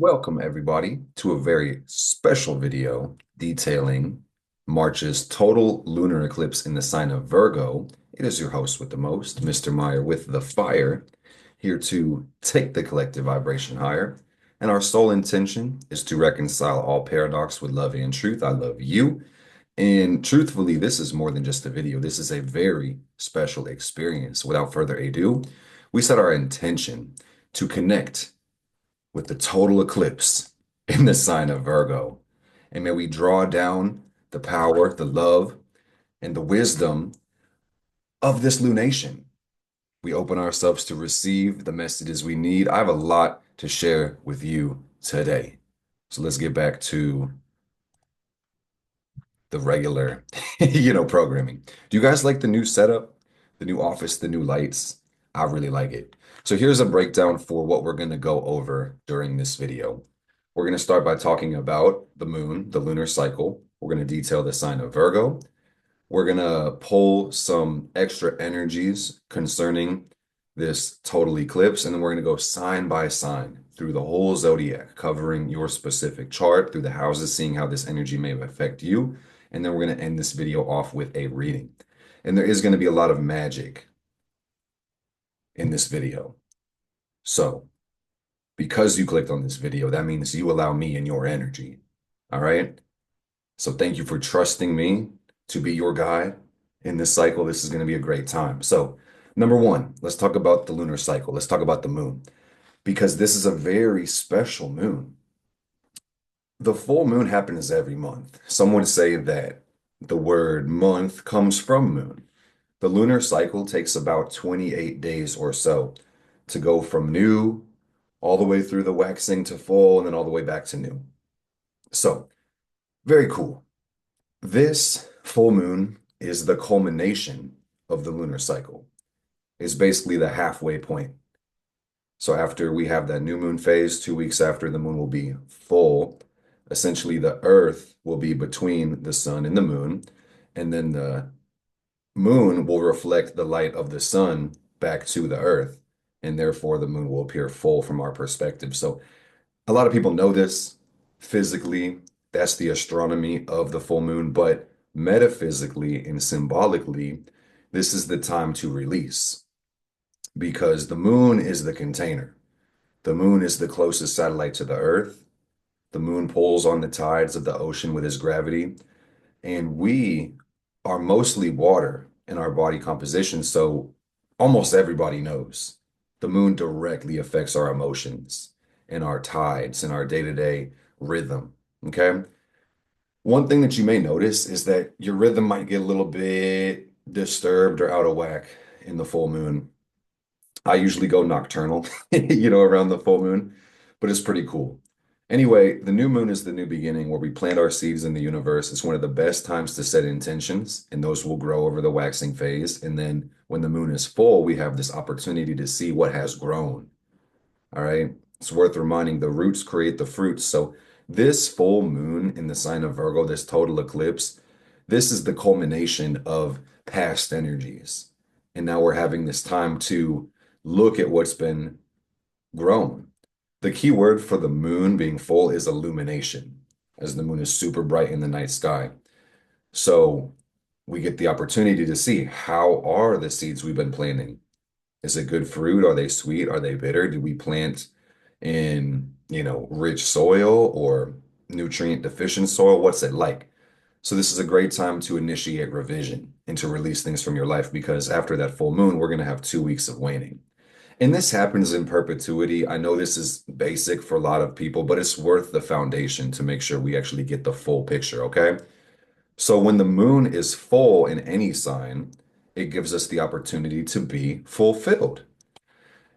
Welcome, everybody, to a very special video detailing March's total lunar eclipse in the sign of Virgo. It is your host with the most, Mr. Meyer with the fire, here to take the collective vibration higher. And our sole intention is to reconcile all paradox with love and truth. I love you. And truthfully, this is more than just a video. This is a very special experience. Without further ado, we set our intention to connect with the total eclipse in the sign of Virgo. And may we draw down the power, the love, and the wisdom of this lunation. We open ourselves to receive the messages we need. I have a lot to share with you today. So let's get back to the regular, programming. Do you guys like the new setup, the new office, the new lights? I really like it. So here's a breakdown for what we're going to go over during this video. We're going to start by talking about the moon, the lunar cycle. We're going to detail the sign of Virgo. We're going to pull some extra energies concerning this total eclipse, and then we're going to go sign by sign through the whole zodiac, covering your specific chart through the houses, seeing how this energy may affect you. And then we're going to end this video off with a reading. And there is going to be a lot of magic in this video. So, because you clicked on this video, that means you allow me in your energy. All right? So thank you for trusting me to be your guide in this cycle. This is going to be a great time. So, number one, let's talk about the lunar cycle. Let's talk about the moon, because this is a very special moon. The full moon happens every month. Some would say that the word month comes from moon. The lunar cycle takes about 28 days or so to go from new all the way through the waxing to full and then all the way back to new. So, very cool. This full moon is the culmination of the lunar cycle. It's basically the halfway point. So after we have that new moon phase, 2 weeks after, the moon will be full. Essentially, the earth will be between the sun and the moon, and then the moon will reflect the light of the sun back to the earth, and therefore the moon will appear full from our perspective. So a lot of people know this physically. That's the astronomy of the full moon, but metaphysically and symbolically, this is the time to release because the moon is the container. The moon is the closest satellite to the earth. The moon pulls on the tides of the ocean with its gravity, and we are mostly water in our body composition. So almost everybody knows the moon directly affects our emotions and our tides and our day-to-day rhythm. Okay. One thing that you may notice is that your rhythm might get a little bit disturbed or out of whack in the full moon. I usually go nocturnal, around the full moon, but it's pretty cool. Anyway, the new moon is the new beginning where we plant our seeds in the universe. It's one of the best times to set intentions, and those will grow over the waxing phase. And then when the moon is full, we have this opportunity to see what has grown. All right. It's worth reminding the roots create the fruits. So this full moon in the sign of Virgo, this total eclipse, this is the culmination of past energies. And now we're having this time to look at what's been grown. The key word for the moon being full is illumination, as the moon is super bright in the night sky. So we get the opportunity to see, how are the seeds we've been planting? Is it good fruit? Are they sweet? Are they bitter? Do we plant in, rich soil or nutrient deficient soil? What's it like? So this is a great time to initiate revision and to release things from your life, because after that full moon, we're going to have 2 weeks of waning. And this happens in perpetuity. I know this is basic for a lot of people, but it's worth the foundation to make sure we actually get the full picture, okay? So when the moon is full in any sign, it gives us the opportunity to be fulfilled.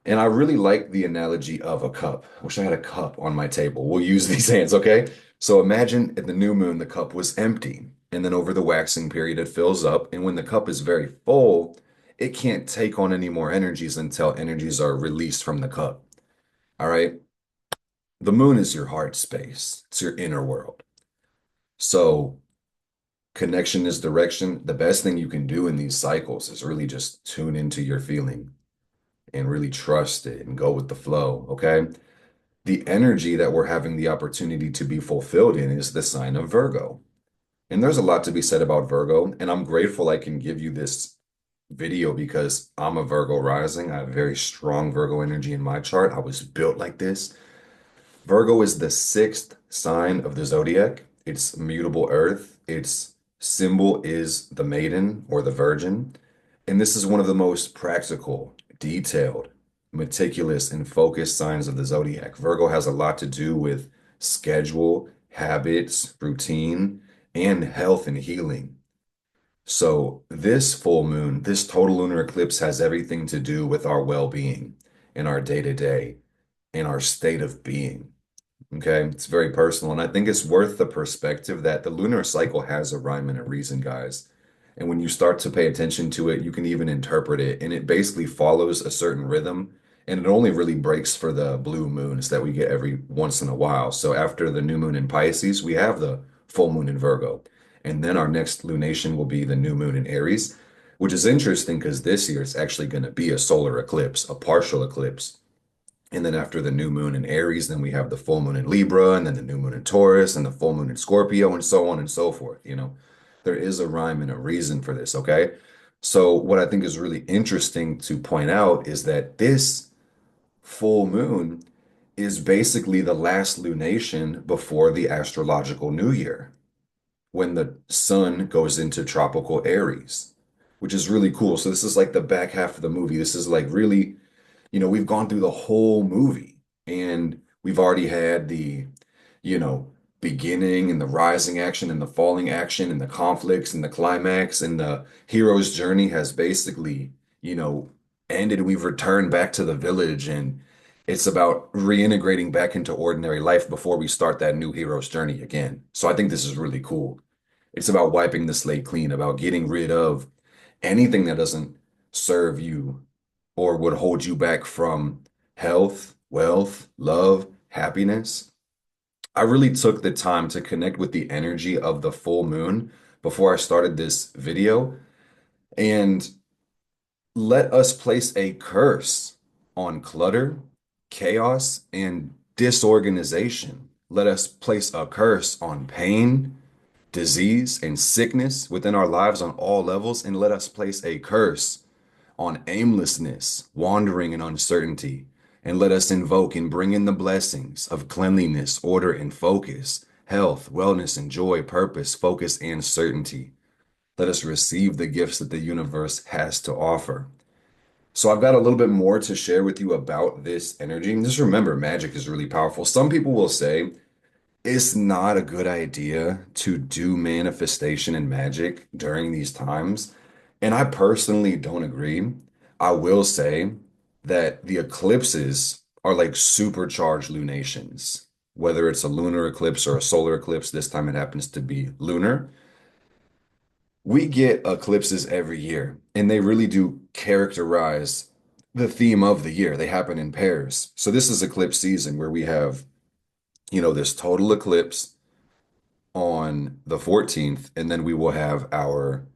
And I really like the analogy of a cup. I wish I had a cup on my table. We'll use these hands, okay? So imagine at the new moon, the cup was empty. And then over the waxing period, it fills up. And when the cup is very full, it can't take on any more energies until energies are released from the cup. All right? The moon is your heart space, it's your inner world. So connection is direction. The best thing you can do in these cycles is really just tune into your feeling and really trust it and go with the flow, okay? the energy that we're having the opportunity to be fulfilled in is the sign of Virgo. And there's a lot to be said about Virgo, and I'm grateful I can give you this video because I'm a Virgo rising. I have very strong Virgo energy in my chart. I was built like this. Virgo is the sixth sign of the zodiac. It's mutable earth. Its symbol is the maiden or the virgin. And this is one of the most practical, detailed, meticulous, and focused signs of the zodiac. Virgo has a lot to do with schedule, habits, routine, and health and healing. So, this full moon, this total lunar eclipse has everything to do with our well-being in our day-to-day, in our state of being. Okay, it's very personal, and I think it's worth the perspective that the lunar cycle has a rhyme and a reason, guys. And when you start to pay attention to it, you can even interpret it, and it basically follows a certain rhythm, and it only really breaks for the blue moons that we get every once in a while. So after the new moon in Pisces, we have the full moon in Virgo, and then our next lunation will be the new moon in Aries, which is interesting because this year it's actually going to be a solar eclipse, a partial eclipse. And then after the new moon in Aries, then we have the full moon in Libra, and then the new moon in Taurus, and the full moon in Scorpio, and so on and so forth. There is a rhyme and a reason for this, okay? So, what I think is really interesting to point out is that this full moon is basically the last lunation before the astrological new year, when the sun goes into tropical Aries, which is really cool. So, this is like the back half of the movie. This is like really we've gone through the whole movie and we've already had the, you know, beginning and the rising action and the falling action and the conflicts and the climax and the hero's journey has basically, you know, ended. We've returned back to the village and it's about reintegrating back into ordinary life before we start that new hero's journey again. So I think this is really cool. It's about wiping the slate clean, about getting rid of anything that doesn't serve you or would hold you back from health, wealth, love, happiness. I really took the time to connect with the energy of the full moon before I started this video and let us place a curse on clutter, chaos, and disorganization. Let us place a curse on pain, disease, and sickness within our lives on all levels, and let us place a curse on aimlessness, wandering, and uncertainty. And let us invoke and bring in the blessings of cleanliness, order, and focus, health, wellness, and joy, purpose, focus, and certainty. Let us receive the gifts that the universe has to offer. So I've got a little bit more to share with you about this energy. And just remember, magic is really powerful. Some people will say, it's not a good idea to do manifestation and magic during these times. And I personally don't agree. I will say that the eclipses are like supercharged lunations. Whether it's a lunar eclipse or a solar eclipse, this time it happens to be lunar. We get eclipses every year, and they really do characterize the theme of the year. They happen in pairs. So this is eclipse season where we have, this total eclipse on the 14th, and then we will have our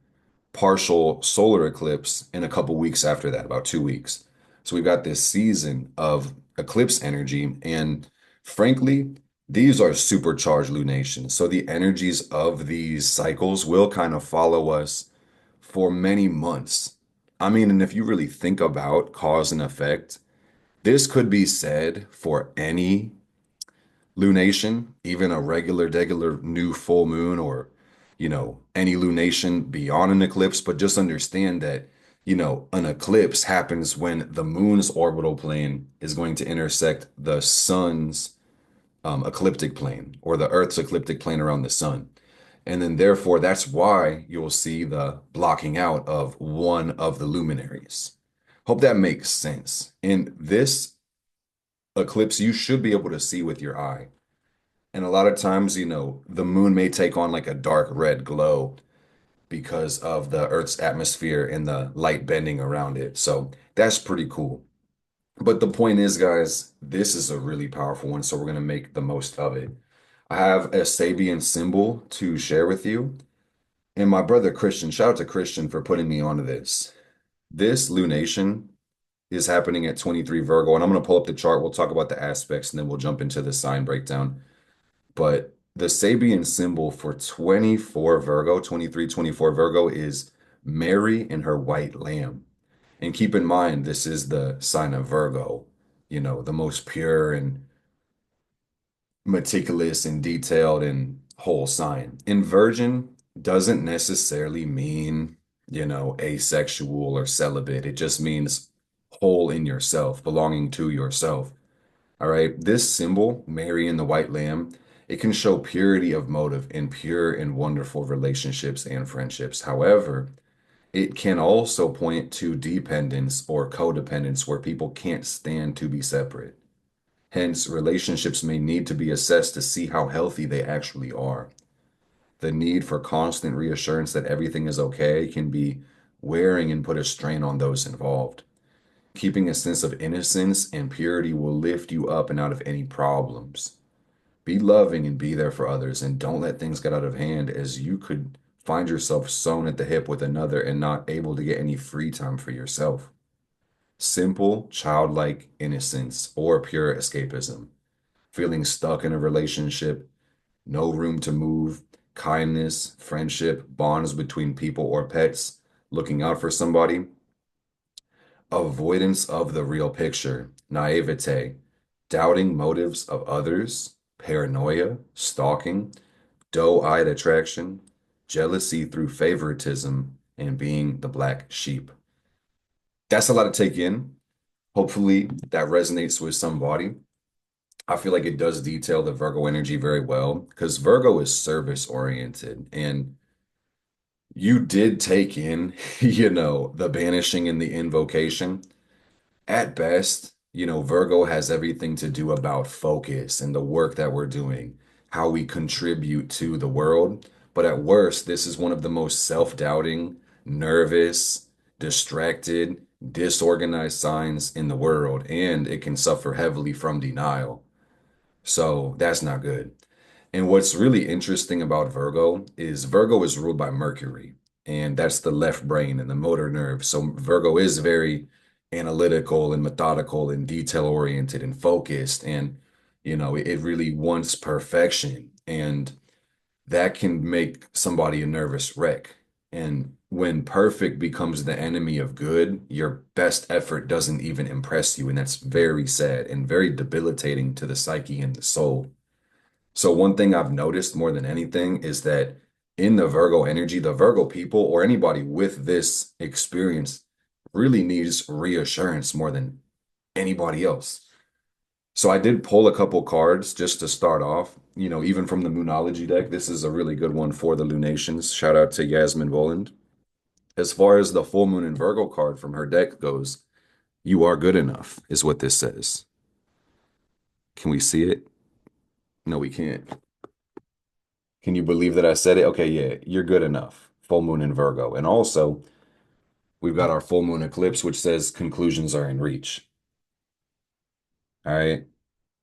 partial solar eclipse in a couple weeks after that, about 2 weeks. So we've got this season of eclipse energy, and frankly, these are supercharged lunations. So the energies of these cycles will kind of follow us for many months. I mean, and if you really think about cause and effect, this could be said for any lunation, even a regular new full moon or, any lunation beyond an eclipse. But just understand that, an eclipse happens when the moon's orbital plane is going to intersect the sun's ecliptic plane or the Earth's ecliptic plane around the sun. And then therefore, that's why you'll see the blocking out of one of the luminaries. Hope that makes sense. In this eclipse, you should be able to see with your eye. And a lot of times, the moon may take on like a dark red glow because of the Earth's atmosphere and the light bending around it. So that's pretty cool. But the point is, guys, this is a really powerful one, so we're going to make the most of it. I have a Sabian symbol to share with you. And my brother Christian, shout out to Christian for putting me onto this. This lunation is happening at 23 Virgo. And I'm going to pull up the chart. We'll talk about the aspects and then we'll jump into the sign breakdown. But the Sabian symbol for 24 Virgo, 23, 24 Virgo is Mary and her white lamb. And keep in mind, this is the sign of Virgo, the most pure and meticulous and detailed and whole sign. And virgin doesn't necessarily mean, asexual or celibate. It just means whole in yourself, belonging to yourself. All right. This symbol, Mary and the white lamb, it can show purity of motive in pure and wonderful relationships and friendships. However, it can also point to dependence or codependence where people can't stand to be separate. Hence, relationships may need to be assessed to see how healthy they actually are. The need for constant reassurance that everything is okay can be wearing and put a strain on those involved. Keeping a sense of innocence and purity will lift you up and out of any problems. Be loving and be there for others, and don't let things get out of hand, as you could find yourself sewn at the hip with another and not able to get any free time for yourself. Simple, childlike innocence or pure escapism. Feeling stuck in a relationship, no room to move, kindness, friendship, bonds between people or pets, looking out for somebody, avoidance of the real picture, naivete, doubting motives of others, paranoia, stalking, doe-eyed attraction, jealousy through favoritism, and being the black sheep. That's a lot to take in. Hopefully that resonates with somebody. I feel like it does detail the Virgo energy very well because Virgo is service oriented and you did take in, the banishing and the invocation. At best, Virgo has everything to do about focus and the work that we're doing, how we contribute to the world. But at worst, this is one of the most self-doubting, nervous, distracted, disorganized signs in the world, and it can suffer heavily from denial. So that's not good. And what's really interesting about Virgo is ruled by Mercury, and that's the left brain and the motor nerve. So Virgo is very analytical and methodical and detail oriented and focused, and it really wants perfection, and that can make somebody a nervous wreck. And when perfect becomes the enemy of good, your best effort doesn't even impress you, and that's very sad and very debilitating to the psyche and the soul. So one thing I've noticed more than anything is that in the Virgo energy, the Virgo people or anybody with this experience really needs reassurance more than anybody else. So I did pull a couple cards just to start off, even from the Moonology deck. This is a really good one for the lunations. Shout out to Yasmin Voland. As far as the full moon and Virgo card from her deck goes, you are good enough, is what this says. Can we see it? No, we can't. Can you believe that I said it? Okay, yeah, you're good enough. Full moon in Virgo. And also, we've got our full moon eclipse, which says conclusions are in reach. All right.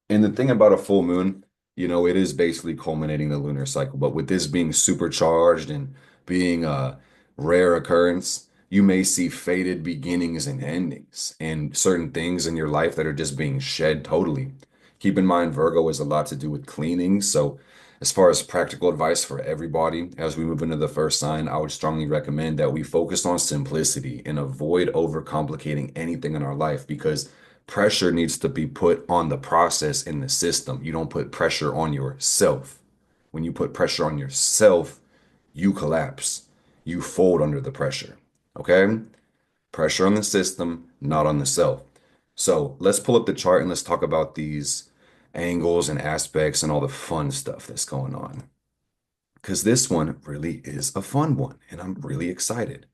And the thing about a full moon, it is basically culminating the lunar cycle. But with this being supercharged and being a rare occurrence, you may see faded beginnings and endings and certain things in your life that are just being shed totally. Keep in mind, Virgo has a lot to do with cleaning. So, as far as practical advice for everybody, as we move into the first sign, I would strongly recommend that we focus on simplicity and avoid overcomplicating anything in our life because pressure needs to be put on the process in the system. You don't put pressure on yourself. When you put pressure on yourself, you collapse. You fold under the pressure. Okay? Pressure on the system, not on the self. So let's pull up the chart and let's talk about these angles and aspects and all the fun stuff that's going on. Because this one really is a fun one, and I'm really excited.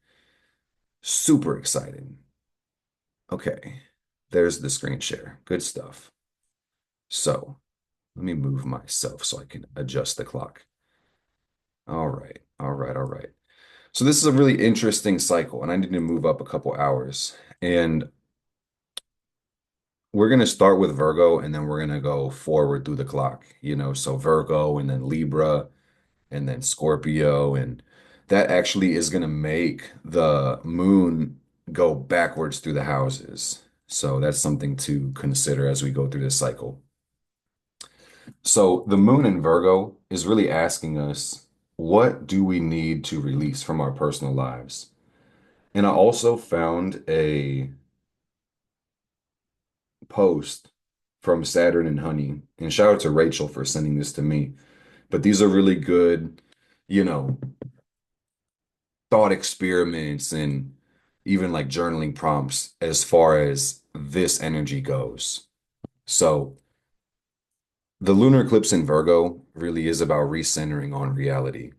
Super excited. Okay, there's the screen share. Good stuff. So let me move myself so I can adjust the clock. All right, all right, all right. So this is a really interesting cycle, and I need to move up a couple hours. And we're going to start with Virgo, and then we're going to go forward through the clock, so Virgo and then Libra and then Scorpio. And that actually is going to make the moon go backwards through the houses. So that's something to consider as we go through this cycle. So the moon in Virgo is really asking us, what do we need to release from our personal lives? And I also found a post from Saturn and Honey, and shout out to Rachel for sending this to me. But these are really good, you know, thought experiments and even like journaling prompts as far as this energy goes. So the lunar eclipse in Virgo really is about recentering on reality,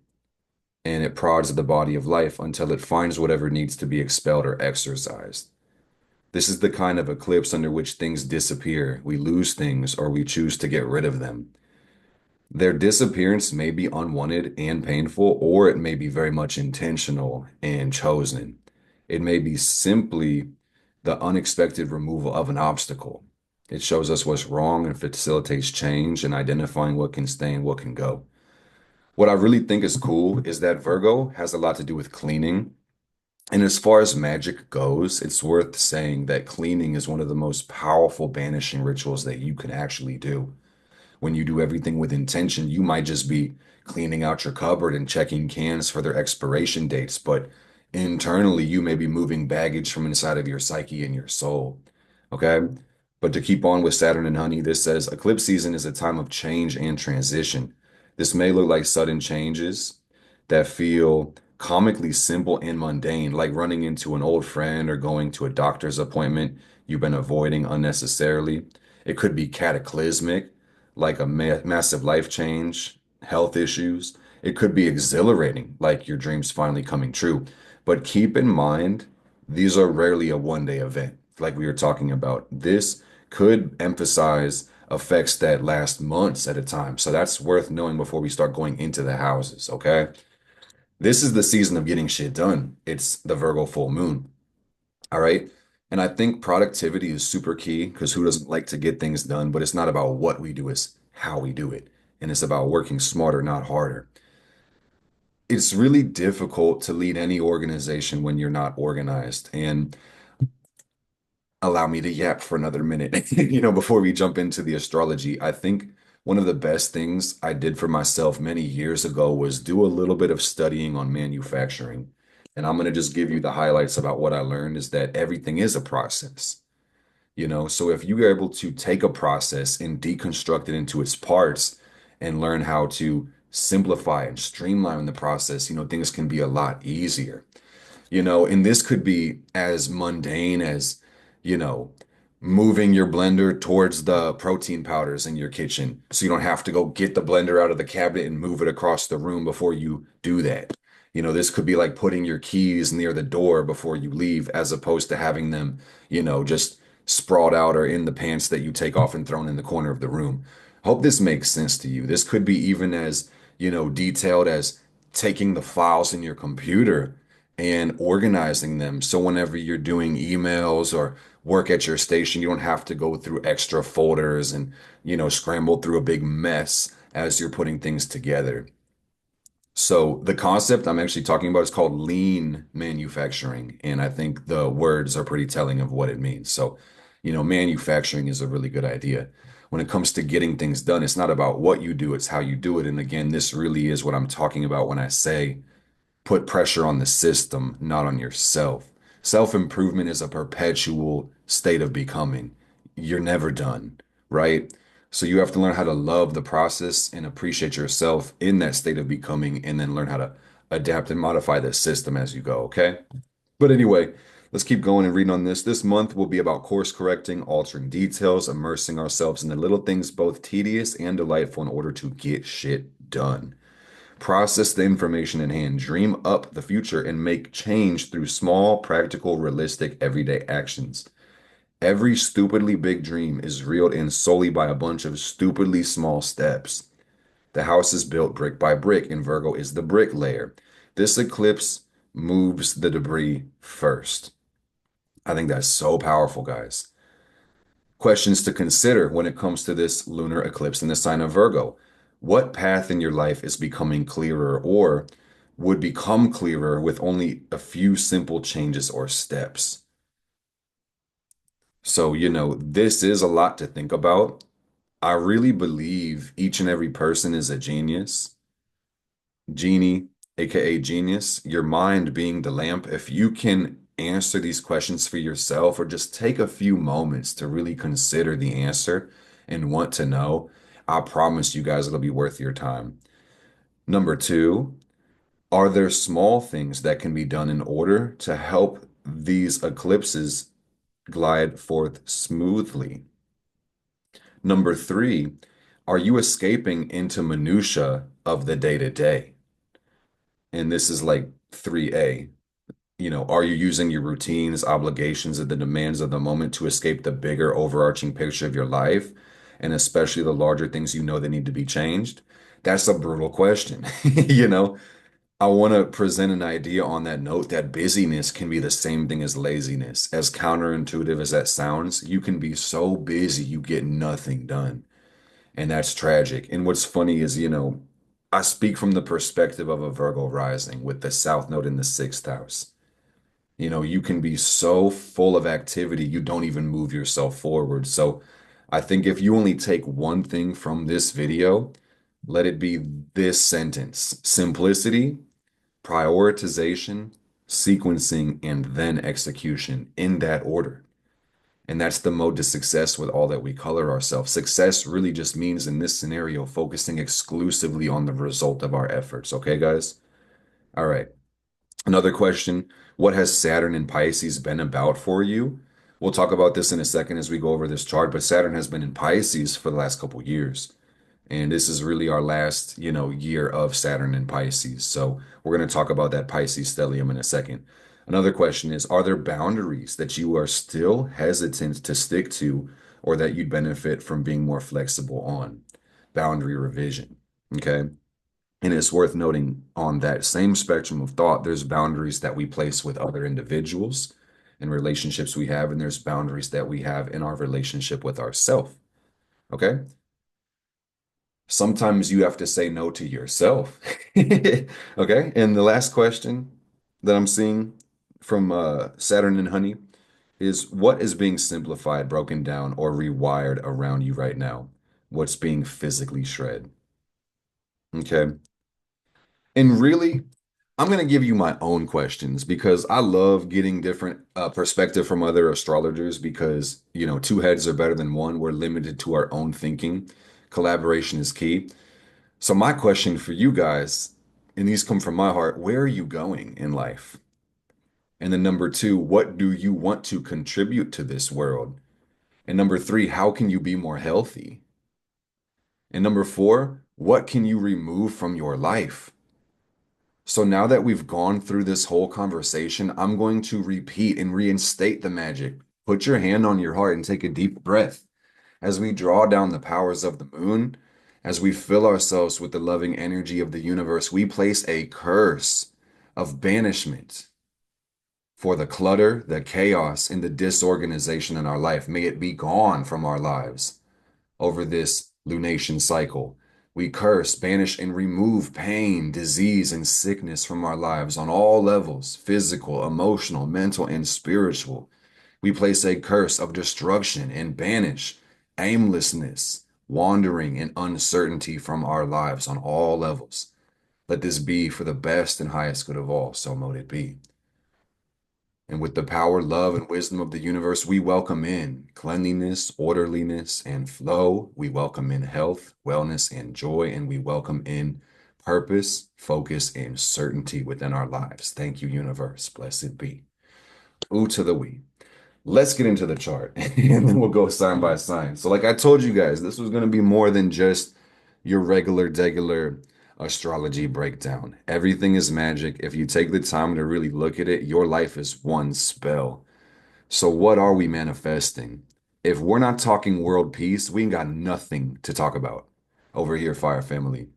and it prods at the body of life until it finds whatever needs to be expelled or exorcised. This is the kind of eclipse under which things disappear, we lose things, or we choose to get rid of them. Their disappearance may be unwanted and painful, or it may be very much intentional and chosen. It may be simply the unexpected removal of an obstacle. It shows us what's wrong and facilitates change and identifying what can stay and what can go. What I really think is cool is that Virgo has a lot to do with cleaning. And as far as magic goes, it's worth saying that cleaning is one of the most powerful banishing rituals that you can actually do. When you do everything with intention, you might just be cleaning out your cupboard and checking cans for their expiration dates, but internally, you may be moving baggage from inside of your psyche and your soul. Okay? But to keep on with Saturn and Honey, this says eclipse season is a time of change and transition. This may look like sudden changes that feel comically simple and mundane, like running into an old friend or going to a doctor's appointment you've been avoiding unnecessarily. It could be cataclysmic, like a massive life change, health issues. It could be exhilarating, like your dreams finally coming true. But keep in mind, these are rarely a one-day event, like we were talking about. This could emphasize effects that last months at a time. So that's worth knowing before we start going into the houses, okay? This is the season of getting shit done. It's the Virgo full moon. All right. And I think productivity is super key because who doesn't like to get things done? But it's not about what we do, it's how we do it. And it's about working smarter, not harder. It's really difficult to lead any organization when you're not organized. And allow me to yap for another minute, before we jump into the astrology. I think one of the best things I did for myself many years ago was do a little bit of studying on manufacturing. And I'm going to just give you the highlights about what I learned is that everything is a process. So if you're able to take a process and deconstruct it into its parts and learn how to simplify and streamline the process, things can be a lot easier. And this could be as mundane as, you know, moving your blender towards the protein powders in your kitchen so you don't have to go get the blender out of the cabinet and move it across the room before you do that. This could be like putting your keys near the door before you leave, as opposed to having them, just sprawled out or in the pants that you take off and thrown in the corner of the room. Hope this makes sense to you. This could be even as, detailed as taking the files in your computer and organizing them. So whenever you're doing emails or work at your station, you don't have to go through extra folders and, scramble through a big mess as you're putting things together. So the concept I'm actually talking about is called lean manufacturing, and I think the words are pretty telling of what it means. So, manufacturing is a really good idea. When it comes to getting things done, it's not about what you do, it's how you do it. And again, this really is what I'm talking about when I say put pressure on the system, not on yourself. Self-improvement is a perpetual state of becoming. You're never done, right? So you have to learn how to love the process and appreciate yourself in that state of becoming, and then learn how to adapt and modify the system as you go, okay? But anyway, let's keep going and reading on this. This month will be about course correcting, altering details, immersing ourselves in the little things, both tedious and delightful, in order to get shit done. Process the information in hand, dream up the future, and make change through small, practical, realistic, everyday actions. Every stupidly big dream is reeled in solely by a bunch of stupidly small steps. The house is built brick by brick, and Virgo is the bricklayer. This eclipse moves the debris first. I think that's so powerful, guys. Questions to consider when it comes to this lunar eclipse in the sign of Virgo. What path in your life is becoming clearer or would become clearer with only a few simple changes or steps? So, this is a lot to think about. I really believe each and every person is a genius, genie, aka genius, your mind being the lamp. If you can answer these questions for yourself or just take a few moments to really consider the answer and want to know, I promise you guys it'll be worth your time. Number two, are there small things that can be done in order to help these eclipses glide forth smoothly? Number three, are you escaping into minutia of the day to day? And this is like 3A. Are you using your routines, obligations, and the demands of the moment to escape the bigger overarching picture of your life, and especially the larger things that need to be changed? That's a brutal question. You know, I want to present an idea on that note that busyness can be the same thing as laziness. As counterintuitive as that sounds, you can be so busy you get nothing done. And that's tragic. And what's funny is, I speak from the perspective of a Virgo rising with the South Node in the sixth house. You can be so full of activity, you don't even move yourself forward. So I think if you only take one thing from this video, let it be this sentence: simplicity, prioritization, sequencing, and then execution in that order. And that's the mode to success with all that we color ourselves. Success really just means in this scenario, focusing exclusively on the result of our efforts. Okay, guys? All right. Another question: what has Saturn in Pisces been about for you? We'll talk about this in a second as we go over this chart, but Saturn has been in Pisces for the last couple years. And this is really our last, year of Saturn in Pisces. So we're going to talk about that Pisces stellium in a second. Another question is, are there boundaries that you are still hesitant to stick to or that you'd benefit from being more flexible on? Boundary revision. Okay. And it's worth noting on that same spectrum of thought, there's boundaries that we place with other individuals and relationships we have, and there's boundaries that we have in our relationship with ourselves. Okay. Sometimes you have to say no to yourself. Okay. And the last question that I'm seeing from Saturn and Honey is, what is being simplified, broken down, or rewired around you right now? What's being physically shred? Okay. And really, I'm going to give you my own questions because I love getting different perspective from other astrologers because, two heads are better than one. We're limited to our own thinking. Collaboration is key. So my question for you guys, and these come from my heart: where are you going in life? And then number two, what do you want to contribute to this world? And number three, how can you be more healthy? And number four, what can you remove from your life? So now that we've gone through this whole conversation, I'm going to repeat and reinstate the magic. Put your hand on your heart and take a deep breath as we draw down the powers of the moon, as we fill ourselves with the loving energy of the universe. We place a curse of banishment for the clutter, the chaos, and the disorganization in our life. May it be gone from our lives over this lunation cycle. We curse, banish, and remove pain, disease, and sickness from our lives on all levels: physical, emotional, mental, and spiritual. We place a curse of destruction and banish aimlessness, wandering, and uncertainty from our lives on all levels. Let this be for the best and highest good of all, so mote it be. And with the power, love, and wisdom of the universe, we welcome in cleanliness, orderliness, and flow. We welcome in health, wellness, and joy. And we welcome in purpose, focus, and certainty within our lives. Thank you, universe. Blessed be. Ooh to the we. Let's get into the chart and then we'll go sign by sign. So, like I told you guys, this was going to be more than just your regular, degular astrology breakdown. Everything is magic. If you take the time to really look at it, your life is one spell. So, what are we manifesting? If we're not talking world peace, we ain't got nothing to talk about over here, Fire Family.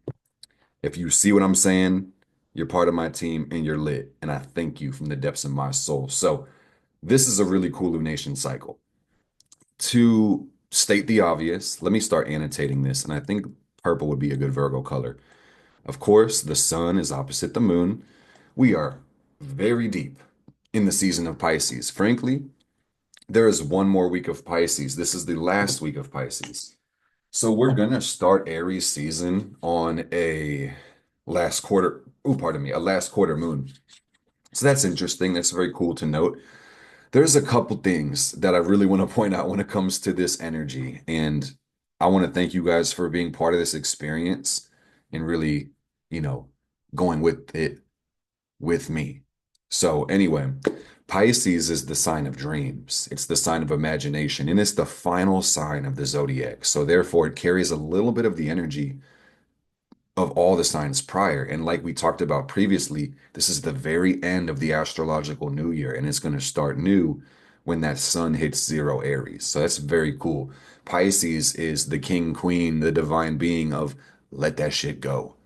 If you see what I'm saying, you're part of my team and you're lit. And I thank you from the depths of my soul. So, this is a really cool lunation cycle. To state the obvious, let me start annotating this, and I think purple would be a good Virgo color. Of course, the sun is opposite the moon. We are very deep in the season of Pisces. Frankly, there is one more week of Pisces. This is the last week of Pisces. So we're gonna start Aries season on a last quarter, oh, pardon me, a last quarter moon. So that's interesting. That's very cool to note. There's a couple things that I really want to point out when it comes to this energy. And I want to thank you guys for being part of this experience and really, you know, going with it with me. So, anyway, Pisces is the sign of dreams, it's the sign of imagination, and it's the final sign of the zodiac. So, therefore, it carries a little bit of the energy of all the signs prior. And like we talked about previously, this is the very end of the astrological new year, and it's going to start new when that sun hits zero Aries. So that's very cool. Pisces is the king, queen, the divine being of let that shit go,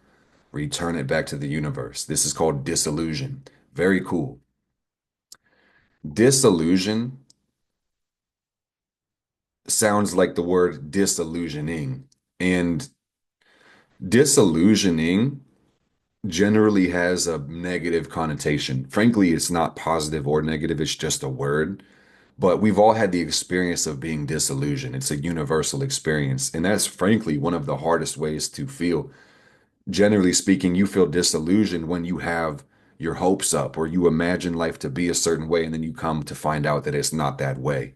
return it back to the universe. This is called disillusion. Very cool. Disillusion sounds like the word disillusioning, and disillusioning generally has a negative connotation. Frankly, it's not positive or negative, it's just a word. But we've all had the experience of being disillusioned. It's a universal experience. And that's frankly one of the hardest ways to feel. Generally speaking, you feel disillusioned when you have your hopes up or you imagine life to be a certain way and then you come to find out that it's not that way.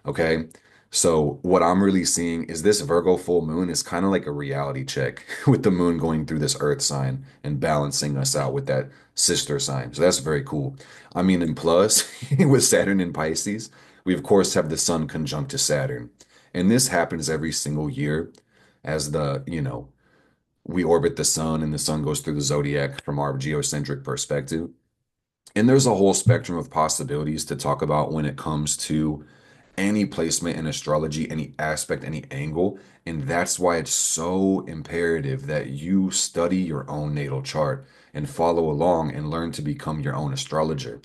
Okay. So what I'm really seeing is this Virgo full moon is kind of like a reality check with the moon going through this earth sign and balancing us out with that sister sign. So that's very cool. I mean, and plus with Saturn in Pisces, we of course have the sun conjunct to Saturn. And this happens every single year as we orbit the sun and the sun goes through the zodiac from our geocentric perspective. And there's a whole spectrum of possibilities to talk about when it comes to any placement in astrology, any aspect, any angle. And that's why it's so imperative that you study your own natal chart and follow along and learn to become your own astrologer.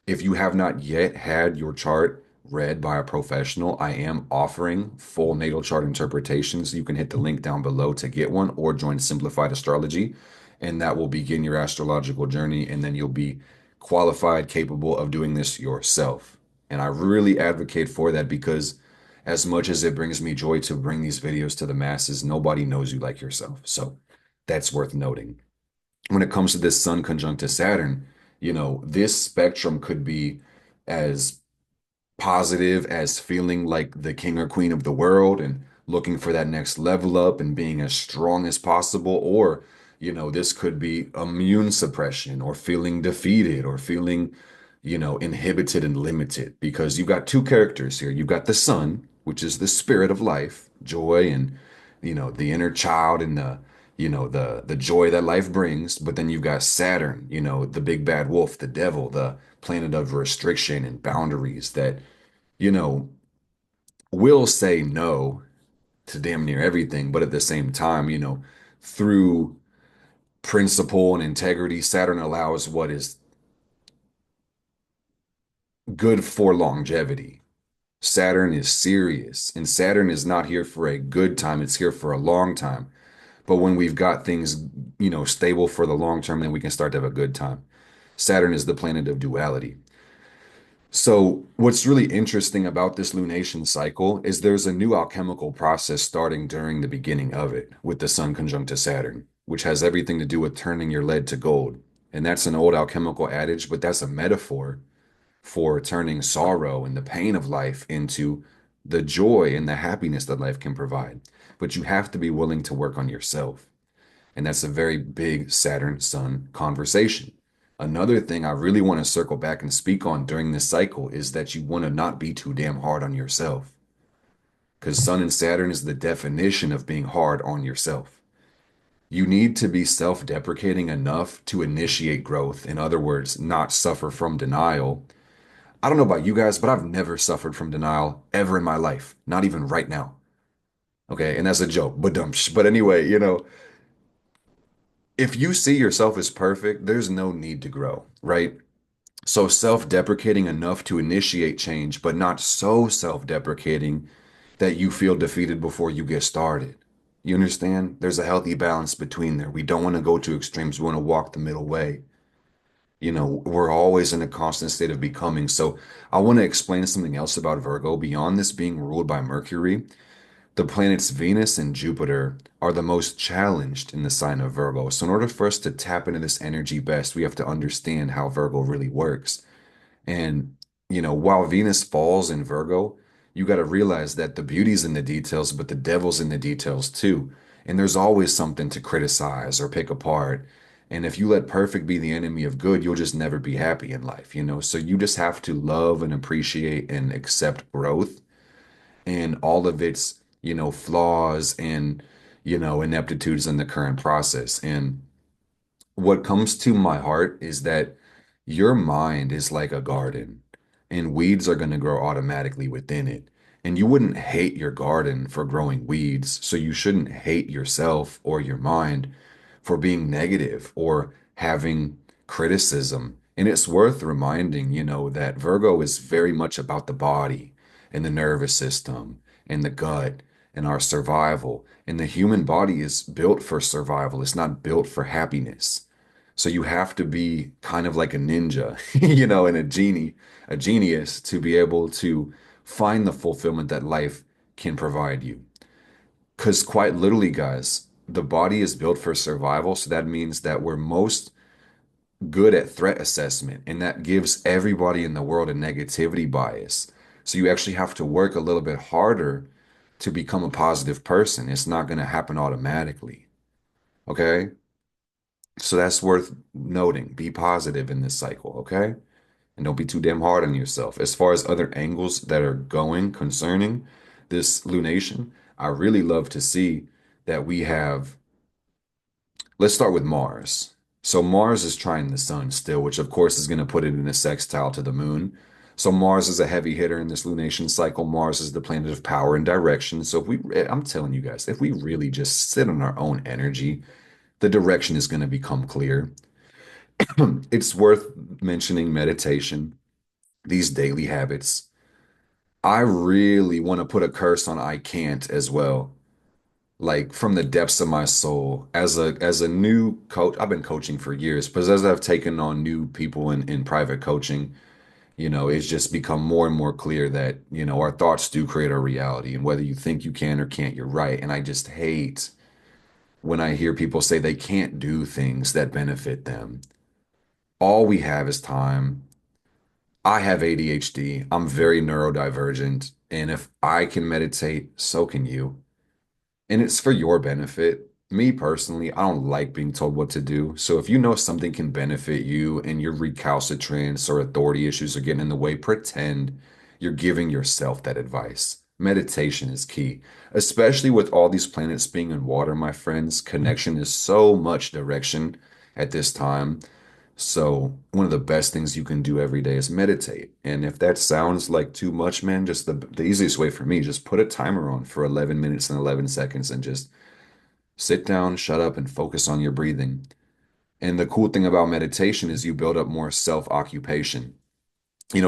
If you have not yet had your chart read by a professional, I am offering full natal chart interpretations. You can hit the link down below to get one or join Simplified Astrology, and that will begin your astrological journey. And then you'll be qualified, capable of doing this yourself. And I really advocate for that because as much as it brings me joy to bring these videos to the masses, nobody knows you like yourself. So that's worth noting when it comes to this sun conjunct to Saturn, this spectrum could be as positive as feeling like the king or queen of the world and looking for that next level up and being as strong as possible. Or, this could be immune suppression or feeling defeated or feeling, inhibited and limited because you've got two characters here. You've got the sun, which is the spirit of life, joy and, the inner child and the joy that life brings. But then you've got Saturn, the big bad wolf, the devil, the planet of restriction and boundaries that you know, will say no to damn near everything, but at the same time, through principle and integrity, Saturn allows what is good for longevity. Saturn is serious, and Saturn is not here for a good time, it's here for a long time. But when we've got things, stable for the long term, then we can start to have a good time. Saturn is the planet of duality. So, what's really interesting about this lunation cycle is there's a new alchemical process starting during the beginning of it with the Sun conjunct to Saturn, which has everything to do with turning your lead to gold. And that's an old alchemical adage, but that's a metaphor for turning sorrow and the pain of life into the joy and the happiness that life can provide. But you have to be willing to work on yourself. And that's a very big Saturn Sun conversation. Another thing I really want to circle back and speak on during this cycle is that you want to not be too damn hard on yourself. Because Sun and Saturn is the definition of being hard on yourself. You need to be self deprecating enough to initiate growth. In other words, not suffer from denial. I don't know about you guys, but I've never suffered from denial ever in my life, not even right now. Okay. And that's a joke, but dumb. But anyway, if you see yourself as perfect, there's no need to grow, right? So self-deprecating enough to initiate change, but not so self-deprecating that you feel defeated before you get started. You understand? There's a healthy balance between there. We don't want to go to extremes. We want to walk the middle way. We're always in a constant state of becoming. So I want to explain something else about Virgo. Beyond this being ruled by Mercury, the planets Venus and Jupiter are the most challenged in the sign of Virgo. So in order for us to tap into this energy best, we have to understand how Virgo really works. And, while Venus falls in Virgo, you got to realize that the beauty's in the details, but the devil's in the details too. And there's always something to criticize or pick apart. And if you let perfect be the enemy of good, you'll just never be happy in life. So you just have to love and appreciate and accept growth and all of its, flaws and, ineptitudes in the current process. And what comes to my heart is that your mind is like a garden, and weeds are going to grow automatically within it. And you wouldn't hate your garden for growing weeds, so you shouldn't hate yourself or your mind for being negative or having criticism. And it's worth reminding, that Virgo is very much about the body and the nervous system and the gut and our survival. And the human body is built for survival, it's not built for happiness. So you have to be kind of like a ninja, and a genius to be able to find the fulfillment that life can provide you. Because quite literally, guys, the body is built for survival. So that means that we're most good at threat assessment, and that gives everybody in the world a negativity bias. So you actually have to work a little bit harder to become a positive person. It's not going to happen automatically. Okay. So that's worth noting. Be positive in this cycle, okay? And don't be too damn hard on yourself. As far as other angles that are going concerning this lunation, I really love to see that we have, let's start with Mars. So Mars is trying the sun still, which of course is going to put it in a sextile to the moon. So Mars is a heavy hitter in this lunation cycle. Mars is the planet of power and direction. So I'm telling you guys, if we really just sit on our own energy, the direction is going to become clear. It's worth mentioning meditation, these daily habits. I really want to put a curse on I can't as well. Like from the depths of my soul. As a new coach, I've been coaching for years, but as I've taken on new people in private coaching, it's just become more and more clear that, our thoughts do create our reality. And whether you think you can or can't, you're right. And I just hate when I hear people say they can't do things that benefit them. All we have is time. I have ADHD. I'm very neurodivergent. And if I can meditate, so can you. And it's for your benefit. Me personally, I don't like being told what to do. So if you know something can benefit you and your recalcitrance or authority issues are getting in the way, pretend you're giving yourself that advice. Meditation is key, especially with all these planets being in water, my friends. Connection is so much direction at this time. So one of the best things you can do every day is meditate. And if that sounds like too much, man, just the easiest way for me, just put a timer on for 11 minutes and 11 seconds and just sit down, shut up, and focus on your breathing. And the cool thing about meditation is you build up more self-occupation.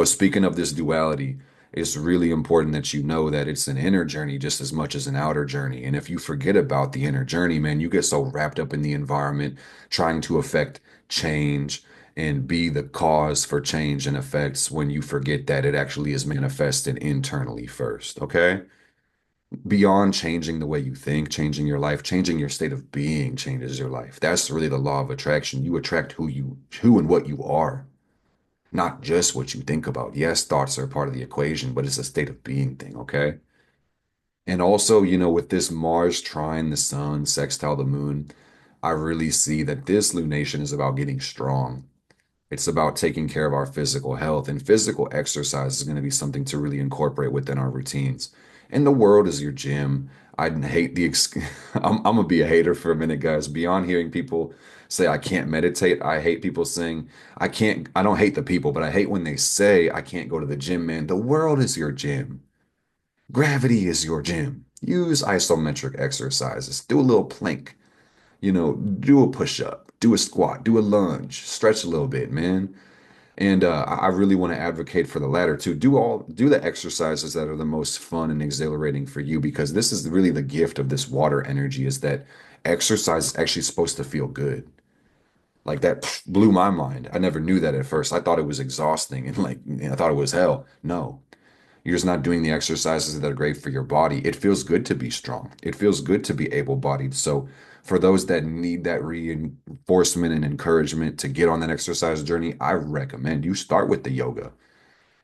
Speaking of this duality, it's really important that you know that it's an inner journey just as much as an outer journey. And if you forget about the inner journey, man, you get so wrapped up in the environment, trying to affect change and be the cause for change and effects when you forget that it actually is manifested internally first. Okay. Beyond changing the way you think, changing your life, changing your state of being changes your life. That's really the law of attraction. You attract who and what you are, not just what you think about. Yes, thoughts are part of the equation, but it's a state of being thing, okay? And also, with this Mars trine the sun, sextile the moon, I really see that this lunation is about getting strong. It's about taking care of our physical health, and physical exercise is going to be something to really incorporate within our routines. And the world is your gym. I hate the ex I'm gonna be a hater for a minute, guys. Beyond hearing people say I can't meditate, I hate people saying I can't, I don't hate the people, but I hate when they say I can't go to the gym, man. The world is your gym. Gravity is your gym. Use isometric exercises. Do a little plank, do a push-up, do a squat, do a lunge, stretch a little bit, man. And I really want to advocate for the latter too. Do the exercises that are the most fun and exhilarating for you, because this is really the gift of this water energy, is that exercise is actually supposed to feel good. Like that blew my mind. I never knew that at first. I thought it was exhausting and like I thought it was hell. No, you're just not doing the exercises that are great for your body. It feels good to be strong. It feels good to be able-bodied. So for those that need that reinforcement and encouragement to get on that exercise journey, I recommend you start with the yoga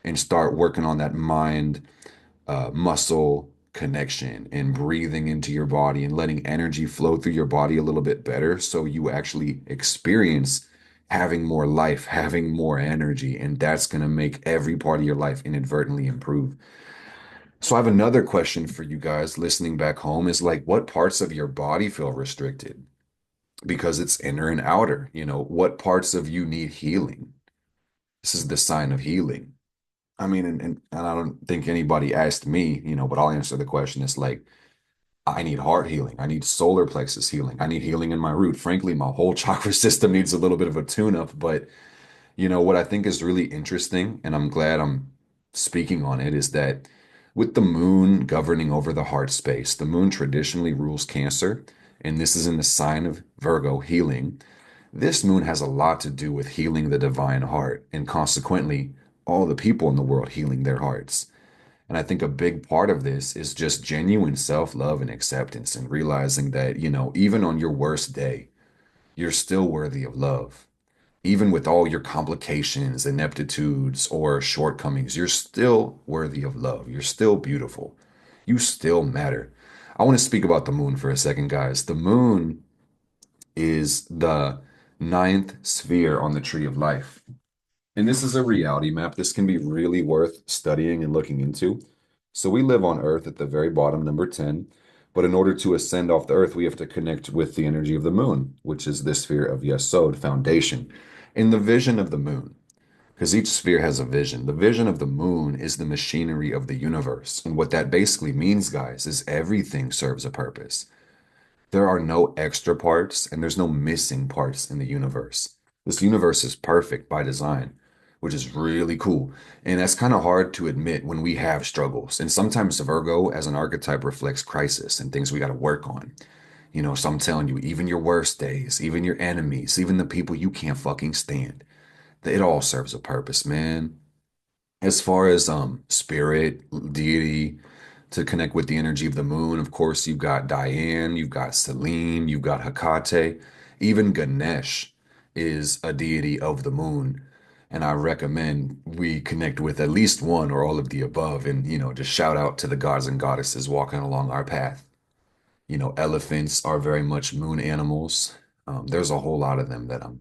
and start working on that mind muscle connection and breathing into your body and letting energy flow through your body a little bit better so you actually experience having more life, having more energy, and that's going to make every part of your life inadvertently improve. So I have another question for you guys listening back home is like what parts of your body feel restricted? Because it's inner and outer, what parts of you need healing? This is the sign of healing. I mean, and I don't think anybody asked me, but I'll answer the question. It's like, I need heart healing. I need solar plexus healing. I need healing in my root. Frankly, my whole chakra system needs a little bit of a tune-up. But, what I think is really interesting, and I'm glad I'm speaking on it, is that with the moon governing over the heart space, the moon traditionally rules Cancer, and this is in the sign of Virgo, healing. This moon has a lot to do with healing the divine heart, and consequently, all the people in the world healing their hearts. And I think a big part of this is just genuine self-love and acceptance and realizing that, even on your worst day, you're still worthy of love. Even with all your complications, ineptitudes, or shortcomings, you're still worthy of love. You're still beautiful. You still matter. I want to speak about the moon for a second, guys. The moon is the ninth sphere on the tree of life. And this is a reality map. This can be really worth studying and looking into. So we live on Earth at the very bottom, number 10. But in order to ascend off the Earth, we have to connect with the energy of the moon, which is the sphere of Yesod, foundation. In the vision of the moon, because each sphere has a vision, the vision of the moon is the machinery of the universe. And what that basically means, guys, is everything serves a purpose. There are no extra parts and there's no missing parts in the universe. This universe is perfect by design, which is really cool. And that's kind of hard to admit when we have struggles. And sometimes Virgo as an archetype reflects crisis and things we got to work on. So I'm telling you, even your worst days, even your enemies, even the people you can't fucking stand, it all serves a purpose, man. As far as spirit, deity, to connect with the energy of the moon, of course, you've got Diane, you've got Selene, you've got Hecate, even Ganesh is a deity of the moon. And I recommend we connect with at least one or all of the above and, just shout out to the gods and goddesses walking along our path. Elephants are very much moon animals. There's a whole lot of them that I'm,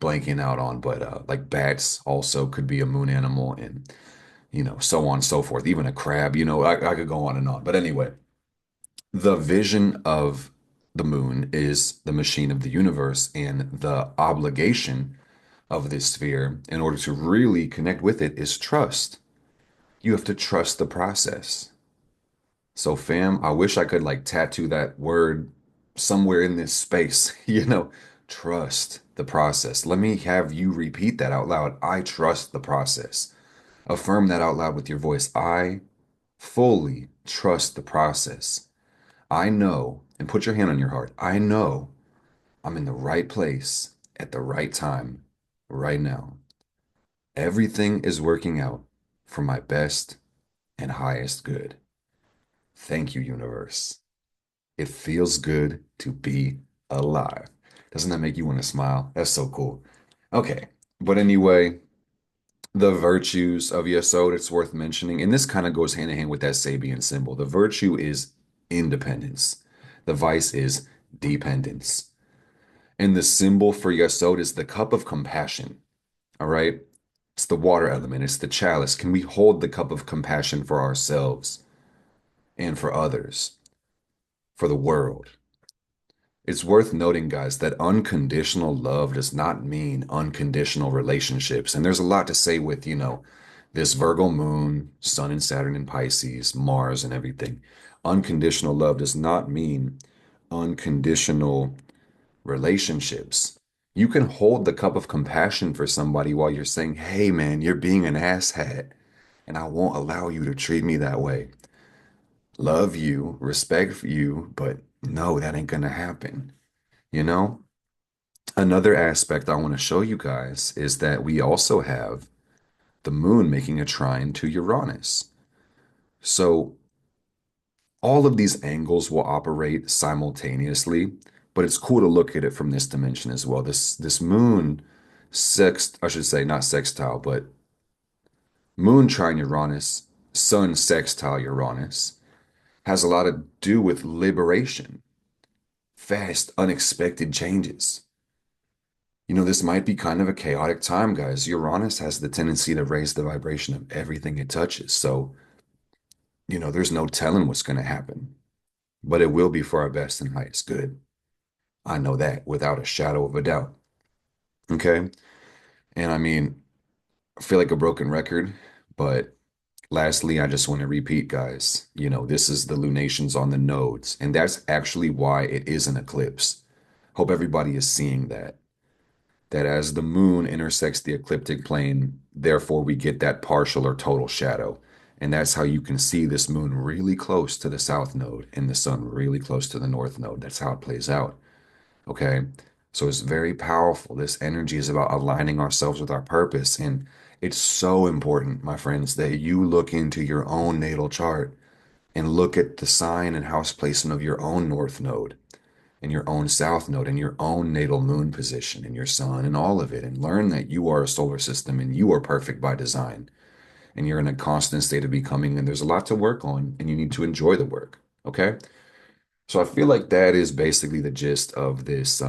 blanking out on, but like bats also could be a moon animal and, so on and so forth. Even a crab, I could go on and on. But anyway, the vision of the moon is the machine of the universe and the obligation of this sphere in order to really connect with it is trust. You have to trust the process. So, fam, I wish I could like tattoo that word somewhere in this space, trust the process. Let me have you repeat that out loud. I trust the process. Affirm that out loud with your voice. I fully trust the process. I know, and put your hand on your heart. I know I'm in the right place at the right time right now. Everything is working out for my best and highest good. Thank you, universe. It feels good to be alive. Doesn't that make you want to smile? That's so cool. Okay. But anyway, the virtues of Yesod, it's worth mentioning. And this kind of goes hand in hand with that Sabian symbol. The virtue is independence. The vice is dependence. And the symbol for Yesod is the cup of compassion. All right. It's the water element. It's the chalice. Can we hold the cup of compassion for ourselves and for others, for the world? It's worth noting, guys, that unconditional love does not mean unconditional relationships. And there's a lot to say with, this Virgo moon, Sun and Saturn and Pisces, Mars and everything. Unconditional love does not mean unconditional relationships. You can hold the cup of compassion for somebody while you're saying, hey, man, you're being an asshat, and I won't allow you to treat me that way. Love you, respect you, but no, that ain't gonna happen, you know? Another aspect I want to show you guys is that we also have the moon making a trine to Uranus. So all of these angles will operate simultaneously, but it's cool to look at it from this dimension as well. This moon I should say not sextile, but moon trine Uranus, sun sextile Uranus has a lot to do with liberation, fast, unexpected changes. This might be kind of a chaotic time, guys. Uranus has the tendency to raise the vibration of everything it touches. So, there's no telling what's going to happen, but it will be for our best and highest good. I know that without a shadow of a doubt. Okay. And I mean, I feel like a broken record, but lastly, I just want to repeat, guys, this is the lunations on the nodes, and that's actually why it is an eclipse. Hope everybody is seeing that as the moon intersects the ecliptic plane, therefore we get that partial or total shadow. And that's how you can see this moon really close to the south node and the sun really close to the north node. That's how it plays out. Okay. So it's very powerful. This energy is about aligning ourselves with our purpose. And it's so important, my friends, that you look into your own natal chart and look at the sign and house placement of your own north node and your own south node and your own natal moon position and your sun and all of it, and learn that you are a solar system and you are perfect by design and you're in a constant state of becoming, and there's a lot to work on and you need to enjoy the work. Okay. So I feel like that is basically the gist of this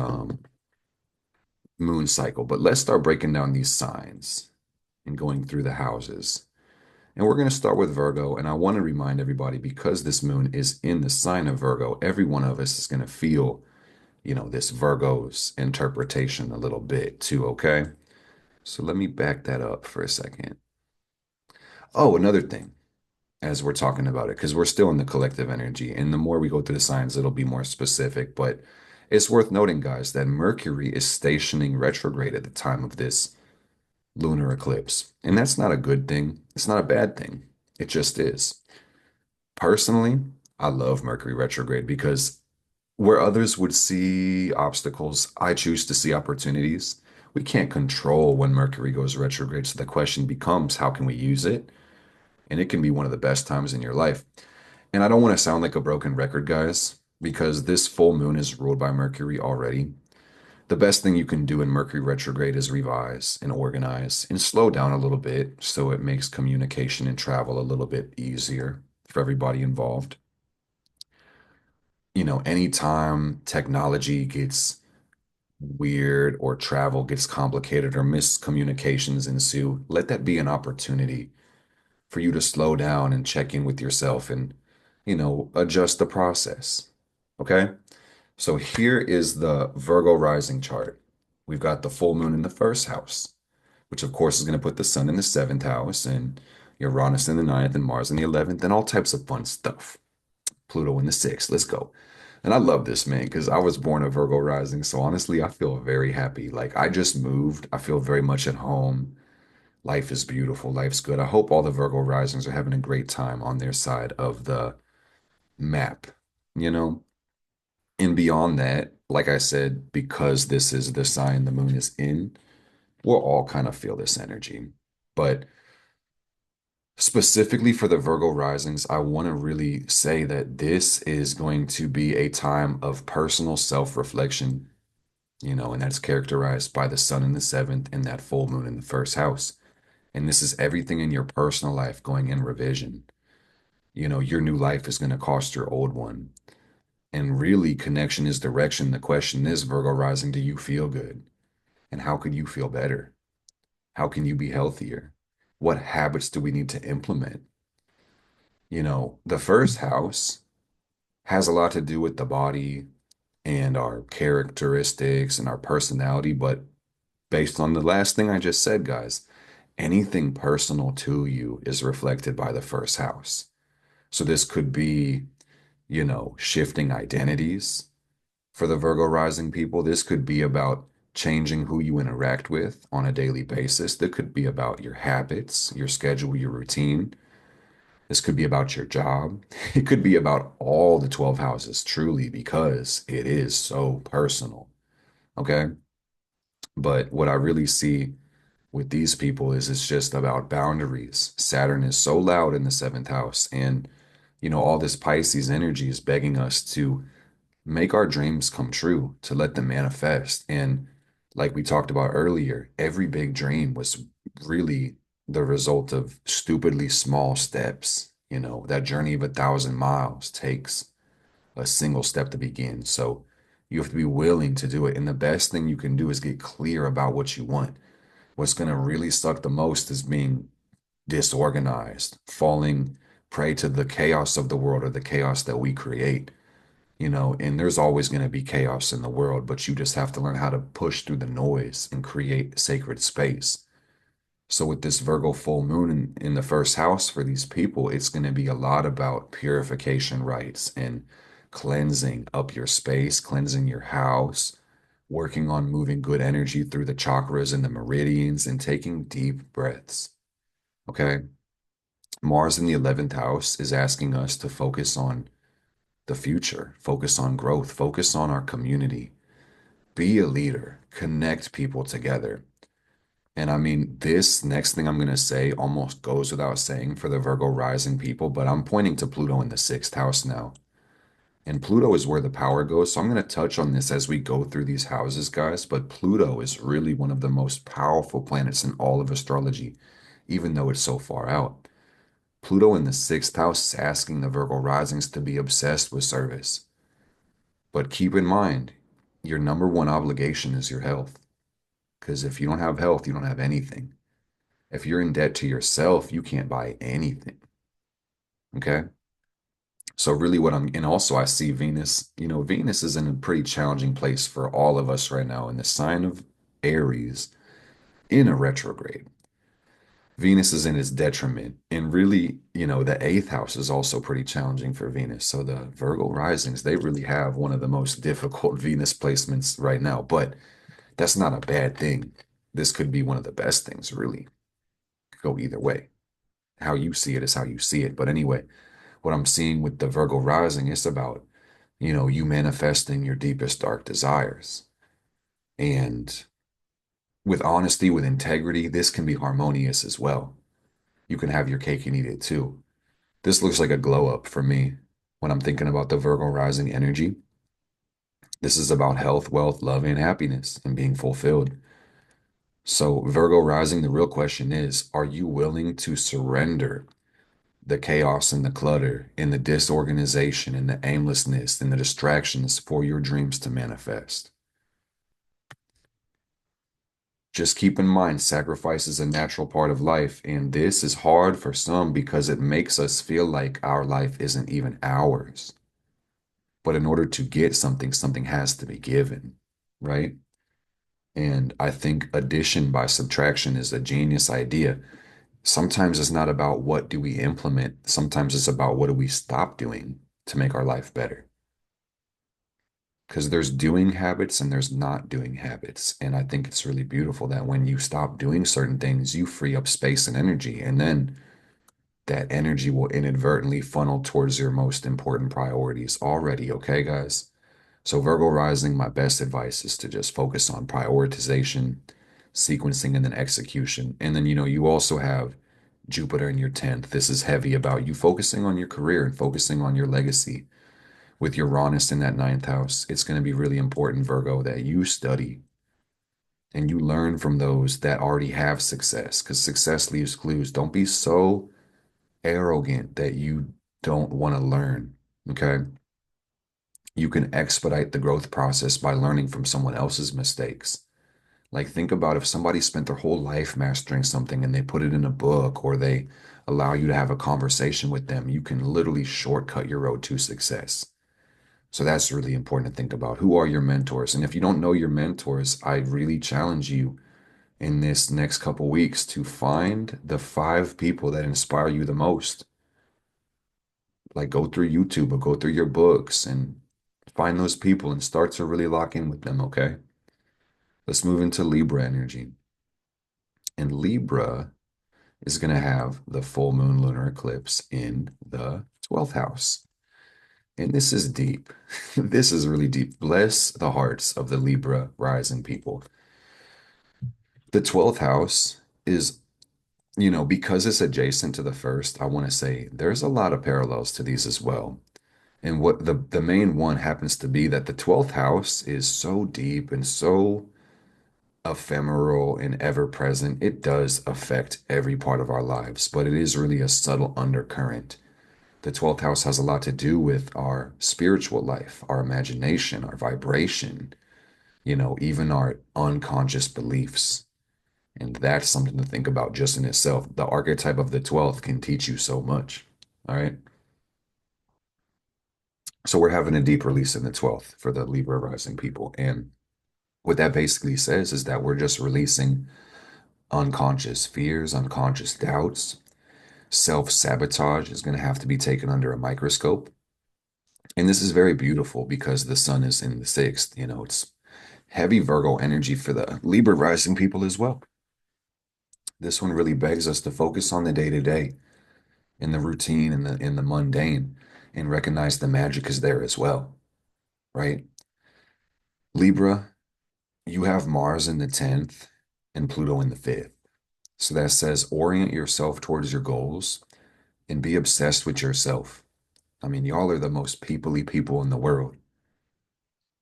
moon cycle. But let's start breaking down these signs and going through the houses. And we're going to start with Virgo. And I want to remind everybody, because this moon is in the sign of Virgo, every one of us is going to feel, this Virgo's interpretation a little bit too, okay? So let me back that up for a second. Oh, another thing, as we're talking about it, because we're still in the collective energy, and the more we go through the signs, it'll be more specific. But it's worth noting, guys, that Mercury is stationing retrograde at the time of this lunar eclipse. And that's not a good thing. It's not a bad thing. It just is. Personally, I love Mercury retrograde because where others would see obstacles, I choose to see opportunities. We can't control when Mercury goes retrograde. So the question becomes, how can we use it? And it can be one of the best times in your life. And I don't want to sound like a broken record, guys, because this full moon is ruled by Mercury already. The best thing you can do in Mercury retrograde is revise and organize and slow down a little bit so it makes communication and travel a little bit easier for everybody involved. Anytime technology gets weird or travel gets complicated or miscommunications ensue, let that be an opportunity for you to slow down and check in with yourself and, adjust the process. Okay? So here is the Virgo rising chart. We've got the full moon in the first house, which of course is going to put the sun in the seventh house and Uranus in the ninth and Mars in the 11th and all types of fun stuff. Pluto in the sixth. Let's go. And I love this, man, because I was born a Virgo rising. So honestly, I feel very happy. Like I just moved. I feel very much at home. Life is beautiful. Life's good. I hope all the Virgo risings are having a great time on their side of the map, you know? And beyond that, like I said, because this is the sign the moon is in, we'll all kind of feel this energy. But specifically for the Virgo risings, I want to really say that this is going to be a time of personal self-reflection, and that's characterized by the sun in the seventh and that full moon in the first house. And this is everything in your personal life going in revision. Your new life is going to cost your old one. And really, connection is direction. The question is, Virgo rising, do you feel good? And how could you feel better? How can you be healthier? What habits do we need to implement? The first house has a lot to do with the body and our characteristics and our personality. But based on the last thing I just said, guys, anything personal to you is reflected by the first house. So this could be, shifting identities for the Virgo rising people. This could be about changing who you interact with on a daily basis. That could be about your habits, your schedule, your routine. This could be about your job. It could be about all the 12 houses, truly, because it is so personal. Okay. But what I really see with these people is it's just about boundaries. Saturn is so loud in the seventh house, and all this Pisces energy is begging us to make our dreams come true, to let them manifest. And like we talked about earlier, every big dream was really the result of stupidly small steps. That journey of 1,000 miles takes a single step to begin. So you have to be willing to do it. And the best thing you can do is get clear about what you want. What's going to really suck the most is being disorganized, falling prey to the chaos of the world or the chaos that we create. And there's always going to be chaos in the world, but you just have to learn how to push through the noise and create sacred space. So with this Virgo full moon in the first house for these people, it's going to be a lot about purification rites and cleansing up your space, cleansing your house, working on moving good energy through the chakras and the meridians and taking deep breaths. Okay. Mars in the 11th house is asking us to focus on the future, focus on growth, focus on our community, be a leader, connect people together. And I mean, this next thing I'm going to say almost goes without saying for the Virgo rising people, but I'm pointing to Pluto in the sixth house now. And Pluto is where the power goes. So I'm going to touch on this as we go through these houses, guys. But Pluto is really one of the most powerful planets in all of astrology, even though it's so far out. Pluto in the sixth house is asking the Virgo risings to be obsessed with service. But keep in mind, your number one obligation is your health. Because if you don't have health, you don't have anything. If you're in debt to yourself, you can't buy anything. Okay. So really and also I see Venus, Venus is in a pretty challenging place for all of us right now in the sign of Aries in a retrograde. Venus is in its detriment. And really, the eighth house is also pretty challenging for Venus. So the Virgo risings, they really have one of the most difficult Venus placements right now. But that's not a bad thing. This could be one of the best things, really. Could go either way. How you see it is how you see it. But anyway, what I'm seeing with the Virgo rising is about, you manifesting your deepest dark desires. And with honesty, with integrity, this can be harmonious as well. You can have your cake and eat it too. This looks like a glow up for me when I'm thinking about the Virgo rising energy. This is about health, wealth, love, and happiness and being fulfilled. So, Virgo rising, the real question is, are you willing to surrender the chaos and the clutter and the disorganization and the aimlessness and the distractions for your dreams to manifest? Just keep in mind, sacrifice is a natural part of life, and this is hard for some because it makes us feel like our life isn't even ours. But in order to get something, something has to be given, right? And I think addition by subtraction is a genius idea. Sometimes it's not about what do we implement. Sometimes it's about what do we stop doing to make our life better. Because there's doing habits and there's not doing habits. And I think it's really beautiful that when you stop doing certain things, you free up space and energy. And then that energy will inadvertently funnel towards your most important priorities already. Okay, guys? So, Virgo rising, my best advice is to just focus on prioritization, sequencing, and then execution. And then, you also have Jupiter in your 10th. This is heavy about you focusing on your career and focusing on your legacy. With Uranus in that ninth house, it's going to be really important, Virgo, that you study and you learn from those that already have success because success leaves clues. Don't be so arrogant that you don't want to learn. Okay. You can expedite the growth process by learning from someone else's mistakes. Like, think about if somebody spent their whole life mastering something and they put it in a book or they allow you to have a conversation with them, you can literally shortcut your road to success. So that's really important to think about. Who are your mentors? And if you don't know your mentors, I really challenge you in this next couple weeks to find the 5 people that inspire you the most. Like, go through YouTube or go through your books and find those people and start to really lock in with them, okay? Let's move into Libra energy. And Libra is going to have the full moon lunar eclipse in the 12th house. And this is deep. This is really deep. Bless the hearts of the Libra rising people. The 12th house is, because it's adjacent to the first, I want to say there's a lot of parallels to these as well. And what the main one happens to be that the 12th house is so deep and so ephemeral and ever present. It does affect every part of our lives, but it is really a subtle undercurrent. The 12th house has a lot to do with our spiritual life, our imagination, our vibration, even our unconscious beliefs. And that's something to think about just in itself. The archetype of the 12th can teach you so much. All right. So we're having a deep release in the 12th for the Libra rising people. And what that basically says is that we're just releasing unconscious fears, unconscious doubts. Self-sabotage is going to have to be taken under a microscope. And this is very beautiful because the sun is in the sixth. It's heavy Virgo energy for the Libra rising people as well. This one really begs us to focus on the day-to-day, in the routine, in the mundane, and recognize the magic is there as well, right? Libra, you have Mars in the 10th and Pluto in the 5th. So that says orient yourself towards your goals and be obsessed with yourself. I mean, y'all are the most peoply people in the world,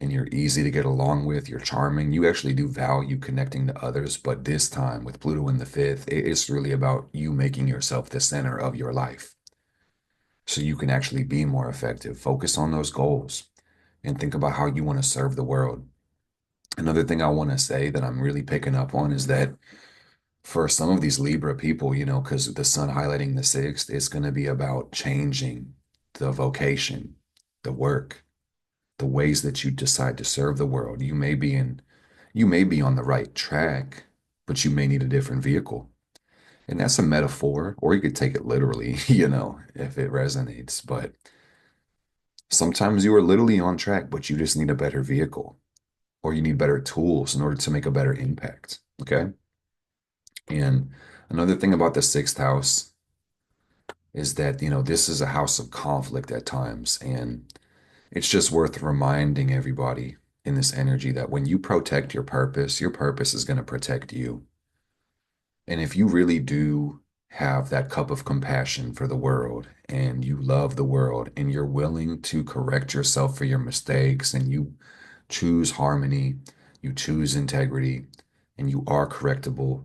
and you're easy to get along with. You're charming. You actually do value connecting to others. But this time with Pluto in the 5th, it's really about you making yourself the center of your life so you can actually be more effective. Focus on those goals and think about how you want to serve the world. Another thing I want to say that I'm really picking up on is that for some of these Libra people, because the sun highlighting the sixth, it's going to be about changing the vocation, the work, the ways that you decide to serve the world. You may be on the right track, but you may need a different vehicle. And that's a metaphor, or you could take it literally, if it resonates. But sometimes you are literally on track, but you just need a better vehicle, or you need better tools in order to make a better impact. Okay. And another thing about the sixth house is that, this is a house of conflict at times. And it's just worth reminding everybody in this energy that when you protect your purpose is going to protect you. And if you really do have that cup of compassion for the world and you love the world and you're willing to correct yourself for your mistakes and you choose harmony, you choose integrity, and you are correctable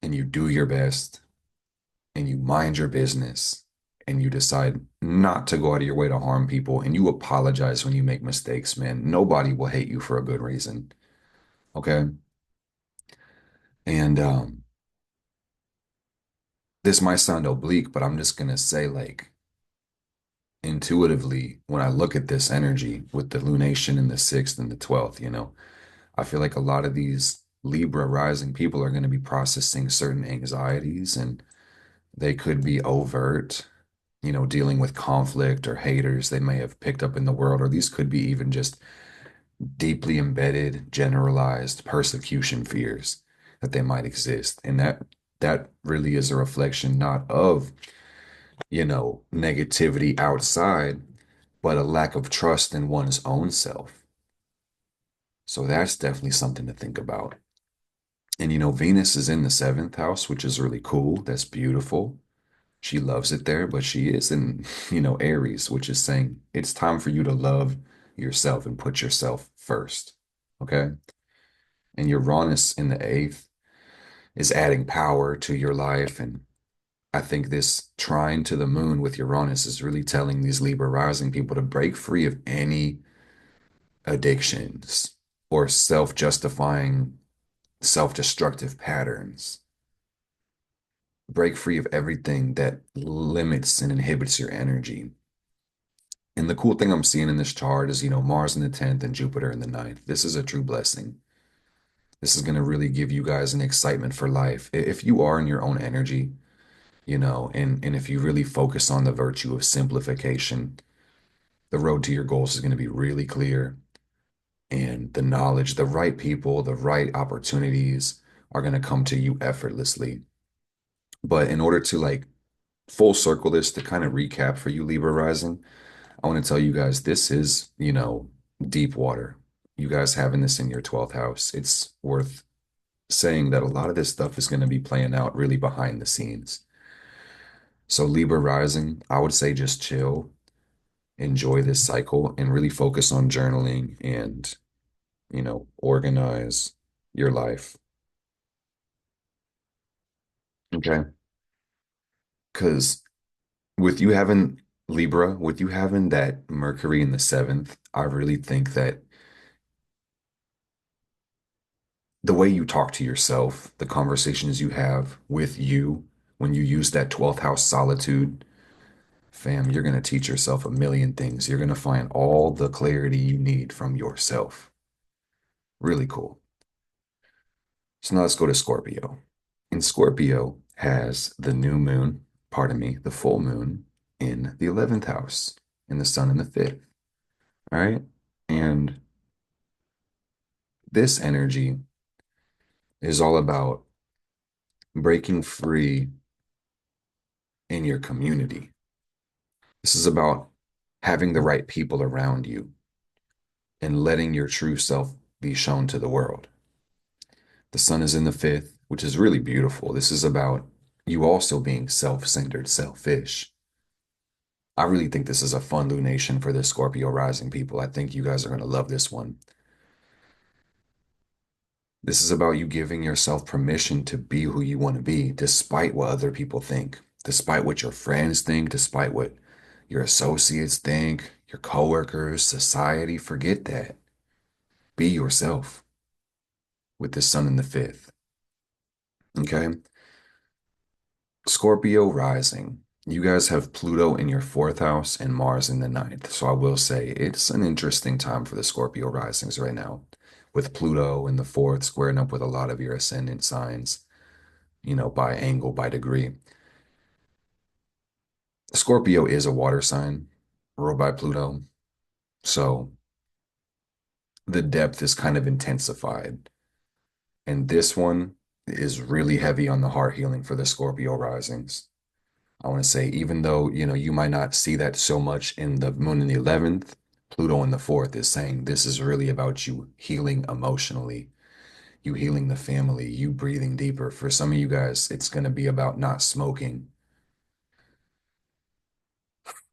and you do your best and you mind your business and you decide not to go out of your way to harm people and you apologize when you make mistakes, man, nobody will hate you for a good reason. Okay. And this might sound oblique, but I'm just gonna say, like, intuitively, when I look at this energy with the lunation in the sixth and the 12th, I feel like a lot of these Libra rising people are going to be processing certain anxieties and they could be overt, dealing with conflict or haters they may have picked up in the world, or these could be even just deeply embedded, generalized persecution fears that they might exist. And that really is a reflection not of, negativity outside, but a lack of trust in one's own self. So that's definitely something to think about. And Venus is in the seventh house, which is really cool. That's beautiful. She loves it there, but she is in, Aries, which is saying it's time for you to love yourself and put yourself first. Okay. And Uranus in the eighth is adding power to your life. And I think this trine to the moon with Uranus is really telling these Libra rising people to break free of any addictions or self-justifying, self-destructive patterns. Break free of everything that limits and inhibits your energy. And the cool thing I'm seeing in this chart is, Mars in the 10th and Jupiter in the ninth. This is a true blessing. This is going to really give you guys an excitement for life. If you are in your own energy, and if you really focus on the virtue of simplification, the road to your goals is going to be really clear. And the knowledge, the right people, the right opportunities are going to come to you effortlessly. But in order to like full circle this to kind of recap for you, Libra rising, I want to tell you guys this is, deep water. You guys having this in your 12th house, it's worth saying that a lot of this stuff is going to be playing out really behind the scenes. So Libra rising, I would say just chill, enjoy this cycle, and really focus on journaling and, organize your life. Okay. Because with you having Libra, with you having that Mercury in the seventh, I really think that the way you talk to yourself, the conversations you have with you, when you use that 12th house solitude, fam, you're going to teach yourself a million things. You're going to find all the clarity you need from yourself. Really cool. So now let's go to Scorpio. And Scorpio has the new moon, pardon me, the full moon in the 11th house and the sun in the fifth. All right. And this energy is all about breaking free in your community. This is about having the right people around you and letting your true self be shown to the world. The sun is in the fifth, which is really beautiful. This is about you also being self-centered, selfish. I really think this is a fun lunation for the Scorpio rising people. I think you guys are going to love this one. This is about you giving yourself permission to be who you want to be, despite what other people think, despite what your friends think, despite what your associates think, your coworkers, society. Forget that. Be yourself with the sun in the fifth. Okay. Scorpio rising. You guys have Pluto in your fourth house and Mars in the ninth. So I will say it's an interesting time for the Scorpio risings right now, with Pluto in the fourth squaring up with a lot of your ascendant signs, by angle, by degree. Scorpio is a water sign ruled by Pluto. So the depth is kind of intensified. And this one is really heavy on the heart healing for the Scorpio risings. I want to say, even though, you might not see that so much in the moon in the 11th, Pluto in the fourth is saying this is really about you healing emotionally, you healing the family, you breathing deeper. For some of you guys, it's going to be about not smoking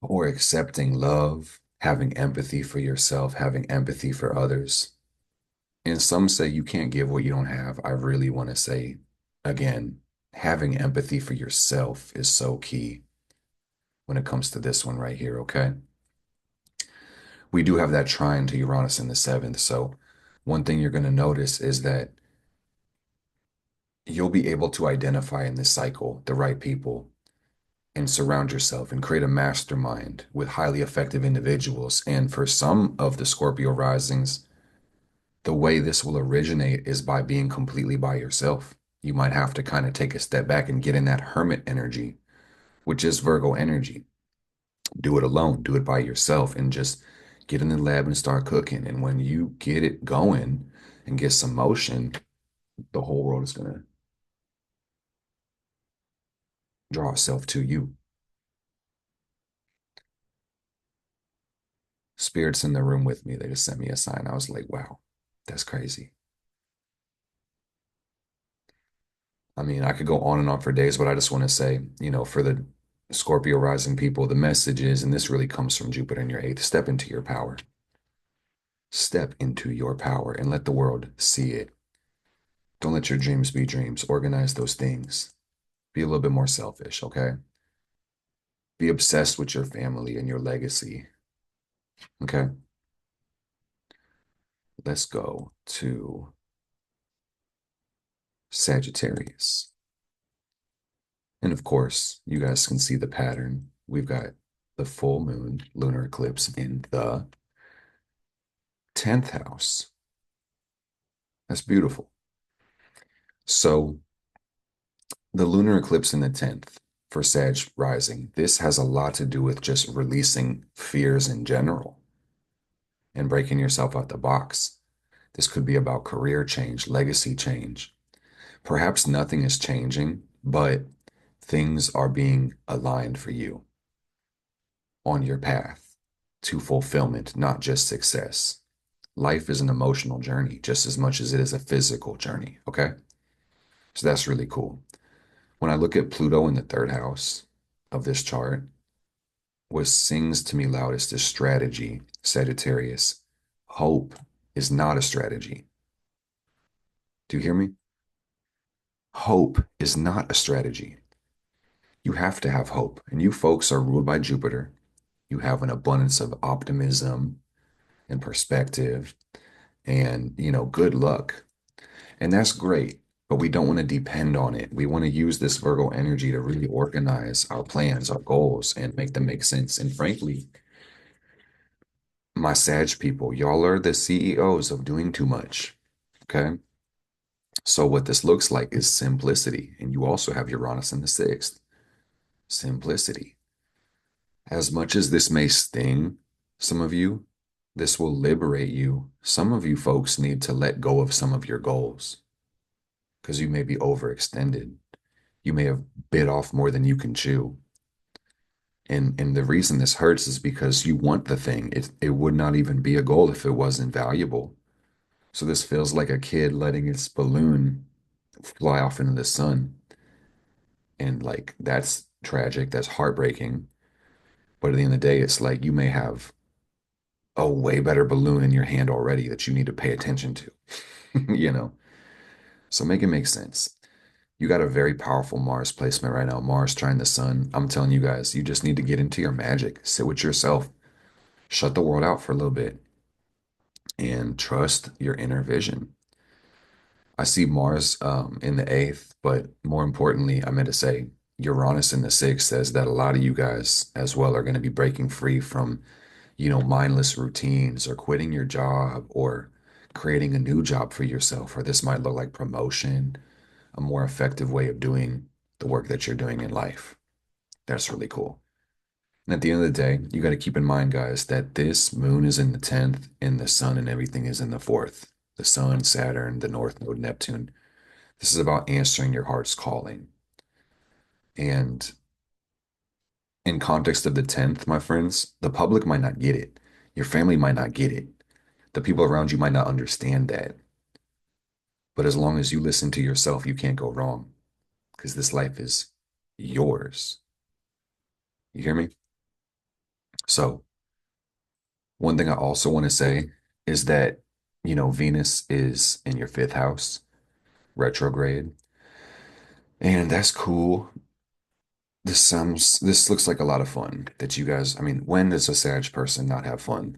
or accepting love, having empathy for yourself, having empathy for others. And some say you can't give what you don't have. I really want to say, again, having empathy for yourself is so key when it comes to this one right here, okay? We do have that trine to Uranus in the seventh. So one thing you're going to notice is that you'll be able to identify in this cycle the right people and surround yourself and create a mastermind with highly effective individuals. And for some of the Scorpio risings, the way this will originate is by being completely by yourself. You might have to kind of take a step back and get in that hermit energy, which is Virgo energy. Do it alone, do it by yourself, and just get in the lab and start cooking. And when you get it going and get some motion, the whole world is going to draw itself to you. Spirits in the room with me, they just sent me a sign. I was like, wow, that's crazy. I mean, I could go on and on for days, but I just want to say, for the Scorpio rising people, the message is, and this really comes from Jupiter in your eighth, step into your power. Step into your power and let the world see it. Don't let your dreams be dreams. Organize those things. Be a little bit more selfish, okay? Be obsessed with your family and your legacy, okay? Let's go to Sagittarius. And of course, you guys can see the pattern. We've got the full moon lunar eclipse in the 10th house. That's beautiful. So the lunar eclipse in the 10th for Sag rising, this has a lot to do with just releasing fears in general and breaking yourself out the box. This could be about career change, legacy change. Perhaps nothing is changing, but things are being aligned for you on your path to fulfillment, not just success. Life is an emotional journey just as much as it is a physical journey, okay? So that's really cool. When I look at Pluto in the third house of this chart, what sings to me loudest is strategy, Sagittarius. Hope is not a strategy. Do you hear me? Hope is not a strategy. You have to have hope. And you folks are ruled by Jupiter. You have an abundance of optimism and perspective and, good luck. And that's great. But we don't want to depend on it. We want to use this Virgo energy to really organize our plans, our goals, and make them make sense. And frankly, my Sag people, y'all are the CEOs of doing too much. Okay. So what this looks like is simplicity. And you also have Uranus in the sixth. Simplicity. As much as this may sting some of you, this will liberate you. Some of you folks need to let go of some of your goals because you may be overextended. You may have bit off more than you can chew. And the reason this hurts is because you want the thing. It would not even be a goal if it wasn't valuable. So this feels like a kid letting its balloon fly off into the sun. And like that's tragic, that's heartbreaking. But at the end of the day, it's like you may have a way better balloon in your hand already that you need to pay attention to, you know? So make it make sense. You got a very powerful Mars placement right now. Mars trying the sun. I'm telling you guys, you just need to get into your magic, sit with yourself, shut the world out for a little bit, and trust your inner vision. I see Mars in the eighth, but more importantly, I meant to say Uranus in the sixth says that a lot of you guys as well are going to be breaking free from, mindless routines or quitting your job or creating a new job for yourself. Or this might look like promotion, a more effective way of doing the work that you're doing in life. That's really cool. And at the end of the day, you got to keep in mind, guys, that this moon is in the 10th and the sun and everything is in the fourth. The sun, Saturn, the North Node, Neptune. This is about answering your heart's calling. And in context of the 10th, my friends, the public might not get it. Your family might not get it. The people around you might not understand that. But as long as you listen to yourself, you can't go wrong because this life is yours. You hear me? So, one thing I also want to say is that, Venus is in your fifth house, retrograde, and that's cool. This looks like a lot of fun that you guys, I mean, when does a Sag person not have fun?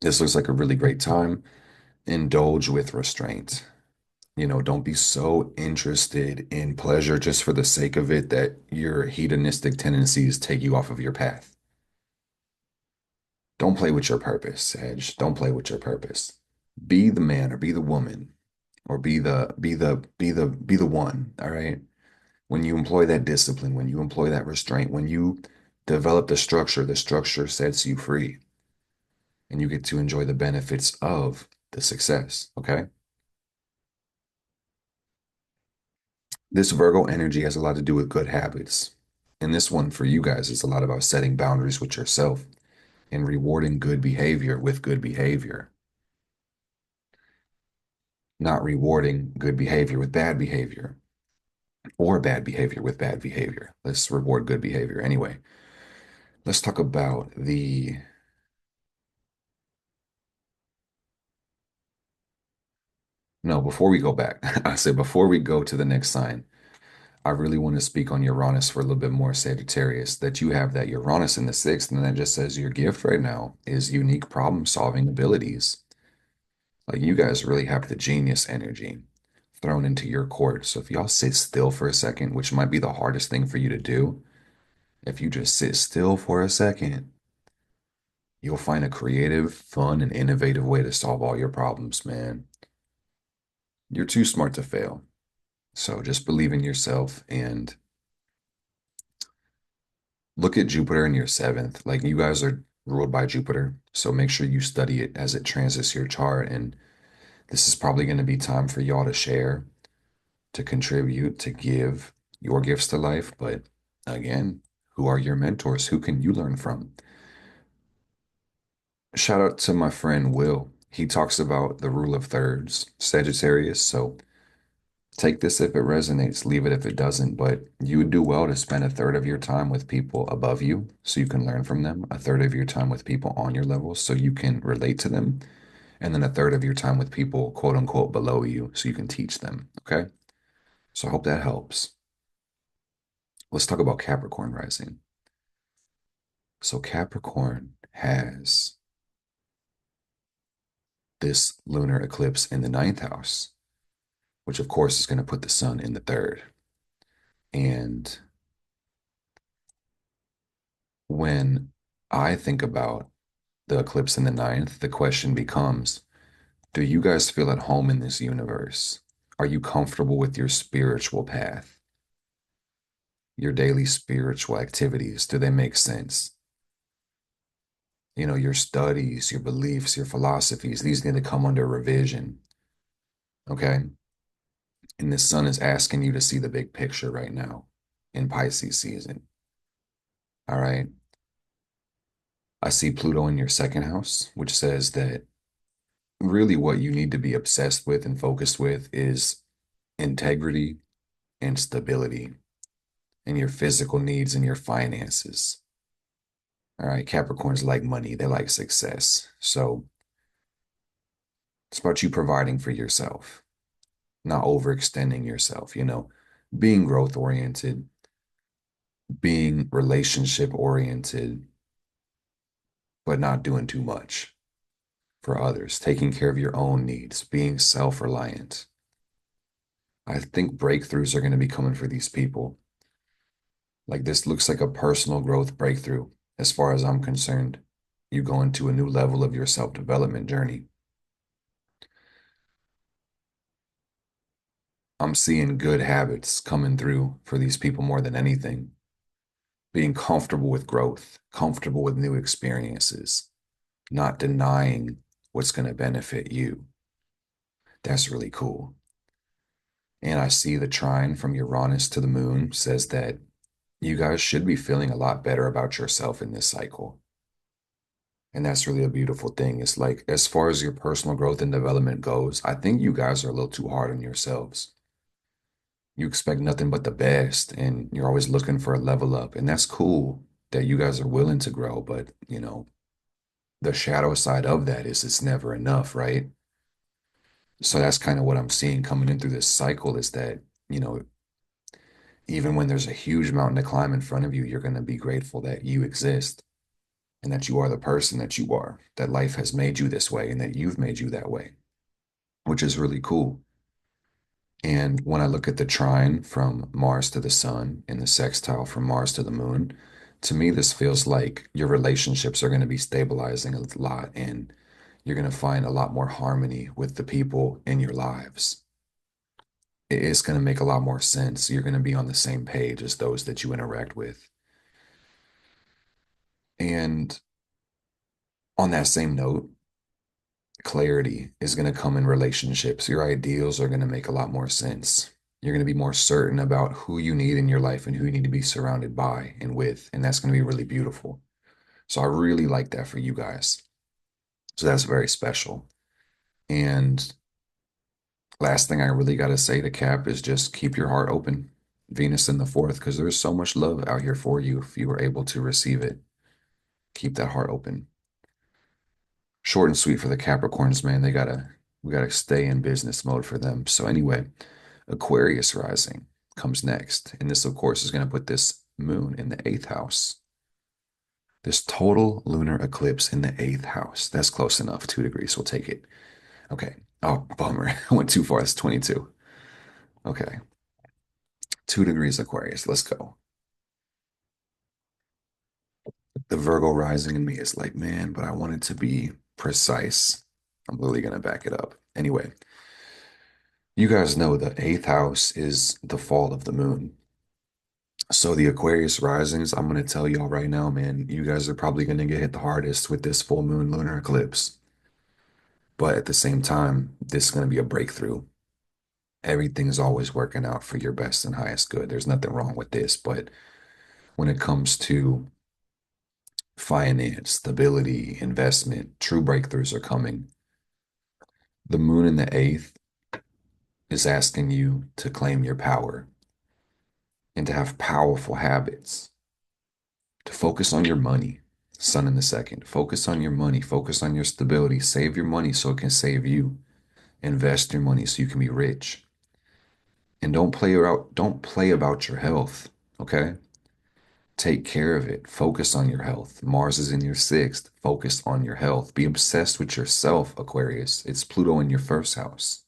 This looks like a really great time. Indulge with restraint. Don't be so interested in pleasure just for the sake of it that your hedonistic tendencies take you off of your path. Don't play with your purpose, Sag. Don't play with your purpose. Be the man or be the woman or be the one, all right? When you employ that discipline, when you employ that restraint, when you develop the structure sets you free and you get to enjoy the benefits of the success, okay? This Virgo energy has a lot to do with good habits. And this one for you guys is a lot about setting boundaries with yourself and rewarding good behavior with good behavior, not rewarding good behavior with bad behavior or bad behavior with bad behavior. Let's reward good behavior. Anyway, let's talk about the no, before we go back, I say before we go to the next sign, I really want to speak on Uranus for a little bit more, Sagittarius, that you have that Uranus in the sixth, and that just says your gift right now is unique problem solving abilities. Like you guys really have the genius energy thrown into your court. So if y'all sit still for a second, which might be the hardest thing for you to do, if you just sit still for a second, you'll find a creative, fun, and innovative way to solve all your problems, man. You're too smart to fail. So just believe in yourself and look at Jupiter in your seventh. Like you guys are ruled by Jupiter. So make sure you study it as it transits your chart. And this is probably going to be time for y'all to share, to contribute, to give your gifts to life. But again, who are your mentors? Who can you learn from? Shout out to my friend Will. He talks about the rule of thirds, Sagittarius. So Take this if it resonates, leave it if it doesn't. But you would do well to spend a third of your time with people above you so you can learn from them, a third of your time with people on your level so you can relate to them, and then a third of your time with people, quote unquote, below you so you can teach them. Okay. So I hope that helps. Let's talk about Capricorn rising. So Capricorn has this lunar eclipse in the ninth house, which of course is going to put the sun in the third. And when I think about the eclipse in the ninth, the question becomes, do you guys feel at home in this universe? Are you comfortable with your spiritual path? Your daily spiritual activities, do they make sense? Your studies, your beliefs, your philosophies, these need to come under revision. Okay. And the sun is asking you to see the big picture right now in Pisces season. All right. I see Pluto in your second house, which says that really what you need to be obsessed with and focused with is integrity and stability and your physical needs and your finances. All right. Capricorns like money, they like success. So it's about you providing for yourself, not overextending yourself, being growth oriented, being relationship oriented, but not doing too much for others, taking care of your own needs, being self-reliant. I think breakthroughs are going to be coming for these people. Like this looks like a personal growth breakthrough as far as I'm concerned. You go into a new level of your self-development journey. I'm seeing good habits coming through for these people more than anything. Being comfortable with growth, comfortable with new experiences, not denying what's going to benefit you. That's really cool. And I see the trine from Uranus to the moon says that you guys should be feeling a lot better about yourself in this cycle. And that's really a beautiful thing. It's like, as far as your personal growth and development goes, I think you guys are a little too hard on yourselves. You expect nothing but the best, and you're always looking for a level up. And that's cool that you guys are willing to grow. But, the shadow side of that is it's never enough, right? So that's kind of what I'm seeing coming in through this cycle is that, you know, even when there's a huge mountain to climb in front of you, you're going to be grateful that you exist and that you are the person that you are, that life has made you this way and that you've made you that way, which is really cool. And when I look at the trine from Mars to the sun and the sextile from Mars to the moon, to me, this feels like your relationships are going to be stabilizing a lot and you're going to find a lot more harmony with the people in your lives. It's going to make a lot more sense. You're going to be on the same page as those that you interact with. And on that same note, clarity is going to come in relationships. Your ideals are going to make a lot more sense. You're going to be more certain about who you need in your life and who you need to be surrounded by and with. And that's going to be really beautiful. So I really like that for you guys. So that's very special. And last thing I really got to say to Cap is just keep your heart open. Venus in the fourth, because there's so much love out here for you if you were able to receive it. Keep that heart open. Short and sweet for the Capricorns, man. We gotta stay in business mode for them. So anyway, Aquarius rising comes next. And this, of course, is going to put this moon in the eighth house. This total lunar eclipse in the eighth house. That's close enough. 2 degrees. We'll take it. Okay. Oh, bummer. I went too far. It's 22. Okay. 2 degrees Aquarius. Let's go. The Virgo rising in me is like, man, but I want it to be precise. I'm literally going to back it up. Anyway, you guys know the eighth house is the fall of the moon. So the Aquarius risings, I'm going to tell y'all right now, man, you guys are probably going to get hit the hardest with this full moon lunar eclipse. But at the same time, this is going to be a breakthrough. Everything's always working out for your best and highest good. There's nothing wrong with this. But when it comes to finance, stability, investment, true breakthroughs are coming. The moon in the eighth is asking you to claim your power and to have powerful habits, to focus on your money. Sun in the second. Focus on your money. Focus on your stability. Save your money so it can save you. Invest your money so you can be rich. And don't play about your health, okay? Take care of it. Focus on your health. Mars is in your sixth. Focus on your health. Be obsessed with yourself, Aquarius. It's Pluto in your first house.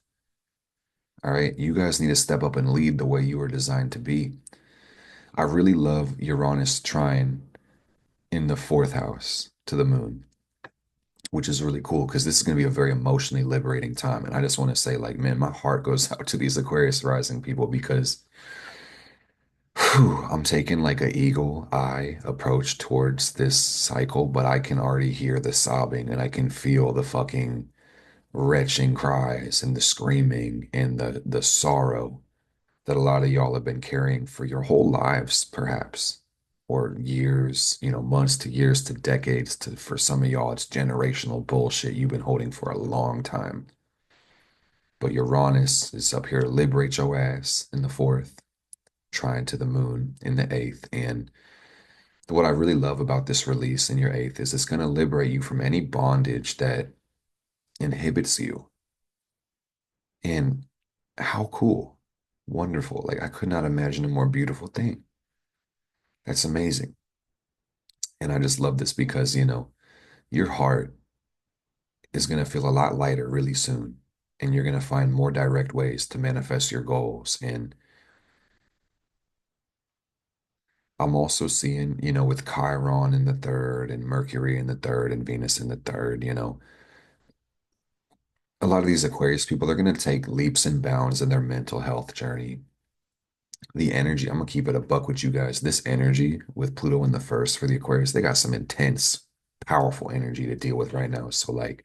All right. You guys need to step up and lead the way you were designed to be. I really love Uranus trine in the fourth house to the moon, which is really cool because this is going to be a very emotionally liberating time. And I just want to say, like, man, my heart goes out to these Aquarius rising people because whew, I'm taking like a eagle eye approach towards this cycle, but I can already hear the sobbing and I can feel the fucking retching cries and the screaming and the sorrow that a lot of y'all have been carrying for your whole lives, perhaps, or years, months to years to decades to for some of y'all, it's generational bullshit you've been holding for a long time. But Uranus is up here to liberate your ass in the fourth, trine to the moon in the eighth. And what I really love about this release in your eighth is it's going to liberate you from any bondage that inhibits you. And how cool, wonderful. Like, I could not imagine a more beautiful thing. That's amazing. And I just love this because, your heart is going to feel a lot lighter really soon. And you're going to find more direct ways to manifest your goals. And I'm also seeing, with Chiron in the third and Mercury in the third and Venus in the third, a lot of these Aquarius people, they're going to take leaps and bounds in their mental health journey. The energy, I'm going to keep it a buck with you guys. This energy with Pluto in the first for the Aquarius, they got some intense, powerful energy to deal with right now. So, like,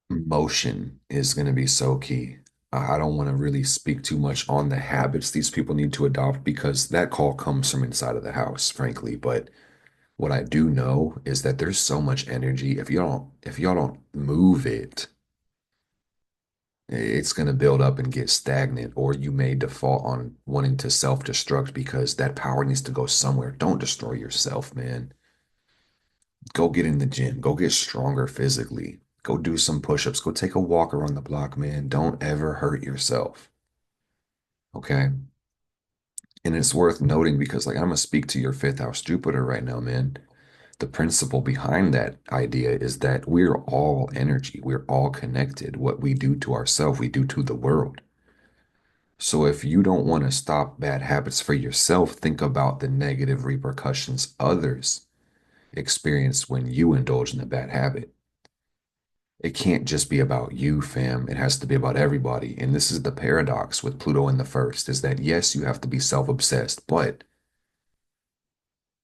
motion is going to be so key. I don't want to really speak too much on the habits these people need to adopt because that call comes from inside of the house, frankly. But what I do know is that there's so much energy. If y'all don't move it, it's going to build up and get stagnant, or you may default on wanting to self-destruct because that power needs to go somewhere. Don't destroy yourself, man. Go get in the gym. Go get stronger physically. Go do some push-ups. Go take a walk around the block, man. Don't ever hurt yourself. Okay. And it's worth noting because, like, I'm gonna speak to your fifth house Jupiter right now, man. The principle behind that idea is that we're all energy. We're all connected. What we do to ourselves, we do to the world. So if you don't want to stop bad habits for yourself, think about the negative repercussions others experience when you indulge in a bad habit. It can't just be about you, fam. It has to be about everybody. And this is the paradox with Pluto in the first, is that yes, you have to be self-obsessed, but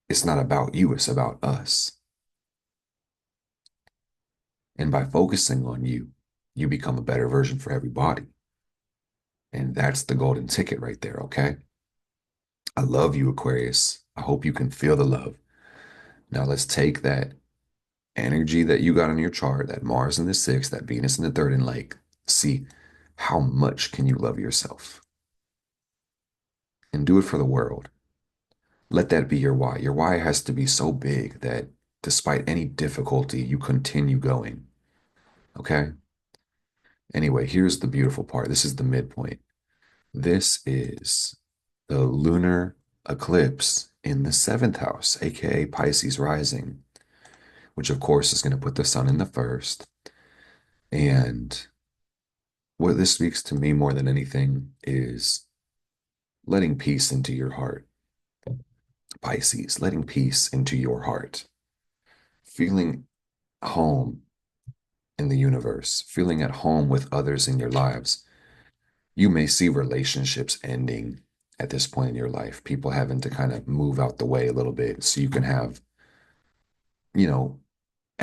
it's not about you, it's about us. And by focusing on you, you become a better version for everybody. And that's the golden ticket right there, okay? I love you, Aquarius. I hope you can feel the love. Now let's take that energy that you got on your chart, that Mars in the sixth, that Venus in the third, and like see how much can you love yourself and do it for the world. Let that be your why. Your why has to be so big that despite any difficulty, you continue going. Okay? Anyway, here's the beautiful part. This is the midpoint. This is the lunar eclipse in the seventh house, aka Pisces rising, which of course is going to put the sun in the first. And what this speaks to me more than anything is letting peace into your heart. Pisces, letting peace into your heart, feeling home in the universe, feeling at home with others in your lives. You may see relationships ending at this point in your life, people having to kind of move out the way a little bit so you can have, you know,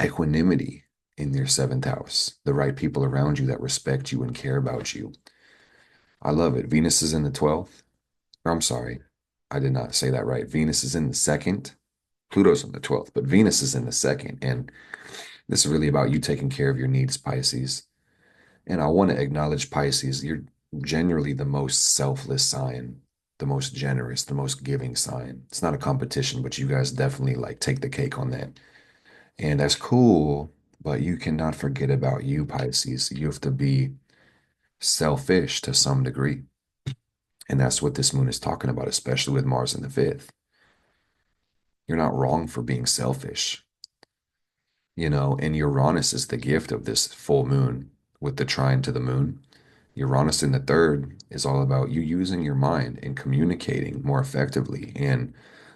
equanimity in your seventh house, the right people around you that respect you and care about you. I love it. Venus is in the 12th. Or I'm sorry, I did not say that right. Venus is in the second. Pluto's in the 12th, but Venus is in the second. And this is really about you taking care of your needs, Pisces. And I want to acknowledge Pisces. You're generally the most selfless sign, the most generous, the most giving sign. It's not a competition, but you guys definitely like take the cake on that. And that's cool, but you cannot forget about you, Pisces. You have to be selfish to some degree. And that's what this moon is talking about, especially with Mars in the fifth. You're not wrong for being selfish, and Uranus is the gift of this full moon with the trine to the moon. Uranus in the third is all about you using your mind and communicating more effectively and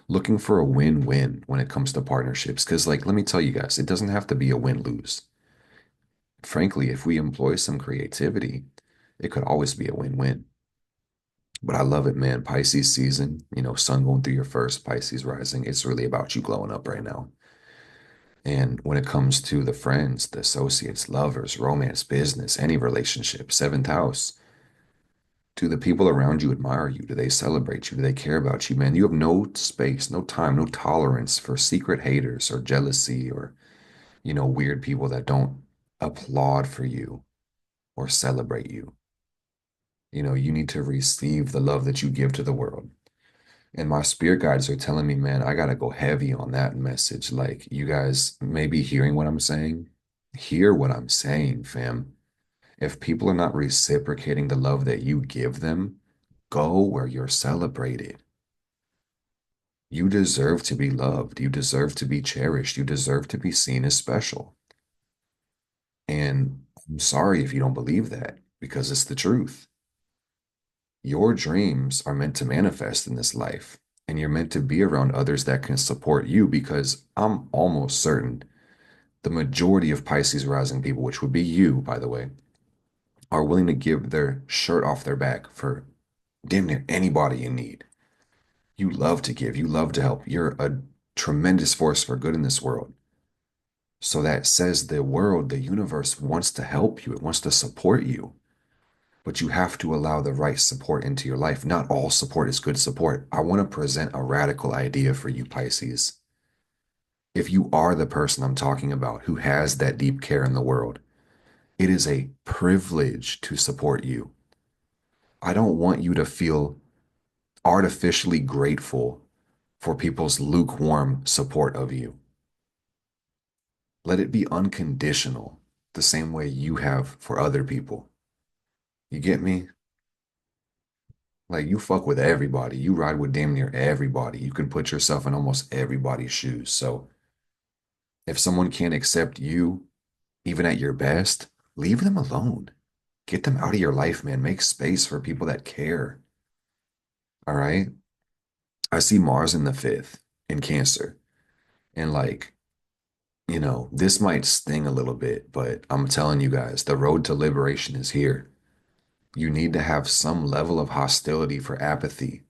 looking for a win-win when it comes to partnerships. Because, like, let me tell you guys, it doesn't have to be a win-lose. Frankly, if we employ some creativity, it could always be a win-win. But I love it, man. Pisces season, sun going through your first, Pisces rising. It's really about you glowing up right now. And when it comes to the friends, the associates, lovers, romance, business, any relationship, seventh house, do the people around you admire you? Do they celebrate you? Do they care about you, man? You have no space, no time, no tolerance for secret haters or jealousy or, weird people that don't applaud for you or celebrate you. You need to receive the love that you give to the world. And my spirit guides are telling me, man, I gotta go heavy on that message. Like, you guys may be hearing what I'm saying. Hear what I'm saying, fam. If people are not reciprocating the love that you give them, go where you're celebrated. You deserve to be loved. You deserve to be cherished. You deserve to be seen as special. And I'm sorry if you don't believe that because it's the truth. Your dreams are meant to manifest in this life, and you're meant to be around others that can support you because I'm almost certain the majority of Pisces rising people, which would be you, by the way, are willing to give their shirt off their back for damn near anybody in need. You love to give, you love to help. You're a tremendous force for good in this world. So that says the world, the universe wants to help you, it wants to support you. But you have to allow the right support into your life. Not all support is good support. I want to present a radical idea for you, Pisces. If you are the person I'm talking about who has that deep care in the world, it is a privilege to support you. I don't want you to feel artificially grateful for people's lukewarm support of you. Let it be unconditional, the same way you have for other people. You get me? Like, you fuck with everybody. You ride with damn near everybody. You can put yourself in almost everybody's shoes. So if someone can't accept you, even at your best, leave them alone. Get them out of your life, man. Make space for people that care. All right. I see Mars in the fifth in Cancer. And like, this might sting a little bit, but I'm telling you guys, the road to liberation is here. You need to have some level of hostility for apathy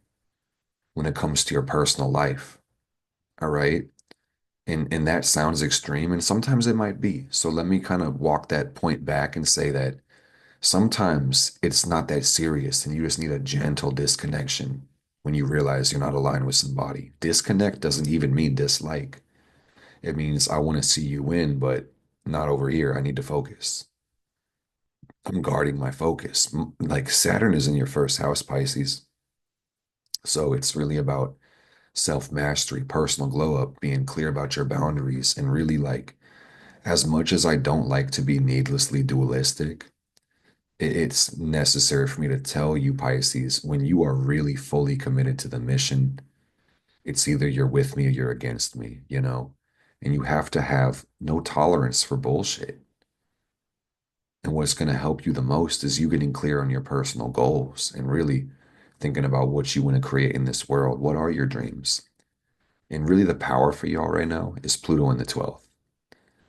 when it comes to your personal life. All right. And that sounds extreme, and sometimes it might be. So let me kind of walk that point back and say that sometimes it's not that serious, and you just need a gentle disconnection when you realize you're not aligned with somebody. Disconnect doesn't even mean dislike. It means I want to see you win, but not over here. I need to focus. I'm guarding my focus. Like, Saturn is in your first house, Pisces. So it's really about self-mastery, personal glow up, being clear about your boundaries, and really, like, as much as I don't like to be needlessly dualistic, it's necessary for me to tell you, Pisces, when you are really fully committed to the mission, it's either you're with me or you're against me. And you have to have no tolerance for bullshit. And what's going to help you the most is you getting clear on your personal goals and really thinking about what you want to create in this world. What are your dreams? And really, the power for y'all right now is Pluto in the 12th.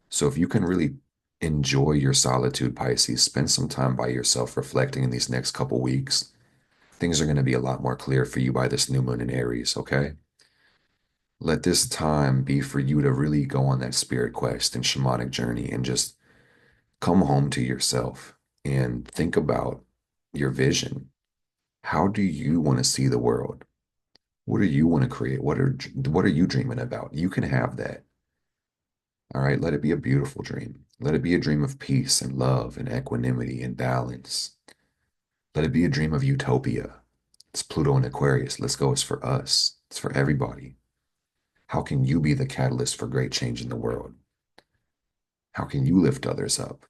So if you can really enjoy your solitude, Pisces, spend some time by yourself reflecting in these next couple weeks, things are going to be a lot more clear for you by this new moon in Aries, okay? Let this time be for you to really go on that spirit quest and shamanic journey and just come home to yourself and think about your vision. How do you want to see the world? What do you want to create? What are you dreaming about? You can have that. All right, let it be a beautiful dream. Let it be a dream of peace and love and equanimity and balance. Let it be a dream of utopia. It's Pluto and Aquarius. Let's go. It's for us. It's for everybody. How can you be the catalyst for great change in the world? How can you lift others up?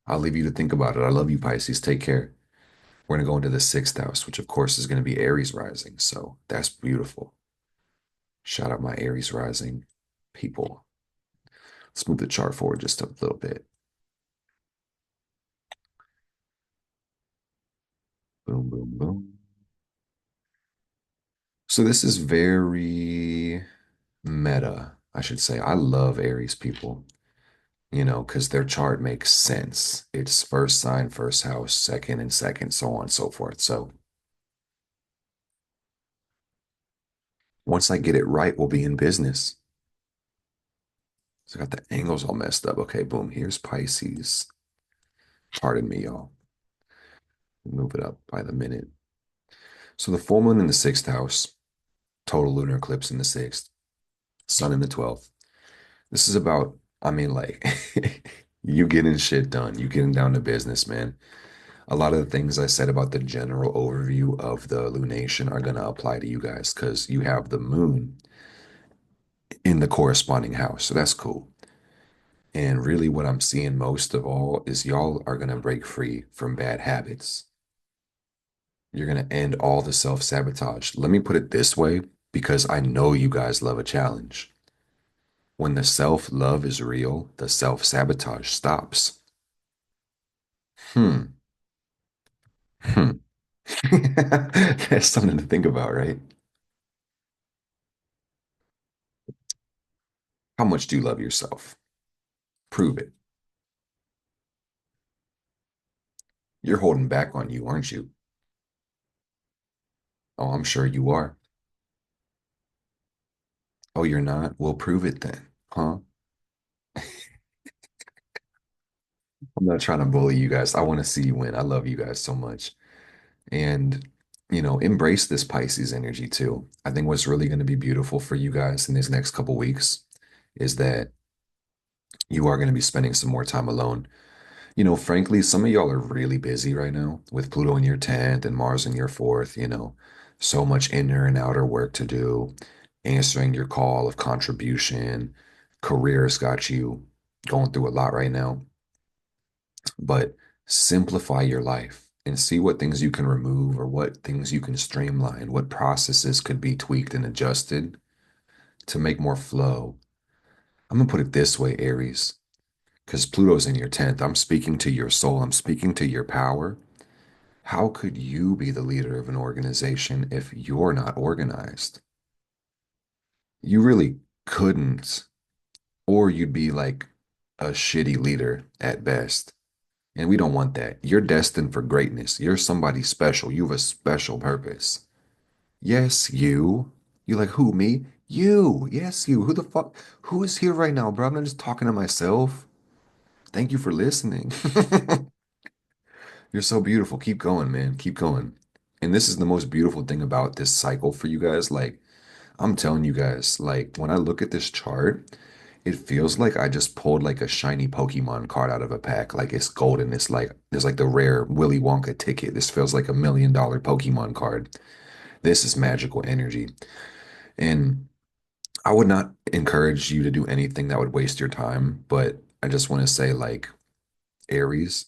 I'll leave you to think about it. I love you, Pisces. Take care. We're going to go into the sixth house, which of course is going to be Aries rising. So that's beautiful. Shout out my Aries rising people. Let's move the chart forward just a little bit. Boom, boom, boom. So this is very meta, I should say. I love Aries people, because their chart makes sense. It's first sign, first house, second and second, so on and so forth. So once I get it right, we'll be in business. So I got the angles all messed up. Okay, boom. Here's Pisces. Pardon me, y'all. Move it up by the minute. So the full moon in the sixth house, total lunar eclipse in the sixth, sun in the 12th. This is about, I mean, like, you getting shit done, you getting down to business, man. A lot of the things I said about the general overview of the lunation are going to apply to you guys because you have the moon in the corresponding house. So that's cool. And really, what I'm seeing most of all is y'all are going to break free from bad habits. You're going to end all the self-sabotage. Let me put it this way, because I know you guys love a challenge. When the self-love is real, the self-sabotage stops. Hmm. Hmm. That's something to think about, right? How much do you love yourself? Prove it. You're holding back on you, aren't you? Oh, I'm sure you are. Oh, you're not? Well, prove it then, huh? I'm not trying to bully you guys. I want to see you win. I love you guys so much. And, embrace this Pisces energy too. I think what's really going to be beautiful for you guys in these next couple weeks is that you are going to be spending some more time alone. Frankly, some of y'all are really busy right now with Pluto in your 10th and Mars in your fourth, so much inner and outer work to do, answering your call of contribution. Career's got you going through a lot right now, but simplify your life and see what things you can remove or what things you can streamline, what processes could be tweaked and adjusted to make more flow. I'm gonna put it this way, Aries, because Pluto's in your 10th. I'm speaking to your soul, I'm speaking to your power. How could you be the leader of an organization if you're not organized? You really couldn't, or you'd be like a shitty leader at best. And we don't want that. You're destined for greatness. You're somebody special. You have a special purpose. Yes, you. You like who, me? You. Yes, you. Who the fuck? Who is here right now, bro? I'm not just talking to myself. Thank you for listening. You're so beautiful. Keep going, man. Keep going. And this is the most beautiful thing about this cycle for you guys. Like, I'm telling you guys, like, when I look at this chart, it feels like I just pulled like a shiny Pokemon card out of a pack. Like it's golden. It's like there's like the rare Willy Wonka ticket. This feels like $1 million Pokemon card. This is magical energy. And I would not encourage you to do anything that would waste your time, but I just want to say, like, Aries,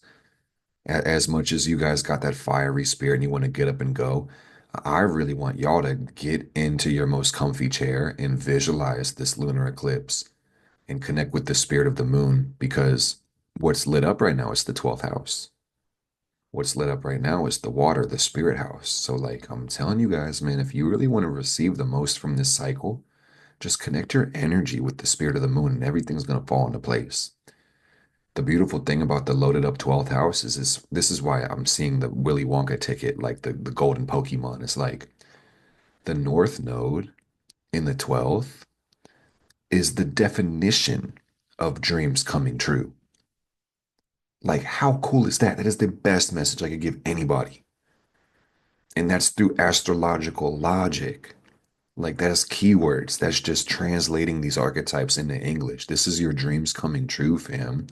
as much as you guys got that fiery spirit and you want to get up and go, I really want y'all to get into your most comfy chair and visualize this lunar eclipse and connect with the spirit of the moon because what's lit up right now is the 12th house. What's lit up right now is the water, the spirit house. So, like, I'm telling you guys, man, if you really want to receive the most from this cycle, just connect your energy with the spirit of the moon and everything's going to fall into place. The beautiful thing about the loaded up 12th house is this is why I'm seeing the Willy Wonka ticket, like the golden Pokemon. It's like the North Node in the 12th is the definition of dreams coming true. Like, how cool is that? That is the best message I could give anybody. And that's through astrological logic. Like that's keywords. That's just translating these archetypes into English. This is your dreams coming true, fam.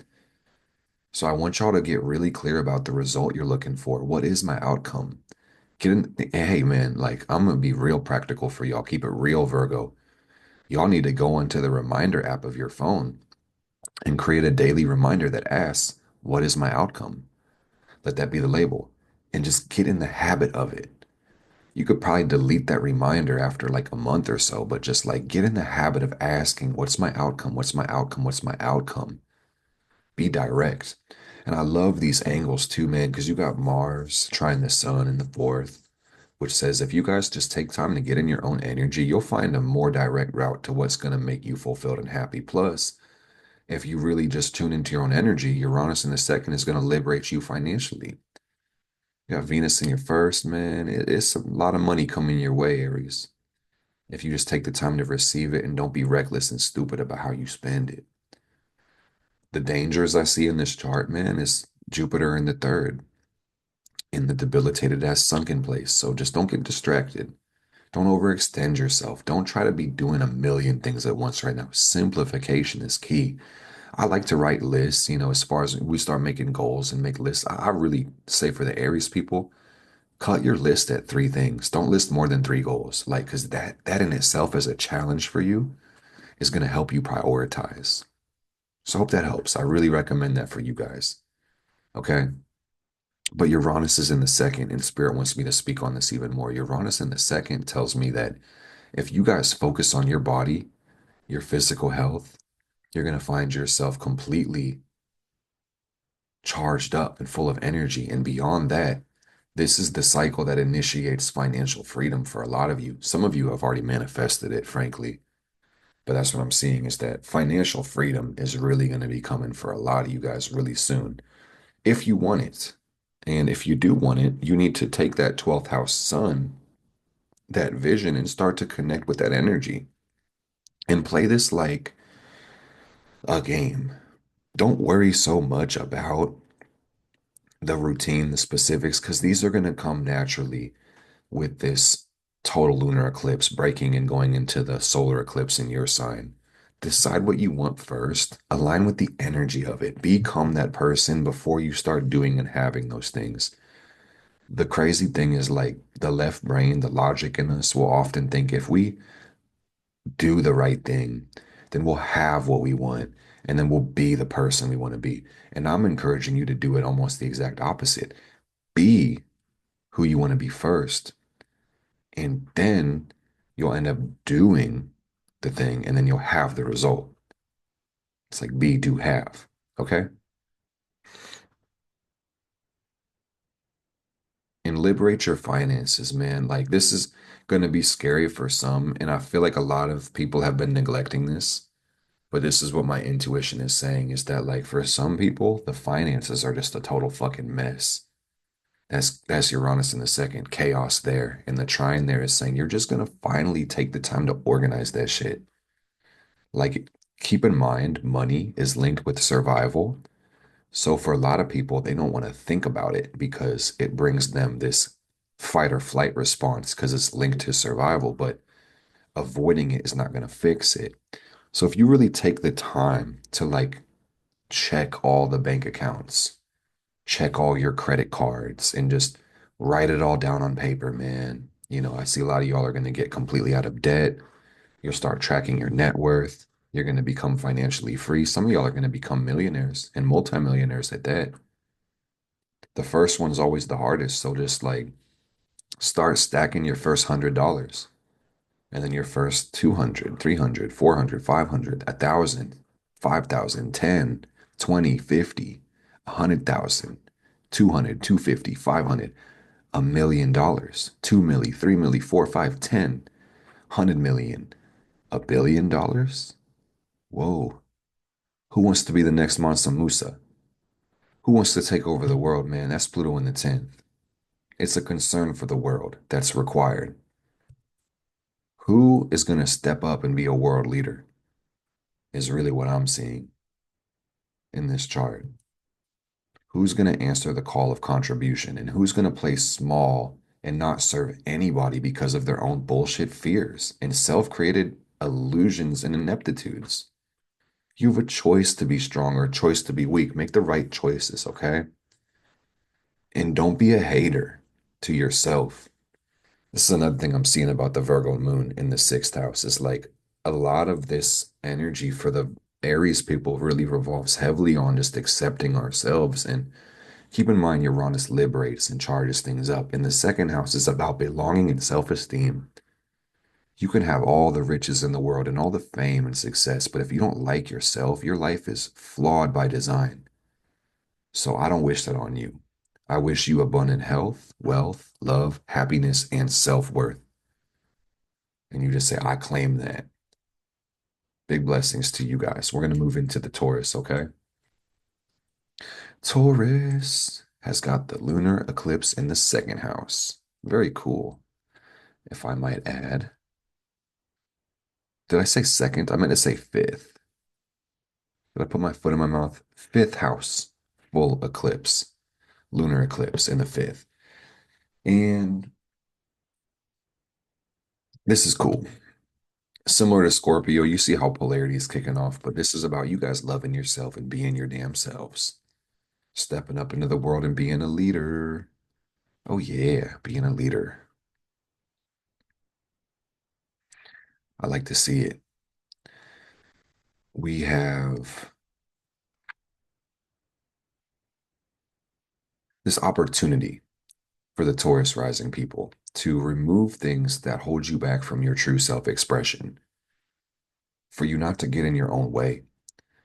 So I want y'all to get really clear about the result you're looking for. What is my outcome? Get in, hey man, like I'm gonna be real practical for y'all. Keep it real, Virgo. Y'all need to go into the reminder app of your phone and create a daily reminder that asks, what is my outcome? Let that be the label. And just get in the habit of it. You could probably delete that reminder after like a month or so, but just like get in the habit of asking, what's my outcome? What's my outcome? What's my outcome? Be direct. And I love these angles too, man, because you got Mars trying the sun in the fourth, which says if you guys just take time to get in your own energy, you'll find a more direct route to what's going to make you fulfilled and happy. Plus, if you really just tune into your own energy, Uranus in the second is going to liberate you financially. You got Venus in your first, man. It's a lot of money coming your way, Aries. If you just take the time to receive it and don't be reckless and stupid about how you spend it. The dangers I see in this chart, man, is Jupiter in the third in the debilitated ass sunken place. So just don't get distracted. Don't overextend yourself. Don't try to be doing a million things at once right now. Simplification is key. I like to write lists, as far as we start making goals and make lists. I really say for the Aries people, cut your list at three things. Don't list more than three goals. Like, because that in itself as a challenge for you is going to help you prioritize. So I hope that helps. I really recommend that for you guys. Okay. But Uranus is in the second, and Spirit wants me to speak on this even more. Uranus in the second tells me that if you guys focus on your body, your physical health, you're going to find yourself completely charged up and full of energy. And beyond that, this is the cycle that initiates financial freedom for a lot of you. Some of you have already manifested it, frankly. But that's what I'm seeing is that financial freedom is really going to be coming for a lot of you guys really soon, if you want it. And if you do want it, you need to take that 12th house sun, that vision, and start to connect with that energy and play this like a game. Don't worry so much about the routine, the specifics, because these are going to come naturally with this total lunar eclipse breaking and going into the solar eclipse in your sign. Decide what you want first, align with the energy of it, become that person before you start doing and having those things. The crazy thing is like the left brain, the logic in us will often think if we do the right thing, then we'll have what we want and then we'll be the person we want to be. And I'm encouraging you to do it almost the exact opposite. Be who you want to be first, and then you'll end up doing the thing and then you'll have the result. It's like be, do, have. Okay. And liberate your finances, man. Like this is going to be scary for some. And I feel like a lot of people have been neglecting this. But this is what my intuition is saying is that like for some people, the finances are just a total fucking mess. That's Uranus in the second, chaos there. And the trine there is saying you're just gonna finally take the time to organize that shit. Like keep in mind, money is linked with survival. So for a lot of people, they don't want to think about it because it brings them this fight or flight response because it's linked to survival, but avoiding it is not going to fix it. So if you really take the time to like check all the bank accounts, check all your credit cards, and just write it all down on paper, man. I see a lot of y'all are going to get completely out of debt. You'll start tracking your net worth. You're going to become financially free. Some of y'all are going to become millionaires and multimillionaires at that. The first one's always the hardest. So just like start stacking your first $100 and then your first 200, 300, 400, 500, 1,000, 5,000, 10, 20, 50, 100,000, 200, 250, 500, $1 million, 2 milli, 3 milli, 4, 5, 10, 100 million, $1 billion. Whoa. Who wants to be the next Mansa Musa? Who wants to take over the world, man? That's Pluto in the 10th. It's a concern for the world that's required. Who is going to step up and be a world leader is really what I'm seeing in this chart. Who's going to answer the call of contribution and who's going to play small and not serve anybody because of their own bullshit fears and self-created illusions and ineptitudes. You have a choice to be strong or a choice to be weak. Make the right choices, okay? And don't be a hater to yourself. This is another thing I'm seeing about the Virgo moon in the sixth house. Is like a lot of this energy for the Aries people really revolves heavily on just accepting ourselves. And keep in mind, Uranus liberates and charges things up. And the second house is about belonging and self-esteem. You can have all the riches in the world and all the fame and success, but if you don't like yourself, your life is flawed by design. So I don't wish that on you. I wish you abundant health, wealth, love, happiness, and self-worth. And you just say, I claim that. Big blessings to you guys. We're going to move into the Taurus, okay? Taurus has got the lunar eclipse in the second house. Very cool, if I might add. Did I say second? I meant to say fifth. Did I put my foot in my mouth? Fifth house, full eclipse, lunar eclipse in the fifth. And this is cool. Similar to Scorpio, you see how polarity is kicking off, but this is about you guys loving yourself and being your damn selves, stepping up into the world and being a leader. Oh, yeah, being a leader. I like to see it. We have this opportunity for the Taurus rising people to remove things that hold you back from your true self expression, for you not to get in your own way,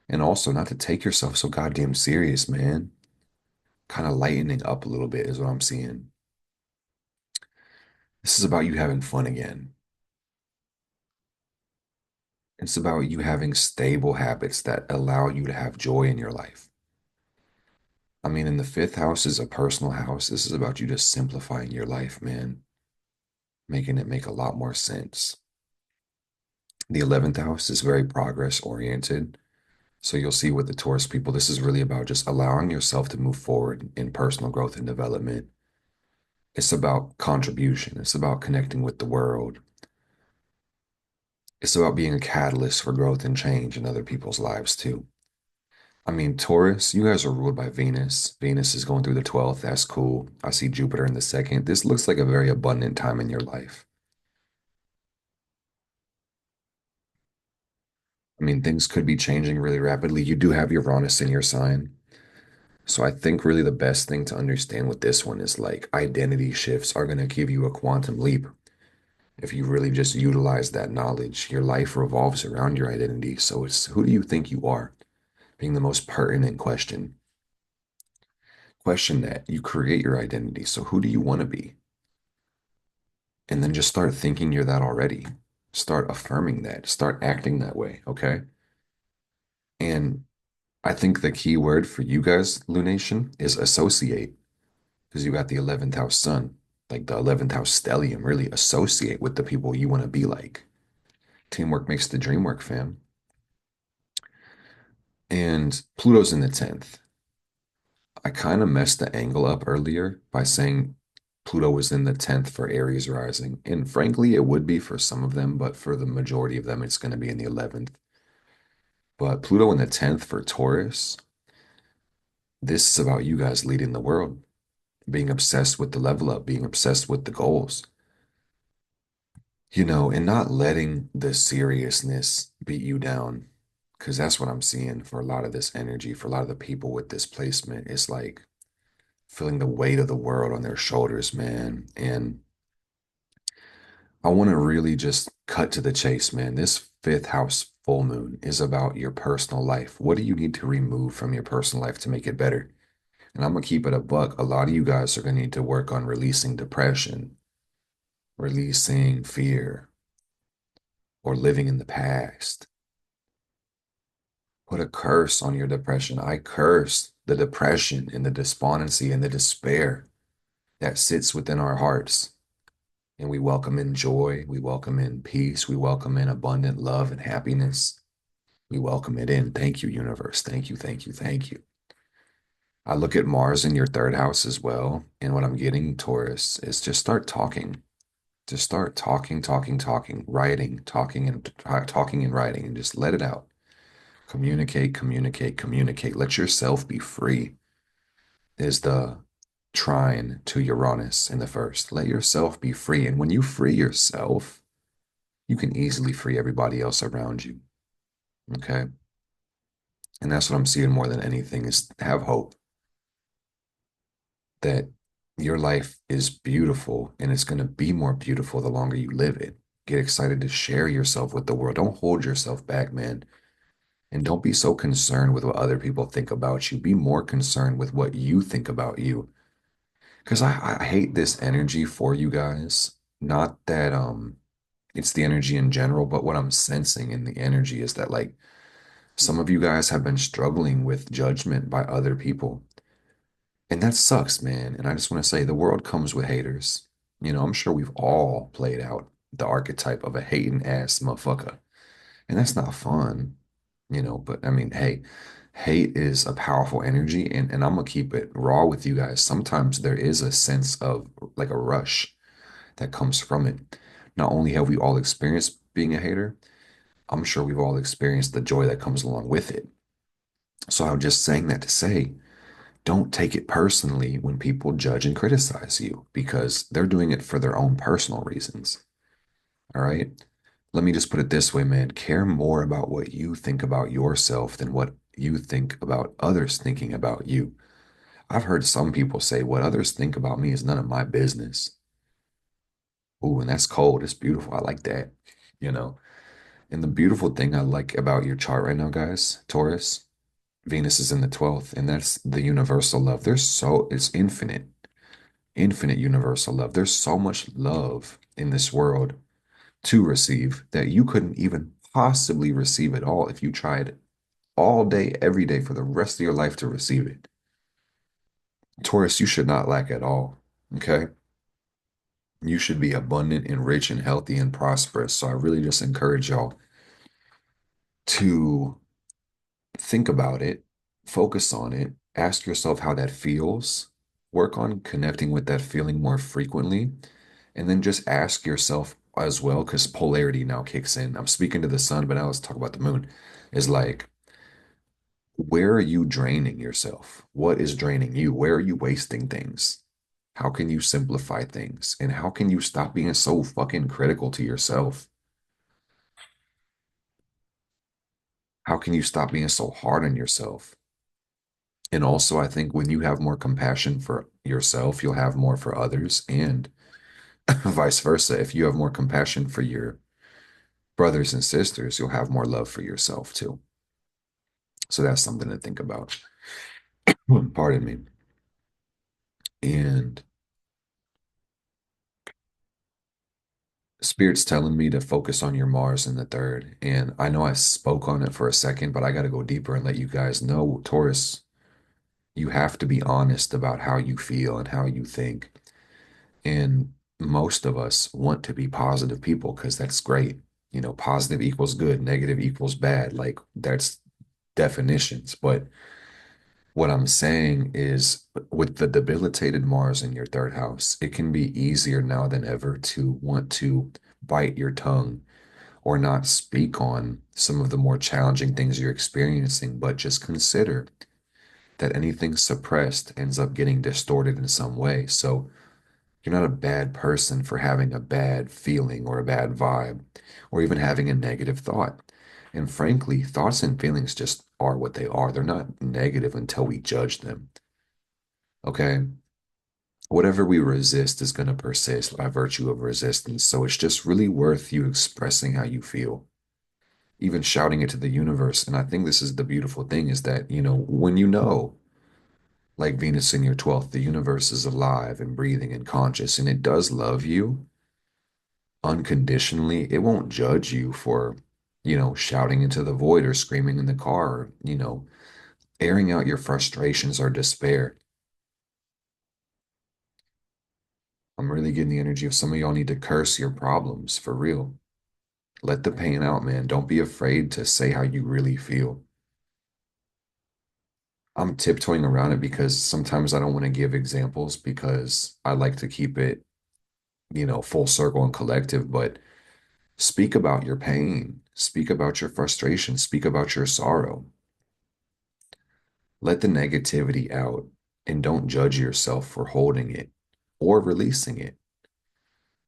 and also not to take yourself so goddamn serious, man. Kind of lightening up a little bit is what I'm seeing. This is about you having fun again. It's about you having stable habits that allow you to have joy in your life. I mean, in the fifth house is a personal house. This is about you just simplifying your life, man, making it make a lot more sense. The 11th house is very progress oriented. So you'll see with the Taurus people, this is really about just allowing yourself to move forward in personal growth and development. It's about contribution. It's about connecting with the world. It's about being a catalyst for growth and change in other people's lives too. I mean, Taurus, you guys are ruled by Venus. Venus is going through the 12th. That's cool. I see Jupiter in the second. This looks like a very abundant time in your life. I mean, things could be changing really rapidly. You do have Uranus in your sign. So I think really the best thing to understand with this one is like identity shifts are going to give you a quantum leap. If you really just utilize that knowledge, your life revolves around your identity. So it's who do you think you are? Being the most pertinent question. Question that. You create your identity. So who do you want to be? And then just start thinking you're that already. Start affirming that. Start acting that way. Okay. And I think the key word for you guys, Lunation, is associate. Because you got the 11th house sun, like the 11th house stellium, really associate with the people you want to be like. Teamwork makes the dream work, fam. And Pluto's in the 10th. I kind of messed the angle up earlier by saying Pluto was in the 10th for Aries rising. And frankly, it would be for some of them, but for the majority of them, it's going to be in the 11th. But Pluto in the 10th for Taurus, this is about you guys leading the world, being obsessed with the level up, being obsessed with the goals, and not letting the seriousness beat you down. Because that's what I'm seeing for a lot of this energy, for a lot of the people with this placement. It's like feeling the weight of the world on their shoulders, man. And I want to really just cut to the chase, man. This fifth house full moon is about your personal life. What do you need to remove from your personal life to make it better? And I'm going to keep it a buck. A lot of you guys are going to need to work on releasing depression, releasing fear, or living in the past. Put a curse on your depression. I curse the depression and the despondency and the despair that sits within our hearts. And we welcome in joy. We welcome in peace. We welcome in abundant love and happiness. We welcome it in. Thank you, universe. Thank you, thank you, thank you. I look at Mars in your third house as well. And what I'm getting, Taurus, is just start talking. Just start talking, talking, talking, writing, talking and writing, and just let it out. Communicate, communicate, communicate. Let yourself be free, is the trine to Uranus in the first. Let yourself be free. And when you free yourself, you can easily free everybody else around you. Okay. And that's what I'm seeing more than anything is have hope that your life is beautiful and it's going to be more beautiful the longer you live it. Get excited to share yourself with the world. Don't hold yourself back, man. And don't be so concerned with what other people think about you. Be more concerned with what you think about you. Because I hate this energy for you guys. Not that it's the energy in general, but what I'm sensing in the energy is that like some of you guys have been struggling with judgment by other people. And that sucks, man. And I just want to say the world comes with haters. I'm sure we've all played out the archetype of a hating ass motherfucker. And that's not fun, but I mean, hey, hate is a powerful energy and I'm gonna keep it raw with you guys. Sometimes there is a sense of like a rush that comes from it. Not only have we all experienced being a hater, I'm sure we've all experienced the joy that comes along with it. So I'm just saying that to say, don't take it personally when people judge and criticize you because they're doing it for their own personal reasons. All right. Let me just put it this way, man. Care more about what you think about yourself than what you think about others thinking about you. I've heard some people say, what others think about me is none of my business. Ooh, and that's cold. It's beautiful. I like that, you know. And the beautiful thing I like about your chart right now, guys, Taurus, Venus is in the 12th, and that's the universal love. It's infinite, infinite universal love. There's so much love in this world to receive that you couldn't even possibly receive it all if you tried all day, every day for the rest of your life to receive it. Taurus, you should not lack at all. Okay. You should be abundant and rich and healthy and prosperous. So I really just encourage y'all to think about it, focus on it, ask yourself how that feels, work on connecting with that feeling more frequently, and then just ask yourself as well, because polarity now kicks in. I'm speaking to the sun, but now let's talk about the moon. Is like, where are you draining yourself? What is draining you? Where are you wasting things? How can you simplify things? And how can you stop being so fucking critical to yourself? How can you stop being so hard on yourself? And also, I think when you have more compassion for yourself, you'll have more for others, and vice versa. If you have more compassion for your brothers and sisters, you'll have more love for yourself too. So that's something to think about. Pardon me. And Spirit's telling me to focus on your Mars in the third. And I know I spoke on it for a second, but I got to go deeper and let you guys know, Taurus, you have to be honest about how you feel and how you think. And most of us want to be positive people because that's great. Positive equals good, negative equals bad. Like that's definitions. But what I'm saying is with the debilitated Mars in your third house, it can be easier now than ever to want to bite your tongue or not speak on some of the more challenging things you're experiencing, but just consider that anything suppressed ends up getting distorted in some way. So you're not a bad person for having a bad feeling or a bad vibe or even having a negative thought. And frankly, thoughts and feelings just are what they are. They're not negative until we judge them. Okay? Whatever we resist is going to persist by virtue of resistance. So it's just really worth you expressing how you feel, even shouting it to the universe. And I think this is the beautiful thing is that, when like Venus in your 12th, the universe is alive and breathing and conscious, and it does love you unconditionally. It won't judge you for, shouting into the void or screaming in the car, or, airing out your frustrations or despair. I'm really getting the energy of some of y'all need to curse your problems for real. Let the pain out, man. Don't be afraid to say how you really feel. I'm tiptoeing around it because sometimes I don't want to give examples because I like to keep it, full circle and collective, but speak about your pain, speak about your frustration, speak about your sorrow. Let the negativity out and don't judge yourself for holding it or releasing it.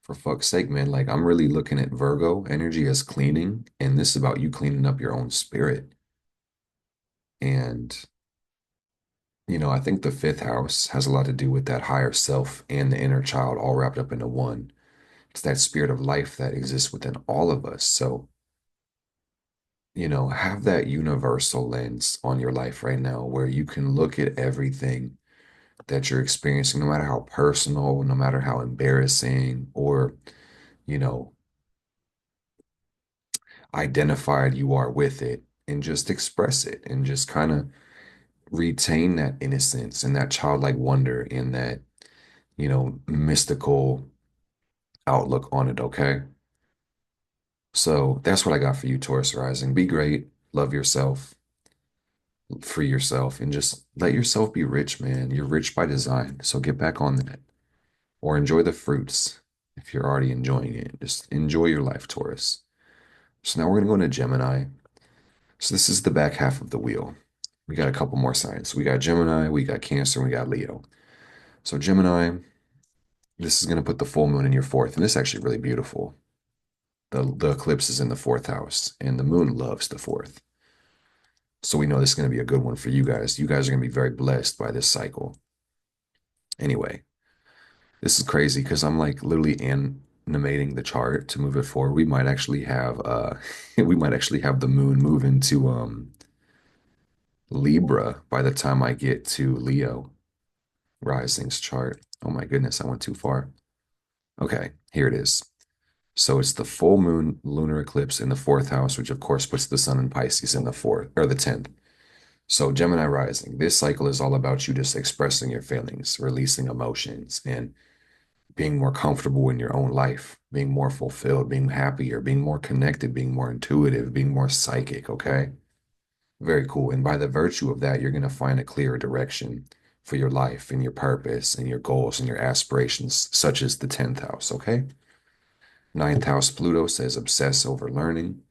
For fuck's sake, man, like I'm really looking at Virgo energy as cleaning, and this is about you cleaning up your own spirit. And, I think the fifth house has a lot to do with that higher self and the inner child all wrapped up into one. It's that spirit of life that exists within all of us. So, have that universal lens on your life right now where you can look at everything that you're experiencing, no matter how personal, no matter how embarrassing or, you know, identified you are with it, and just express it and just kind of retain that innocence and that childlike wonder and that, mystical outlook on it, okay? So that's what I got for you, Taurus rising. Be great, love yourself, free yourself, and just let yourself be rich, man. You're rich by design. So get back on that or enjoy the fruits if you're already enjoying it. Just enjoy your life, Taurus. So now we're going to go into Gemini. So this is the back half of the wheel. We got a couple more signs. We got Gemini, we got Cancer, and we got Leo. So Gemini, this is going to put the full moon in your fourth, and this is actually really beautiful. The eclipse is in the fourth house, and the moon loves the fourth. So we know this is going to be a good one for you guys. You guys are going to be very blessed by this cycle. Anyway, this is crazy because I'm like literally animating the chart to move it forward. We might actually have we might actually have the moon move into Libra by the time I get to Leo rising's chart. Oh my goodness, I went too far. Okay, here it is. So it's the full moon lunar eclipse in the fourth house, which of course puts the sun in Pisces in the fourth or the 10th. So Gemini rising, this cycle is all about you just expressing your feelings, releasing emotions, and being more comfortable in your own life, being more fulfilled, being happier, being more connected, being more intuitive, being more psychic, okay? Very cool. And by the virtue of that, you're going to find a clearer direction for your life and your purpose and your goals and your aspirations, such as the 10th house, okay? Ninth house Pluto says obsess over learning,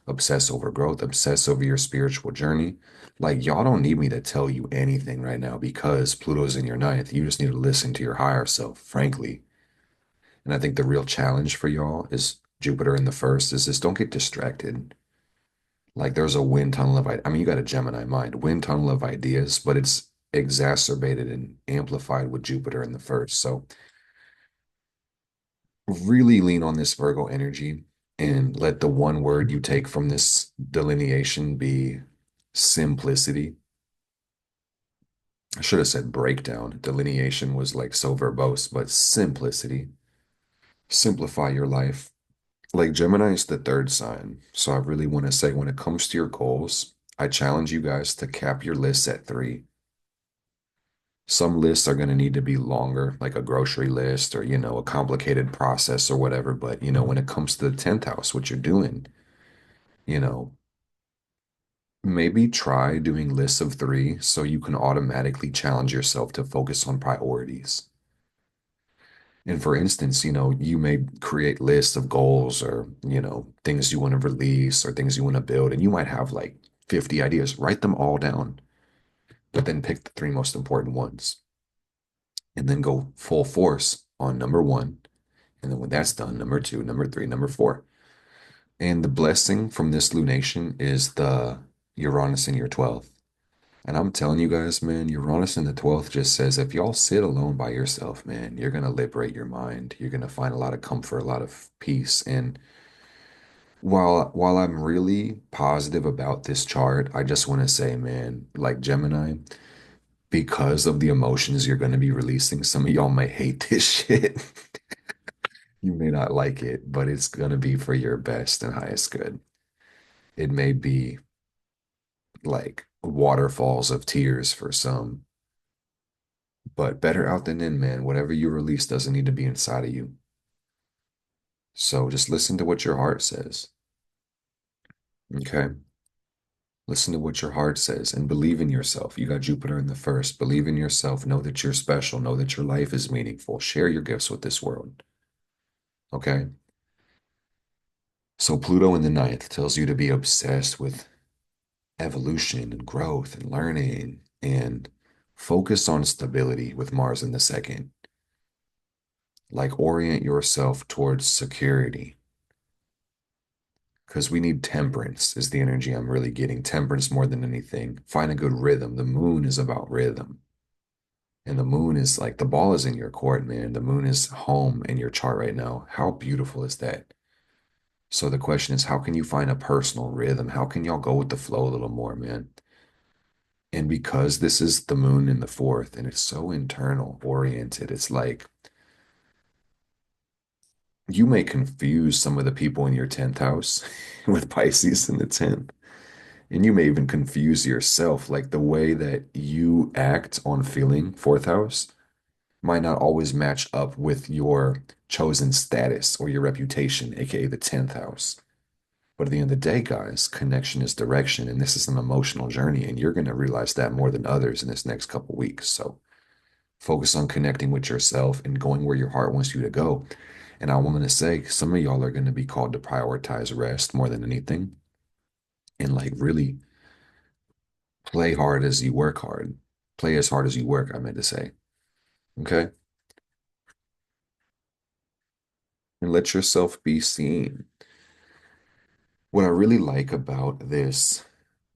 obsess over growth, obsess over your spiritual journey. Like, y'all don't need me to tell you anything right now because Pluto's in your ninth. You just need to listen to your higher self, frankly. And I think the real challenge for y'all is Jupiter in the first is just don't get distracted. Like there's a wind tunnel of, I mean, you got a Gemini mind, wind tunnel of ideas, but it's exacerbated and amplified with Jupiter in the first. So really lean on this Virgo energy and let the one word you take from this delineation be simplicity. I should have said breakdown. Delineation was like so verbose, but simplicity. Simplify your life. Like Gemini is the third sign. So I really want to say when it comes to your goals, I challenge you guys to cap your lists at three. Some lists are going to need to be longer, like a grocery list or, a complicated process or whatever. But, when it comes to the 10th house, what you're doing, you know, maybe try doing lists of three so you can automatically challenge yourself to focus on priorities. And for instance, you may create lists of goals or, things you want to release or things you want to build, and you might have like 50 ideas. Write them all down, but then pick the three most important ones and then go full force on number one. And then when that's done, number two, number three, number four. And the blessing from this lunation is the Uranus in your 12th. And I'm telling you guys, man, Uranus in the 12th just says if y'all sit alone by yourself, man, you're going to liberate your mind. You're going to find a lot of comfort, a lot of peace. And while I'm really positive about this chart, I just want to say, man, like Gemini, because of the emotions you're going to be releasing, some of y'all may hate this shit. You may not like it, but it's going to be for your best and highest good. It may be like waterfalls of tears for some, but better out than in, man. Whatever you release doesn't need to be inside of you. So just listen to what your heart says. Okay. Listen to what your heart says and believe in yourself. You got Jupiter in the first. Believe in yourself. Know that you're special. Know that your life is meaningful. Share your gifts with this world. Okay? So Pluto in the ninth tells you to be obsessed with evolution and growth and learning and focus on stability with Mars in the second. Like orient yourself towards security because we need temperance is the energy I'm really getting. Temperance more than anything. Find a good rhythm. The moon is about rhythm. And the moon is like the ball is in your court, man. The moon is home in your chart right now. How beautiful is that? So the question is, how can you find a personal rhythm? How can y'all go with the flow a little more, man? And because this is the moon in the fourth and it's so internal oriented, it's like you may confuse some of the people in your 10th house with Pisces in the 10th. And you may even confuse yourself, like the way that you act on feeling fourth house might not always match up with your chosen status or your reputation, aka the 10th house. But at the end of the day, guys, connection is direction, and this is an emotional journey, and you're going to realize that more than others in this next couple weeks. So focus on connecting with yourself and going where your heart wants you to go. And I want to say, some of y'all are going to be called to prioritize rest more than anything, and like really play hard as you work hard. Play as hard as you work, I meant to say. Okay? And let yourself be seen. What I really like about this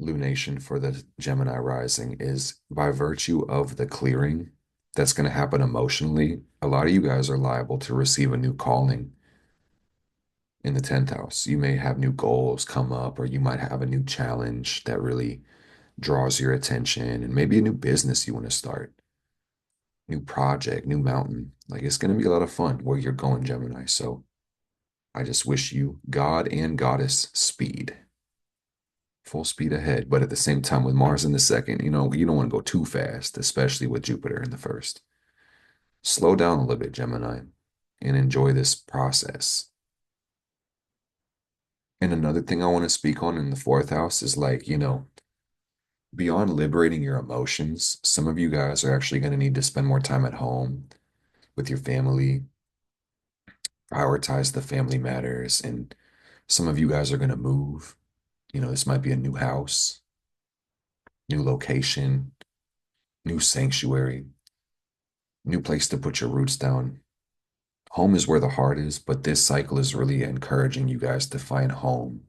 lunation for the Gemini rising is by virtue of the clearing that's going to happen emotionally, a lot of you guys are liable to receive a new calling in the 10th house. You may have new goals come up, or you might have a new challenge that really draws your attention, and maybe a new business you want to start, new project, new mountain. Like it's going to be a lot of fun where you're going, Gemini. So I just wish you God and Goddess speed, full speed ahead. But at the same time, with Mars in the second, you don't want to go too fast, especially with Jupiter in the first. Slow down a little bit, Gemini, and enjoy this process. And another thing I want to speak on in the fourth house is like, beyond liberating your emotions, some of you guys are actually going to need to spend more time at home with your family, prioritize the family matters, and some of you guys are going to move. This might be a new house, new location, new sanctuary, new place to put your roots down. Home is where the heart is, but this cycle is really encouraging you guys to find home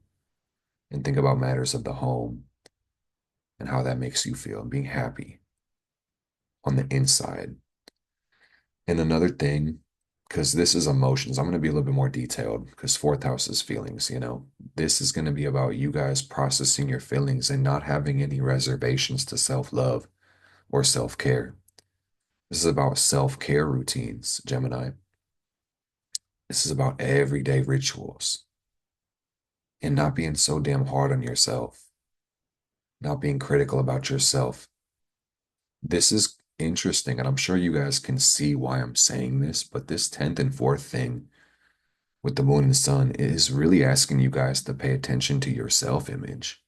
and think about matters of the home and how that makes you feel and being happy on the inside. And another thing, because this is emotions, I'm going to be a little bit more detailed because fourth house is feelings, This is going to be about you guys processing your feelings and not having any reservations to self-love or self-care. This is about self-care routines, Gemini. This is about everyday rituals and not being so damn hard on yourself, not being critical about yourself. This is interesting, and I'm sure you guys can see why I'm saying this, but this 10th and 4th thing with the moon and sun is really asking you guys to pay attention to your self-image.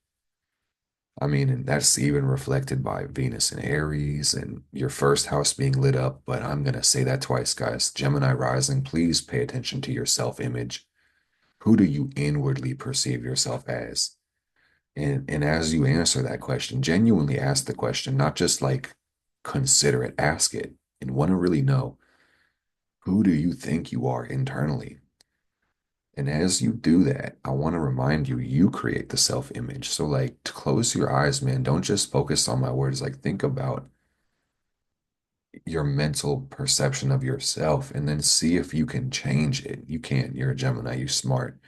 I mean, and that's even reflected by Venus and Aries and your first house being lit up. But I'm going to say that twice, guys. Gemini rising, please pay attention to your self-image. Who do you inwardly perceive yourself as? And as you answer that question, genuinely ask the question, not just like consider it, ask it, and want to really know, who do you think you are internally? And as you do that, I want to remind you, you create the self-image. So like to close your eyes, man, don't just focus on my words. Like think about your mental perception of yourself and then see if you can change it. You can. You're a Gemini, you smart.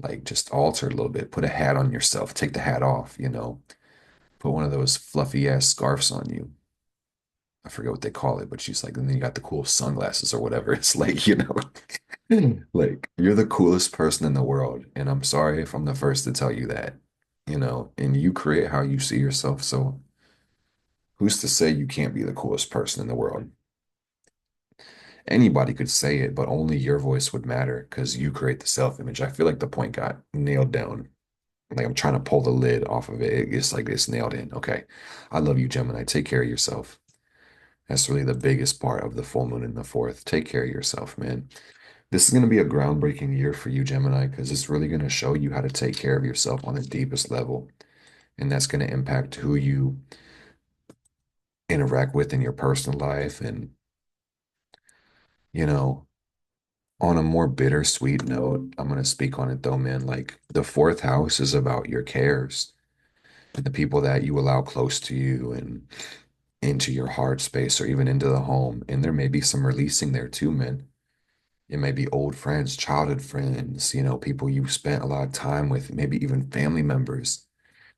Like just alter it a little bit. Put a hat on yourself. Take the hat off, Put one of those fluffy ass scarves on you. I forget what they call it, but she's like, and then you got the cool sunglasses or whatever. It's like, like you're the coolest person in the world. And I'm sorry if I'm the first to tell you that, and you create how you see yourself. So who's to say you can't be the coolest person in the world? Anybody could say it, but only your voice would matter because you create the self-image. I feel like the point got nailed down. Like I'm trying to pull the lid off of it. It's like it's nailed in. Okay. I love you, Gemini. Take care of yourself. That's really the biggest part of the full moon in the fourth. Take care of yourself, man. This is going to be a groundbreaking year for you, Gemini, because it's really going to show you how to take care of yourself on the deepest level. And that's going to impact who you interact with in your personal life. And, you know, on a more bittersweet note, I'm going to speak on it though, man. Like the fourth house is about your cares and the people that you allow close to you and into your heart space or even into the home. And there may be some releasing there too, man. It may be old friends, childhood friends, people you spent a lot of time with, maybe even family members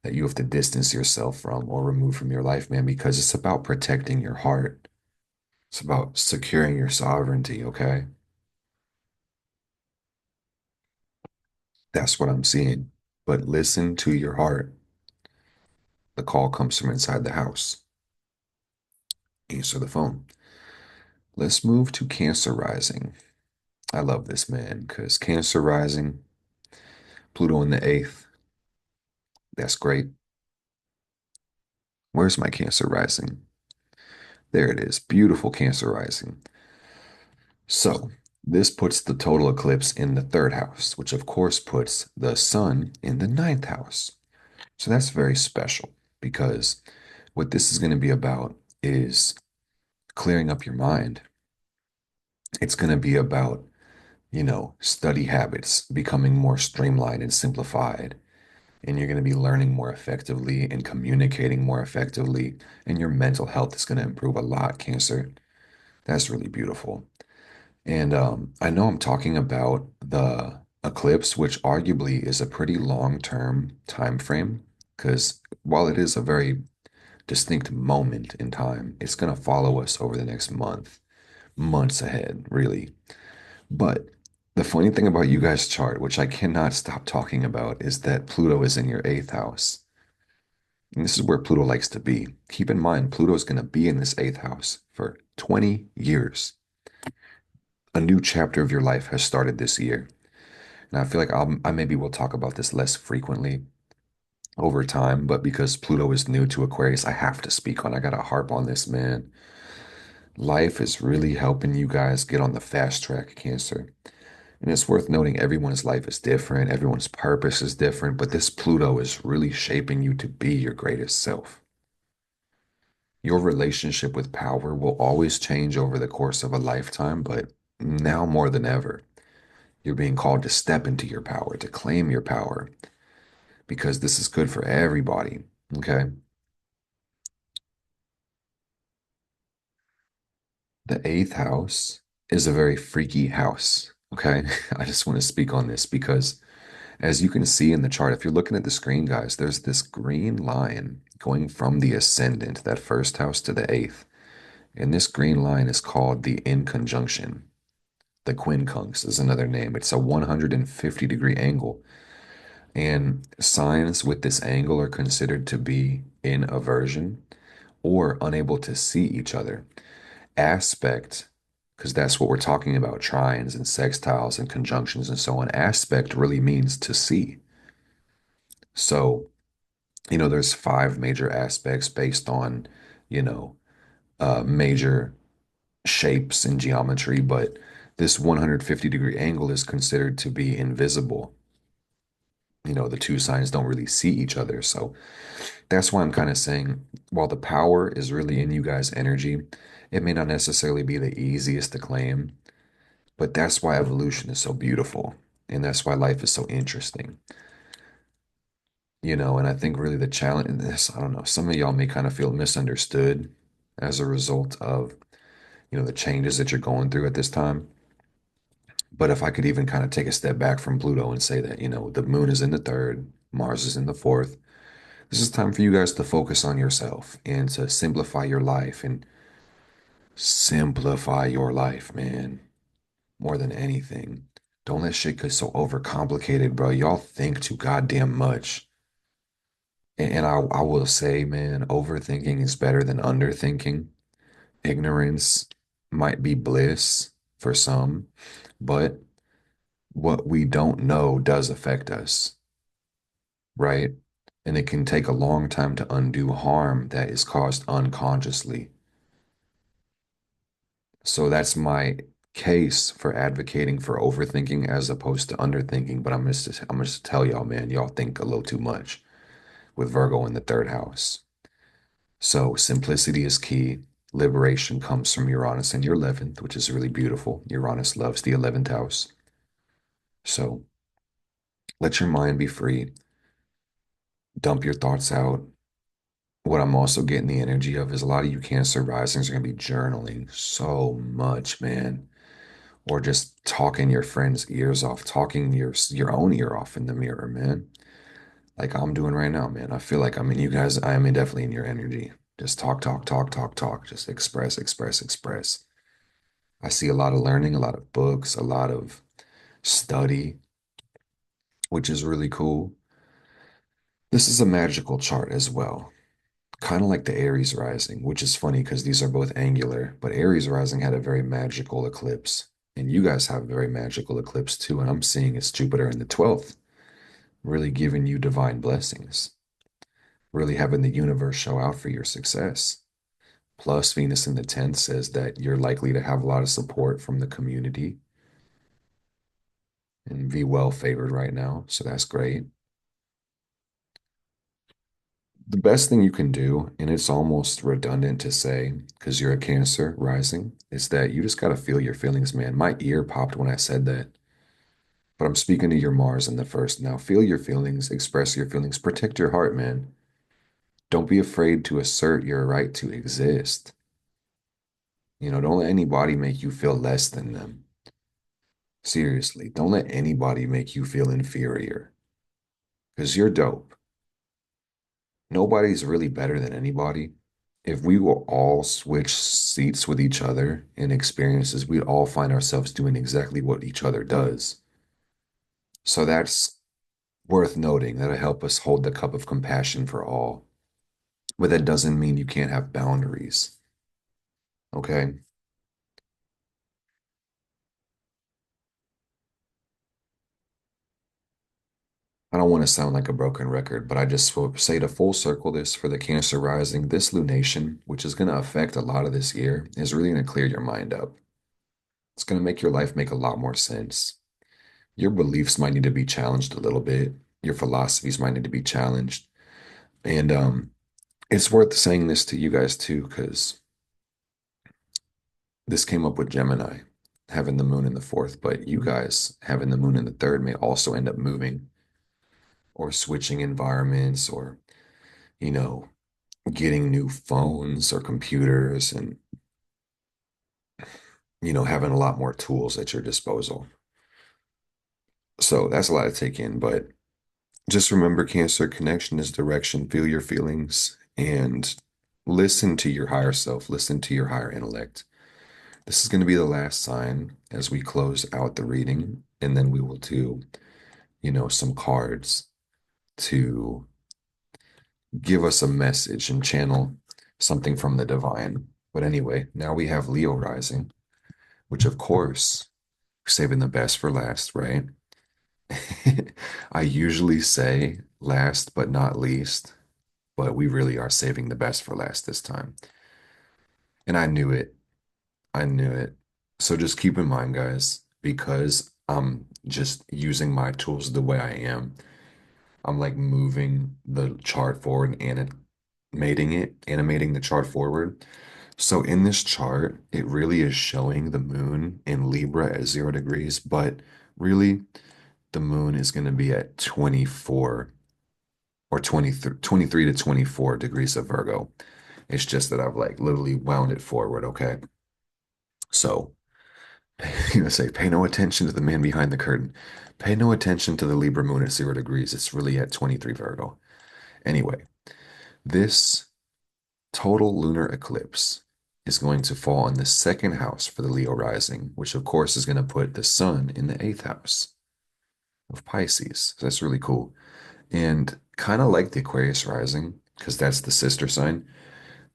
that you have to distance yourself from or remove from your life, man, because it's about protecting your heart. It's about securing your sovereignty, okay? That's what I'm seeing. But listen to your heart. The call comes from inside the house. Answer the phone. Let's move to Cancer rising. I love this, man, because Cancer rising, Pluto in the eighth. That's great. Where's my Cancer rising? There it is. Beautiful Cancer rising. So this puts the total eclipse in the third house, which of course puts the sun in the ninth house. So that's very special because what this is going to be about is clearing up your mind. It's going to be about, study habits becoming more streamlined and simplified. And you're going to be learning more effectively and communicating more effectively. And your mental health is going to improve a lot, Cancer. That's really beautiful. And I know I'm talking about the eclipse, which arguably is a pretty long-term time frame, because while it is a very distinct moment in time, it's going to follow us over the next month, months ahead, really. But the funny thing about you guys' chart, which I cannot stop talking about, is that Pluto is in your eighth house. And this is where Pluto likes to be. Keep in mind, Pluto is going to be in this eighth house for 20 years. A new chapter of your life has started this year. And I feel like I maybe will talk about this less frequently over time, but because Pluto is new to Aquarius, I have to speak on. I gotta harp on this, man. Life is really helping you guys get on the fast track, Cancer. And it's worth noting everyone's life is different, everyone's purpose is different, but this Pluto is really shaping you to be your greatest self. Your relationship with power will always change over the course of a lifetime, but now more than ever, you're being called to step into your power, to claim your power, because this is good for everybody. Okay. The eighth house is a very freaky house. Okay. I just want to speak on this because as you can see in the chart, if you're looking at the screen, guys, there's this green line going from the ascendant, that first house, to the eighth. And this green line is called the in conjunction. The quincunx is another name. It's a 150-degree angle. And signs with this angle are considered to be in aversion or unable to see each other. Aspect, because that's what we're talking about, trines and sextiles and conjunctions and so on. Aspect really means to see. So, there's five major aspects based on, you know, major shapes in geometry, but this 150-degree angle is considered to be invisible. The two signs don't really see each other. So that's why I'm kind of saying, while the power is really in you guys' energy, it may not necessarily be the easiest to claim, but that's why evolution is so beautiful. And that's why life is so interesting. And I think really the challenge in this, I don't know, some of y'all may kind of feel misunderstood as a result of, the changes that you're going through at this time. But if I could even kind of take a step back from Pluto and say that, the moon is in the third, Mars is in the fourth. This is time for you guys to focus on yourself and to simplify your life, man, more than anything. Don't let shit get so overcomplicated, bro. Y'all think too goddamn much. And I will say, man, overthinking is better than underthinking. Ignorance might be bliss for some, but what we don't know does affect us. right? And it can take a long time to undo harm that is caused unconsciously. So that's my case for advocating for overthinking as opposed to underthinking. But I'm just tell y'all, man, y'all think a little too much with Virgo in the third house. So simplicity is key. Liberation comes from Uranus in your 11th, which is really beautiful. Uranus loves the 11th house. So let your mind be free. Dump your thoughts out. What I'm also getting the energy of is a lot of you Cancer risings are going to be journaling so much, man. Or just talking your friends' ears off, talking your own ear off in the mirror, man. Like I'm doing right now, man. I feel like you guys, I am definitely in your energy. Just talk, talk, talk, talk, talk. Just express, express, express. I see a lot of learning, a lot of books, a lot of study, which is really cool. This is a magical chart as well, kind of like the Aries rising, which is funny because these are both angular, but Aries rising had a very magical eclipse. And you guys have a very magical eclipse too. And I'm seeing it's Jupiter in the 12th, really giving you divine blessings, really having the universe show out for your success. Plus, Venus in the 10th says that you're likely to have a lot of support from the community and be well favored right now. So that's great. The best thing you can do, and it's almost redundant to say because you're a Cancer rising, is that you just got to feel your feelings, man. My ear popped when I said that, but I'm speaking to your Mars in the first now. Feel your feelings, express your feelings, protect your heart, man. Don't be afraid to assert your right to exist. Don't let anybody make you feel less than them. Seriously, don't let anybody make you feel inferior because you're dope. Nobody's really better than anybody. If we will all switch seats with each other in experiences, we'd all find ourselves doing exactly what each other does. So that's worth noting. That'll help us hold the cup of compassion for all. But that doesn't mean you can't have boundaries. Okay. I don't want to sound like a broken record, but I just will say to full circle this for the Cancer rising, this lunation, which is going to affect a lot of this year, is really going to clear your mind up. It's going to make your life make a lot more sense. Your beliefs might need to be challenged a little bit. Your philosophies might need to be challenged. And it's worth saying this to you guys too, because this came up with Gemini having the moon in the fourth, but you guys having the moon in the third may also end up moving or switching environments or, you know, getting new phones or computers and, having a lot more tools at your disposal. So that's a lot to take in, but just remember, Cancer, connection is direction. Feel your feelings and listen to your higher self, listen to your higher intellect. This is going to be the last sign as we close out the reading, and then we will do, some cards to give us a message and channel something from the divine. But anyway, now we have Leo rising, which of course, we're saving the best for last, right? I usually say last but not least, but we really are saving the best for last this time. And I knew it. I knew it. So just keep in mind, guys, because I'm just using my tools the way I am, I'm like moving the chart forward and animating the chart forward. So in this chart, it really is showing the moon in Libra at 0 degrees, but really the moon is going to be at 24 or 23 to 24 degrees of Virgo. It's just that I've like literally wound it forward, okay? So, say, pay no attention to the man behind the curtain. Pay no attention to the Libra moon at 0 degrees. It's really at 23 Virgo. Anyway, this total lunar eclipse is going to fall in the second house for the Leo rising, which of course is going to put the sun in the eighth house of Pisces. So that's really cool. And kind of like the Aquarius rising, because that's the sister sign,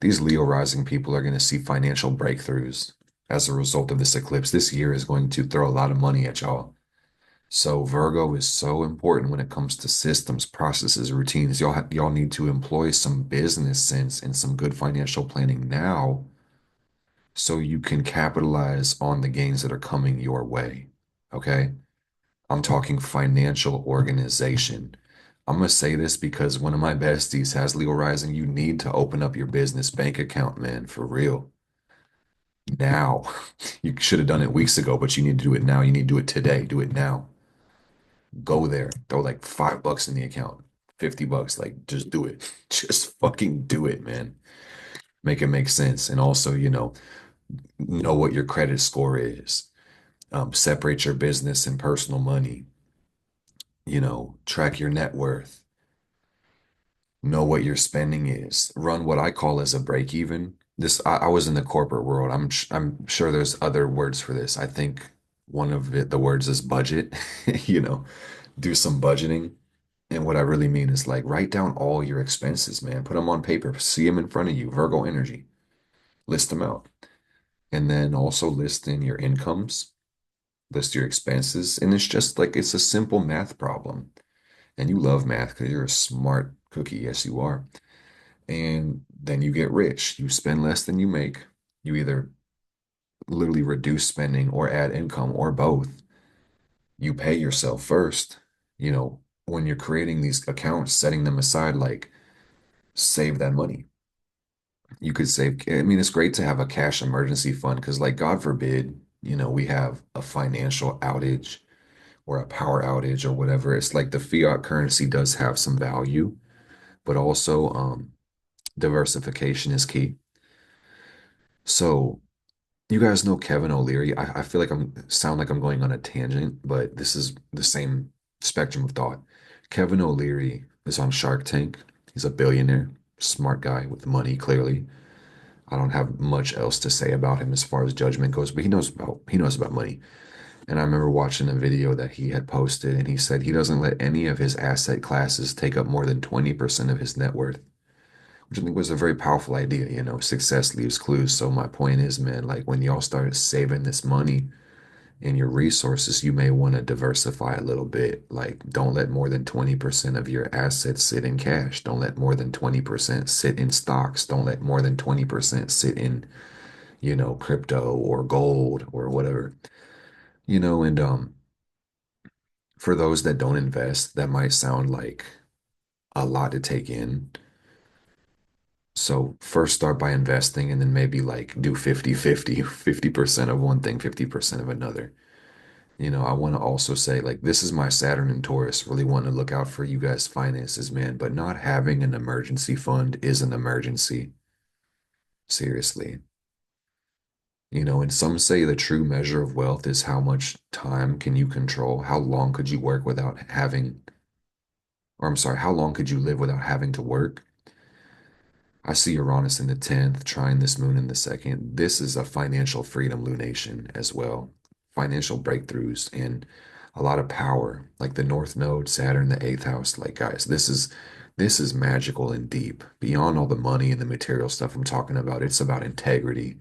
these Leo rising people are going to see financial breakthroughs as a result of this eclipse. This year is going to throw a lot of money at y'all. So Virgo is so important when it comes to systems, processes, routines. Y'all need to employ some business sense and some good financial planning now so you can capitalize on the gains that are coming your way. Okay? I'm talking financial organization. I'm gonna say this because one of my besties has Leo rising. You need to open up your business bank account, man, for real. Now. You should have done it weeks ago, but you need to do it now. You need to do it today. Do it now. Go there. Throw like $5 in the account, $50. Like, just do it. Just fucking do it, man. Make it make sense. And also, know what your credit score is. Separate your business and personal money. Track your net worth. Know what your spending is. Run what I call as a break even. I was in the corporate world. I'm sure there's other words for this. I think one of the words is budget. You know, do some budgeting. And what I really mean is like write down all your expenses, man. Put them on paper. See them in front of you. Virgo energy. List them out. And then also list in your incomes, list your expenses. And it's just like it's a simple math problem. And you love math because you're a smart cookie. Yes, you are. And then you get rich. You spend less than you make. You either literally reduce spending or add income or both. You pay yourself first. When you're creating these accounts, setting them aside, like save that money. You could save, I mean, it's great to have a cash emergency fund because, like, God forbid, we have a financial outage or a power outage or whatever. It's like the fiat currency does have some value, but also diversification is key. So, you guys know Kevin O'Leary. I feel like I'm going on a tangent, but this is the same spectrum of thought. Kevin O'Leary is on Shark Tank. He's a billionaire, smart guy with money, clearly. I don't have much else to say about him as far as judgment goes, but he knows about money. And I remember watching a video that he had posted, and he said he doesn't let any of his asset classes take up more than 20% of his net worth, which I think was a very powerful idea. Success leaves clues. So my point is, man, like when y'all start saving this money and your resources, you may want to diversify a little bit. Like don't let more than 20% of your assets sit in cash. Don't let more than 20% sit in stocks. Don't let more than 20% sit in crypto or gold or whatever, and for those that don't invest, that might sound like a lot to take in. So first start by investing and then maybe like do 50-50, 50% of one thing, 50% of another. I want to also say like this is my Saturn and Taurus, really want to look out for you guys' finances, man, but not having an emergency fund is an emergency. Seriously. And some say the true measure of wealth is how much time can you control? How long could you work without having, or I'm sorry, how long could you live without having to work? I see Uranus in the 10th, trine this moon in the second. This is a financial freedom lunation as well. Financial breakthroughs and a lot of power, like the North Node, Saturn, the eighth house. Like guys, this is magical and deep. Beyond all the money and the material stuff I'm talking about, it's about integrity.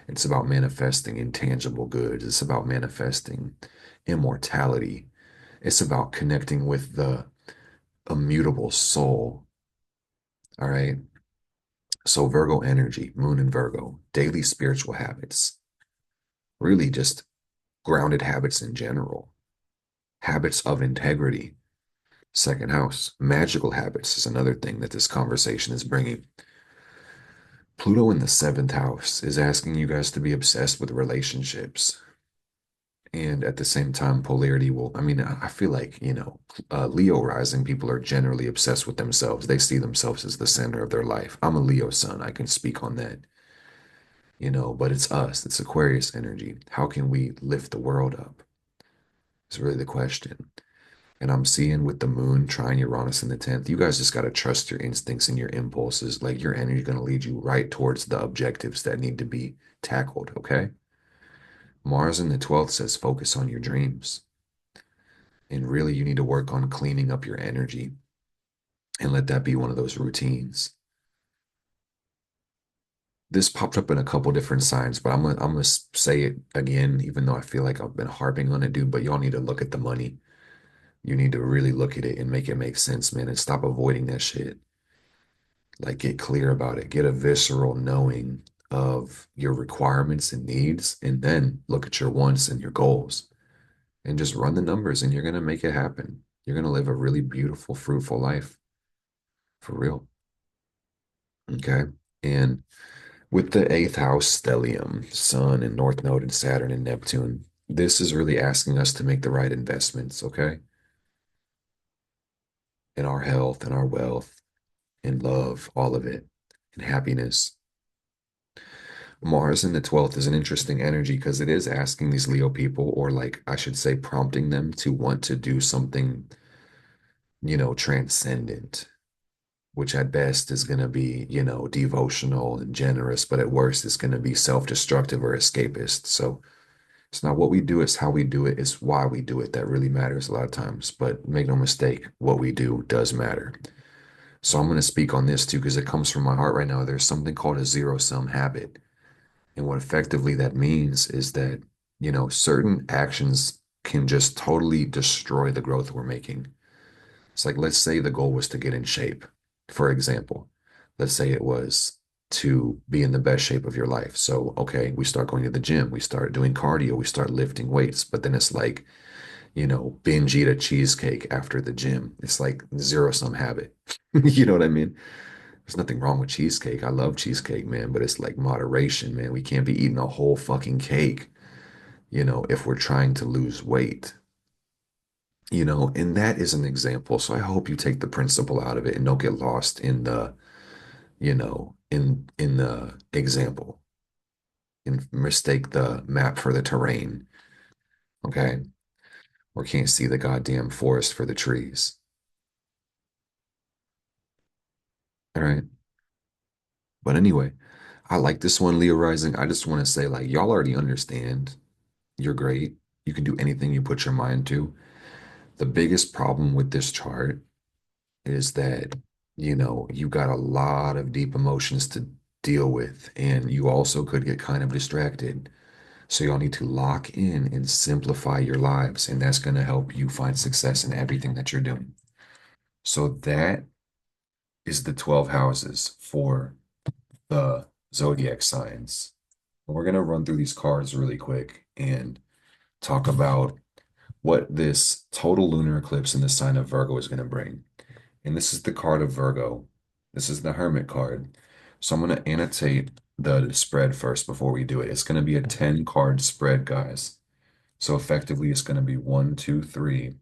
It's about manifesting intangible goods. It's about manifesting immortality. It's about connecting with the immutable soul. All right. So, Virgo energy, moon and Virgo, daily spiritual habits, really just grounded habits in general, habits of integrity. Second house, magical habits is another thing that this conversation is bringing. Pluto in the seventh house is asking you guys to be obsessed with relationships. And at the same time, polarity will, I mean, I feel like, Leo rising people are generally obsessed with themselves. They see themselves as the center of their life. I'm a Leo sun. I can speak on that, but it's us, it's Aquarius energy. How can we lift the world up? It's really the question. And I'm seeing with the moon trying Uranus in the 10th, you guys just got to trust your instincts and your impulses. Like your energy is going to lead you right towards the objectives that need to be tackled. Okay. Mars in the 12th says focus on your dreams. And really, you need to work on cleaning up your energy and let that be one of those routines. This popped up in a couple different signs, but I'm gonna say it again, even though I feel like I've been harping on it, dude. But y'all need to look at the money. You need to really look at it and make it make sense, man, and stop avoiding that shit. Like, get clear about it. Get a visceral knowing of your requirements and needs, and then look at your wants and your goals and just run the numbers, and you're going to make it happen. You're going to live a really beautiful, fruitful life for real. Okay. And with the eighth house stellium, Sun and North Node and Saturn and Neptune, this is really asking us to make the right investments, okay? In our health and our wealth and love, all of it, and happiness. Mars in the 12th is an interesting energy because it is asking these Leo people, or like I should say, prompting them to want to do something, transcendent, which at best is going to be, devotional and generous, but at worst it's going to be self-destructive or escapist. So it's not what we do, it's how we do it, it's why we do it that really matters a lot of times. But make no mistake, what we do does matter. So I'm going to speak on this too because it comes from my heart right now. There's something called a zero-sum habit. And what effectively that means is that, certain actions can just totally destroy the growth we're making. It's like, let's say the goal was to get in shape, for example. Let's say it was to be in the best shape of your life. So, okay, we start going to the gym, we start doing cardio, we start lifting weights, but then it's like, binge eat a cheesecake after the gym. It's like zero sum habit. You know what I mean? There's nothing wrong with cheesecake. I love cheesecake, man, but it's like moderation, man. We can't be eating a whole fucking cake, if we're trying to lose weight. And that is an example. So I hope you take the principle out of it and don't get lost in the, in the example and mistake the map for the terrain. Okay. Or can't see the goddamn forest for the trees. All right. But anyway, I like this one, Leo Rising. I just want to say, like, y'all already understand. You're great. You can do anything you put your mind to. The biggest problem with this chart is that, you got a lot of deep emotions to deal with, and you also could get kind of distracted. So y'all need to lock in and simplify your lives, and that's going to help you find success in everything that you're doing. So that is the 12 houses for the zodiac signs. We're going to run through these cards really quick and talk about what this total lunar eclipse in the sign of Virgo is going to bring. And this is the card of Virgo. This is the Hermit card. So I'm going to annotate the spread first before we do it. It's going to be a 10 card spread, guys. So effectively, it's going to be 1, 2, 3,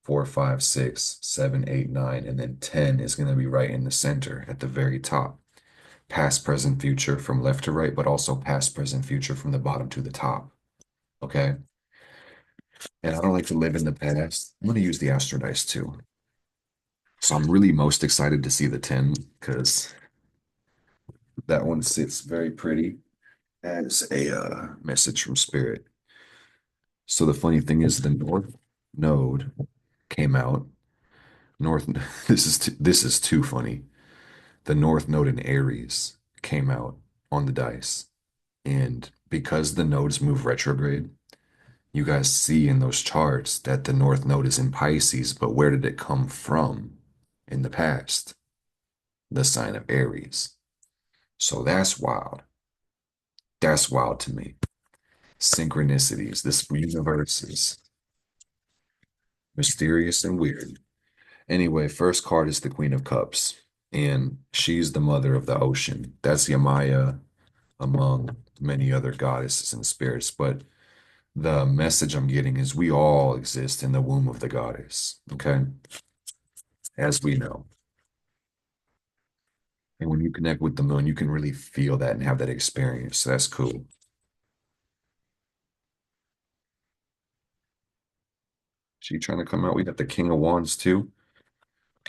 4, 5, 6, 7, 8, 9, and then 10 is going to be right in the center at the very top. Past, present, future from left to right, but also past, present, future from the bottom to the top. Okay. And I don't like to live in the past. I'm going to use the Astro Dice too. So I'm really most excited to see the 10 because that one sits very pretty as a message from spirit. So the funny thing is the North Node came out. North, this is too funny. The North Node in Aries came out on the dice. And because the nodes move retrograde, you guys see in those charts that the North Node is in Pisces, but where did it come from in the past? The sign of Aries. So that's wild. That's wild to me. Synchronicities. This universe is mysterious and weird. Anyway, first card is the Queen of Cups, and she's the mother of the ocean. That's Yamaya among many other goddesses and spirits. But the message I'm getting is we all exist in the womb of the goddess, okay? As we know. And when you connect with the moon, you can really feel that and have that experience. So that's cool. She trying to come out. We got the King of Wands too.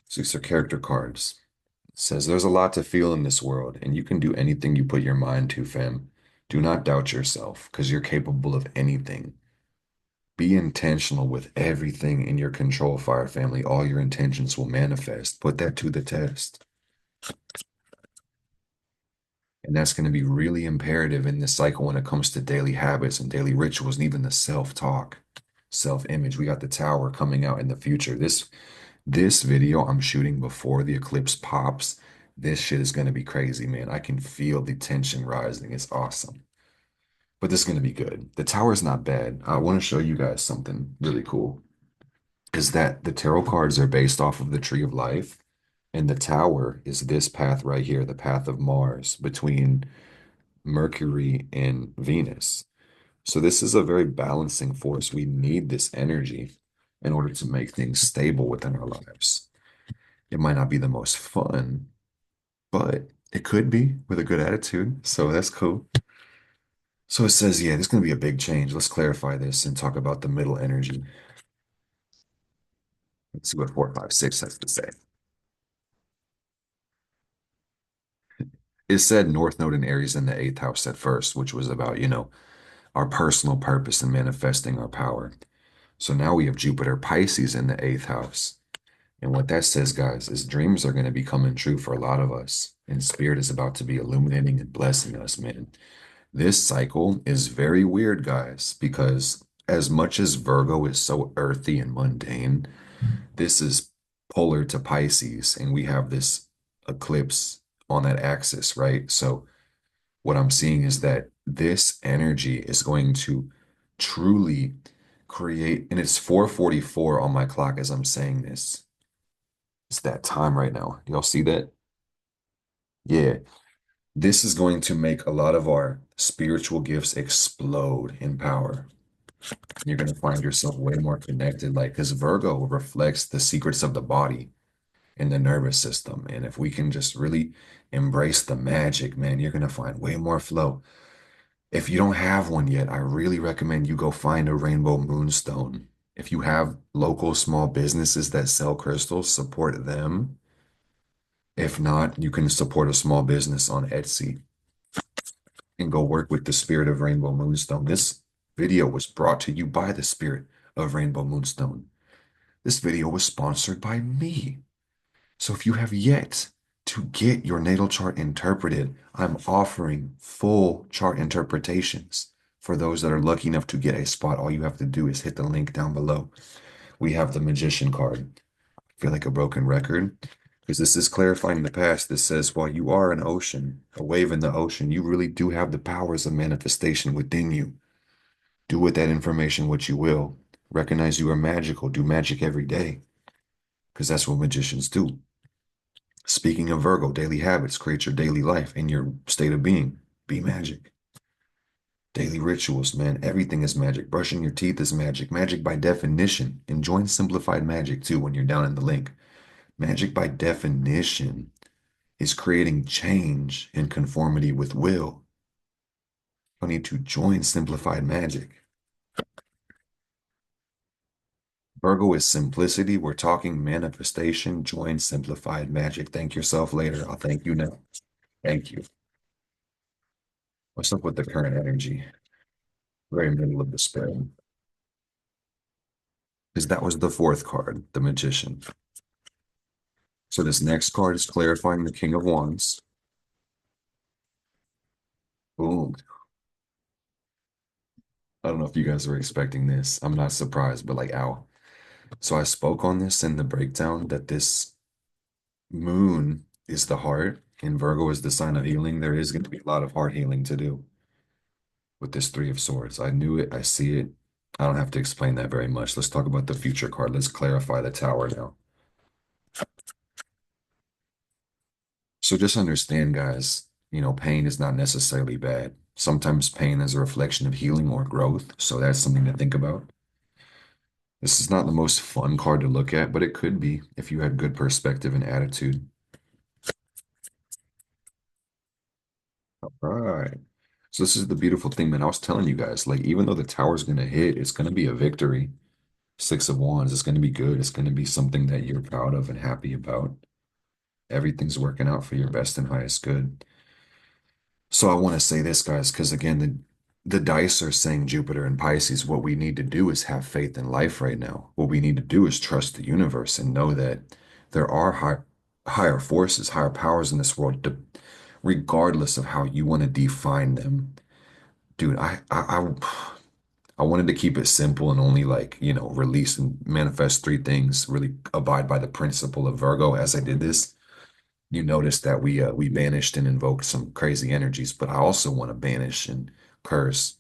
So these are character cards. It says there's a lot to feel in this world, and you can do anything you put your mind to, fam. Do not doubt yourself, because you're capable of anything. Be intentional with everything in your control, Fire Family. All your intentions will manifest. Put that to the test. And that's going to be really imperative in this cycle when it comes to daily habits and daily rituals and even the self-talk. self-image. We got the tower coming out in the future. This video I'm shooting before the eclipse pops. This shit is gonna be crazy, man. I can feel the tension rising. It's awesome. But this is gonna be good. The tower is not bad. I want to show you guys something really cool. Is that the tarot cards are based off of the tree of life, and the tower is this path right here, the path of Mars between Mercury and Venus. So this is a very balancing force. We need this energy in order to make things stable within our lives. It might not be the most fun, but it could be with a good attitude. So that's cool. So it says, yeah, there's going to be a big change. Let's clarify this and talk about the middle energy. Let's see what 456 has to say. It said North Node in Aries in the eighth house at first, which was about, our personal purpose and manifesting our power. So now we have Jupiter Pisces in the eighth house. And what that says, guys, is dreams are going to be coming true for a lot of us. And spirit is about to be illuminating and blessing us, man. This cycle is very weird, guys, because as much as Virgo is so earthy and mundane, this is polar to Pisces, and we have this eclipse on that axis, right? So what I'm seeing is that this energy is going to truly create, and it's 4:44 on my clock as I'm saying this. It's that time right now. Y'all see that? Yeah. This is going to make a lot of our spiritual gifts explode in power. You're going to find yourself way more connected, like, because Virgo reflects the secrets of the body and the nervous system. And if we can just really embrace the magic, man, you're going to find way more flow. If you don't have one yet, I really recommend you go find a rainbow moonstone. If you have local small businesses that sell crystals, support them. If not, you can support a small business on Etsy and go work with the spirit of Rainbow Moonstone. This video was brought to you by the spirit of Rainbow Moonstone. This video was sponsored by me. So if you have yet to get your natal chart interpreted, I'm offering full chart interpretations. For those that are lucky enough to get a spot, all you have to do is hit the link down below. We have the Magician card. I feel like a broken record because this is clarifying the past. This says, while you are an ocean, a wave in the ocean, you really do have the powers of manifestation within you. Do with that information what you will. Recognize you are magical. Do magic every day because that's what magicians do. Speaking of Virgo, daily habits create your daily life and your state of being. Be magic. Daily rituals, man. Everything is magic. Brushing your teeth is magic. Magic by definition. And join simplified magic too when you're down in the link. Magic by definition is creating change in conformity with will. You need to join simplified magic. Virgo is simplicity. We're talking manifestation. Join simplified magic. Thank yourself later. I'll thank you now. Thank you. What's up with the current energy? Very middle of the spread. Because that was the fourth card, the Magician. So this next card is clarifying the King of Wands. Boom. I don't know if you guys were expecting this. I'm not surprised, but like, ow. So I spoke on this in the breakdown that this moon is the heart and Virgo is the sign of healing. There is going to be a lot of heart healing to do with this Three of Swords. I knew it. I see it. I don't have to explain that very much. Let's talk about the future card. Let's clarify the Tower now. So just understand, guys, pain is not necessarily bad. Sometimes pain is a reflection of healing or growth. So that's something to think about. This is not the most fun card to look at, but it could be if you had good perspective and attitude. All right. So this is the beautiful thing, man. I was telling you guys, like, even though the tower's going to hit, it's going to be a victory. Six of Wands, it's going to be good. It's going to be something that you're proud of and happy about. Everything's working out for your best and highest good. So I want to say this, guys, because again, the dice are saying Jupiter and Pisces. What we need to do is have faith in life right now. What we need to do is trust the universe and know that there are higher forces, higher powers in this world, regardless of how you want to define them. Dude, I wanted to keep it simple and only like, release and manifest three things, really abide by the principle of Virgo as I did this. You notice that we banished and invoked some crazy energies, but I also want to banish and curse,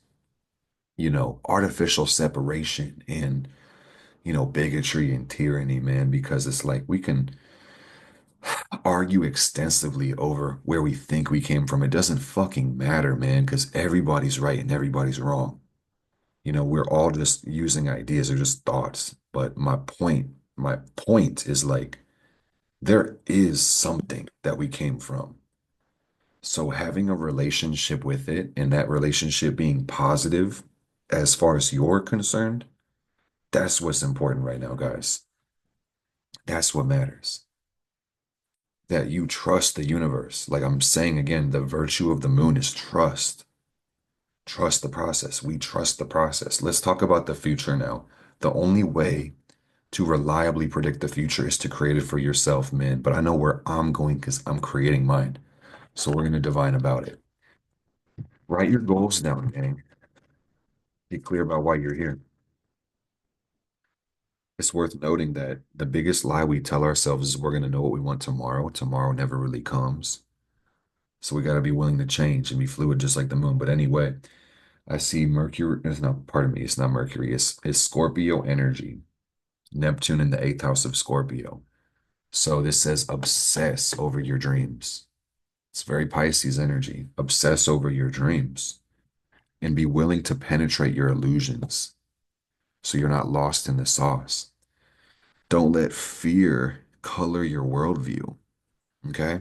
artificial separation and, bigotry and tyranny, man, because it's like we can argue extensively over where we think we came from. It doesn't fucking matter, man, because everybody's right and everybody's wrong. We're all just using ideas or just thoughts. But my point is like there is something that we came from. So having a relationship with it and that relationship being positive as far as you're concerned, that's what's important right now, guys. That's what matters. That you trust the universe. Like I'm saying again, the virtue of the moon is trust. Trust the process. We trust the process. Let's talk about the future now. The only way to reliably predict the future is to create it for yourself, man. But I know where I'm going because I'm creating mine. So we're going to divine about it. Write your goals down, gang. Be clear about why you're here. It's worth noting that the biggest lie we tell ourselves is we're going to know what we want tomorrow. Tomorrow never really comes. So we got to be willing to change and be fluid just like the moon. But anyway, I see Mercury. It's not, pardon me, it's not Mercury. It's Scorpio energy. Neptune in the eighth house of Scorpio. So this says obsess over your dreams. It's very Pisces energy. Obsess over your dreams and be willing to penetrate your illusions so you're not lost in the sauce. Don't let fear color your worldview. Okay?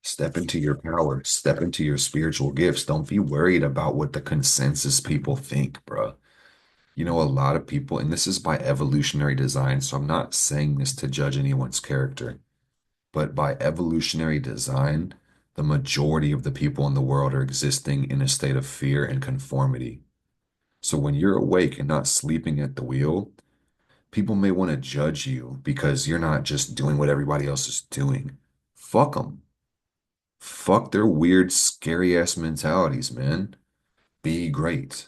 Step into your power, step into your spiritual gifts. Don't be worried about what the consensus people think, bro. A lot of people, and this is by evolutionary design, so I'm not saying this to judge anyone's character, but by evolutionary design, the majority of the people in the world are existing in a state of fear and conformity. So when you're awake and not sleeping at the wheel, people may want to judge you because you're not just doing what everybody else is doing. Fuck them. Fuck their weird, scary ass mentalities, man. Be great.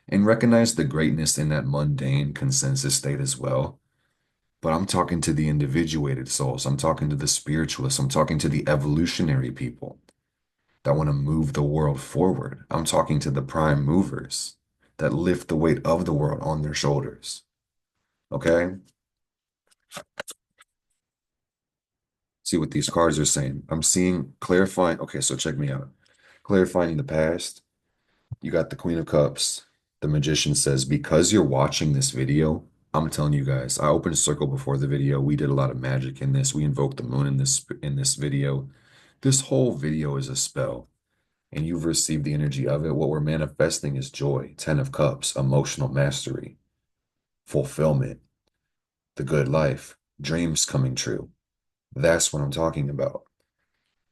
And recognize the greatness in that mundane consensus state as well. But I'm talking to the individuated souls. I'm talking to the spiritualists. I'm talking to the evolutionary people that want to move the world forward. I'm talking to the prime movers that lift the weight of the world on their shoulders. Okay? See what these cards are saying. I'm seeing clarifying. Okay, so check me out. Clarifying the past. You got the Queen of Cups. The Magician says, because you're watching this video, I'm telling you guys, I opened a circle before the video. We did a lot of magic in this. We invoked the moon in this video. This whole video is a spell, and you've received the energy of it. What we're manifesting is joy, Ten of Cups, emotional mastery, fulfillment, the good life, dreams coming true. That's what I'm talking about.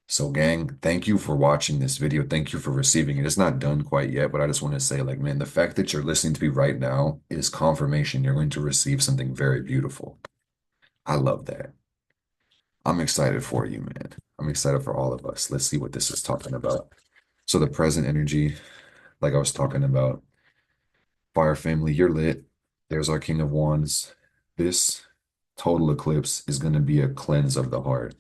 So, gang, thank you for watching this video. Thank you for receiving it. It's not done quite yet, but I just want to say, like, man, the fact that you're listening to me right now is confirmation you're going to receive something very beautiful. I love that. I'm excited for you, man. I'm excited for all of us. Let's see what this is talking about. So, the present energy, like I was talking about, Fire family, you're lit. There's our King of Wands. This total eclipse is going to be a cleanse of the heart.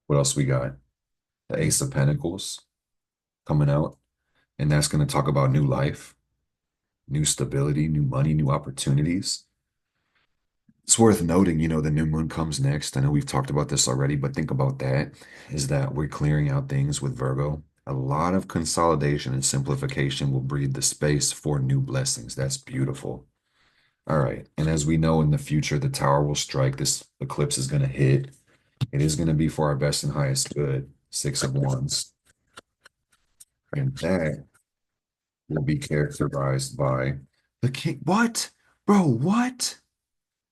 What else we got? The Ace of Pentacles coming out. And that's going to talk about new life, new stability, new money, new opportunities. It's worth noting, the new moon comes next. I know we've talked about this already, but think about that, is that we're clearing out things with Virgo. A lot of consolidation and simplification will breed the space for new blessings. That's beautiful. All right. And as we know in the future, the tower will strike. This eclipse is going to hit. It is going to be for our best and highest good. Six of Wands. And that will be characterized by the king. What? Bro, what?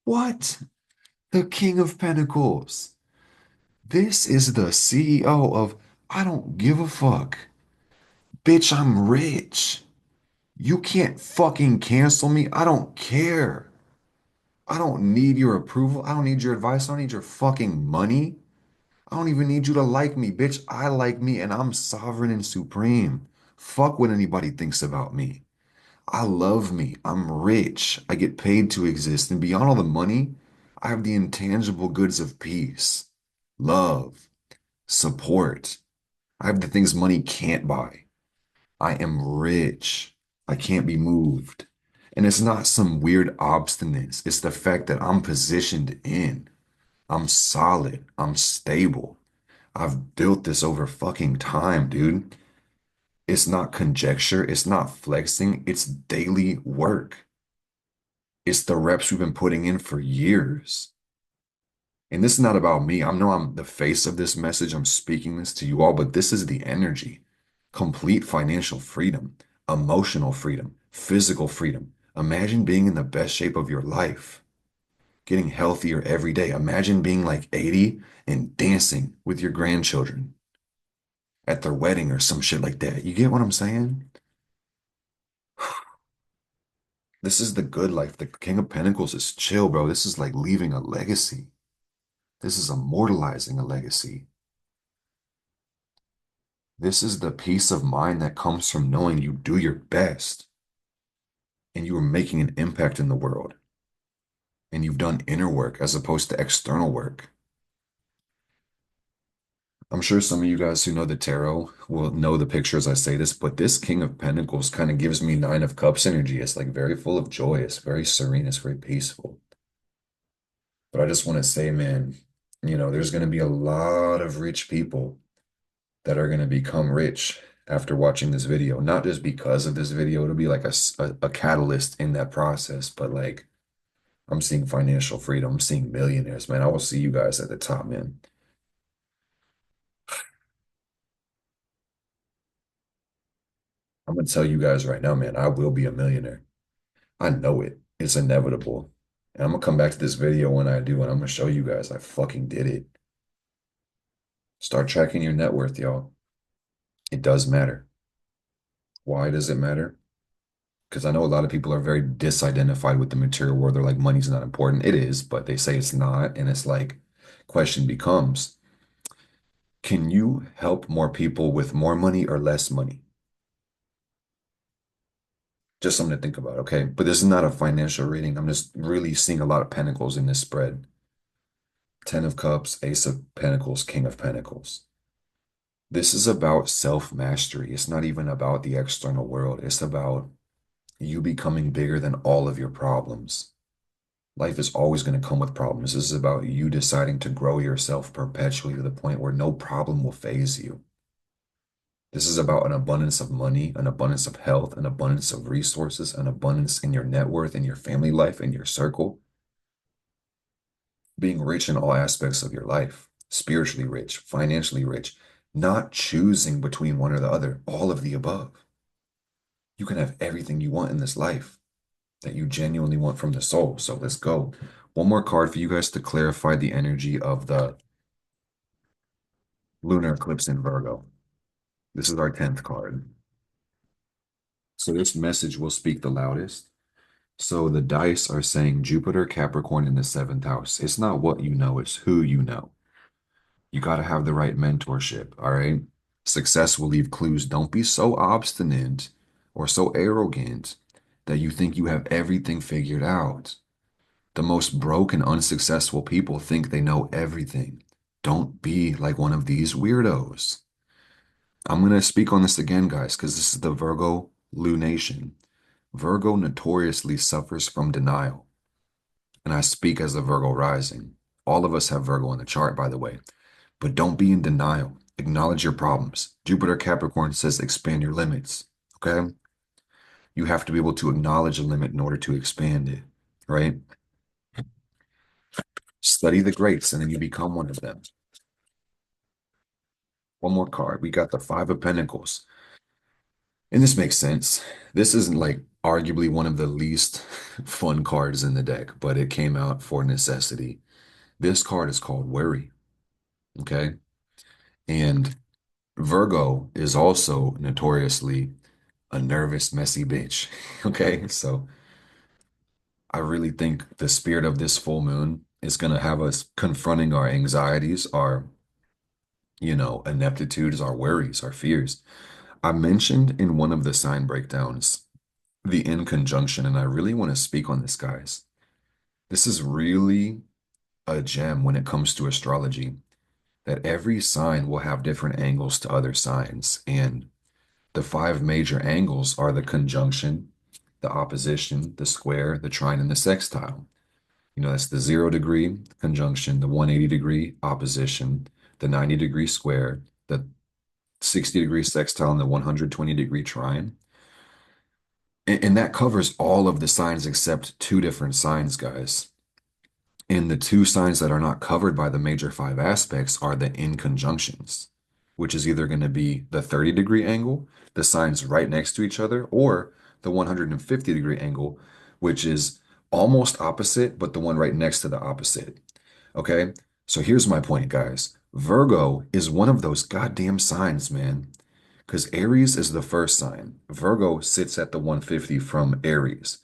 What? The King of Pentacles. This is the CEO of I don't give a fuck. Bitch, I'm rich. You can't fucking cancel me. I don't care. I don't need your approval. I don't need your advice. I don't need your fucking money. I don't even need you to like me, bitch. I like me and I'm sovereign and supreme. Fuck what anybody thinks about me. I love me. I'm rich. I get paid to exist. And beyond all the money, I have the intangible goods of peace, love, support. I have the things money can't buy. I am rich. I can't be moved. And it's not some weird obstinance. It's the fact that I'm positioned in. I'm solid. I'm stable. I've built this over fucking time, dude. It's not conjecture. It's not flexing. It's daily work. It's the reps we've been putting in for years. And this is not about me. I know I'm the face of this message. I'm speaking this to you all, but this is the energy. Complete financial freedom, emotional freedom, physical freedom. Imagine being in the best shape of your life, getting healthier every day. Imagine being like 80 and dancing with your grandchildren at their wedding or some shit like that. You get what I'm saying? This is the good life. The King of Pentacles is chill, bro. This is like leaving a legacy. This is immortalizing a legacy. This is the peace of mind that comes from knowing you do your best and you are making an impact in the world and you've done inner work as opposed to external work. I'm sure some of you guys who know the tarot will know the picture as I say this, but this King of Pentacles kind of gives me Nine of Cups energy. It's like very full of joy. It's very serene. It's very peaceful. But I just want to say, man, there's going to be a lot of rich people that are going to become rich after watching this video. Not just because of this video, it'll be like a catalyst in that process, but like I'm seeing financial freedom. I'm seeing millionaires, man. I will see you guys at the top, man. I'm gonna tell you guys right now, man, I will be a millionaire. I know it. It's inevitable. And I'm gonna come back to this video when I do, and I'm gonna show you guys I fucking did it. Start tracking your net worth, y'all. It does matter. Why does it matter? Because I know a lot of people are very disidentified with the material world. They're like, money's not important. It is, but they say it's not. And it's like, question becomes, can you help more people with more money or less money? Just something to think about, okay? But this is not a financial reading. I'm just really seeing a lot of pentacles in this spread. Ten of Cups, Ace of Pentacles, King of Pentacles. This is about self-mastery. It's not even about the external world. It's about you becoming bigger than all of your problems. Life is always going to come with problems. This is about you deciding to grow yourself perpetually to the point where no problem will phase you. This is about an abundance of money, an abundance of health, an abundance of resources, an abundance in your net worth, in your family life, in your circle. Being rich in all aspects of your life, spiritually rich, financially rich, not choosing between one or the other, all of the above. You can have everything you want in this life that you genuinely want from the soul. So let's go. One more card for you guys to clarify the energy of the lunar eclipse in Virgo. This is our 10th card. So this message will speak the loudest. So the dice are saying Jupiter, Capricorn in the seventh house. It's not what you know, it's who you know. You got to have the right mentorship, all right? Success will leave clues. Don't be so obstinate or so arrogant that you think you have everything figured out. The most broke and unsuccessful people think they know everything. Don't be like one of these weirdos. I'm going to speak on this again, guys, because this is the Virgo lunation. Virgo notoriously suffers from denial. And I speak as a Virgo rising. All of us have Virgo in the chart, by the way. But don't be in denial. Acknowledge your problems. Jupiter Capricorn says expand your limits. Okay? You have to be able to acknowledge a limit in order to expand it, right? Study the greats and then you become one of them. One more card. We got the Five of Pentacles. And this makes sense. This isn't like arguably one of the least fun cards in the deck, but it came out for necessity. This card is called Worry. Okay? And Virgo is also notoriously a nervous, messy bitch. Okay? So I really think the spirit of this full moon is going to have us confronting our anxieties, our Ineptitude is our worries, our fears. I mentioned in one of the sign breakdowns the in conjunction, and I really want to speak on this, guys. This is really a gem when it comes to astrology, that every sign will have different angles to other signs. And the five major angles are the conjunction, the opposition, the square, the trine, and the sextile. That's the 0 degree conjunction, the 180-degree opposition, the 90-degree square, the 60-degree sextile, and the 120-degree trine. And that covers all of the signs except two different signs, guys. And the two signs that are not covered by the major five aspects are the inconjunctions, which is either going to be the 30-degree angle, the signs right next to each other, or the 150-degree angle, which is almost opposite, but the one right next to the opposite. Okay? So here's my point, guys. Virgo is one of those goddamn signs, man. Because Aries is the first sign. Virgo sits at the 150 from Aries.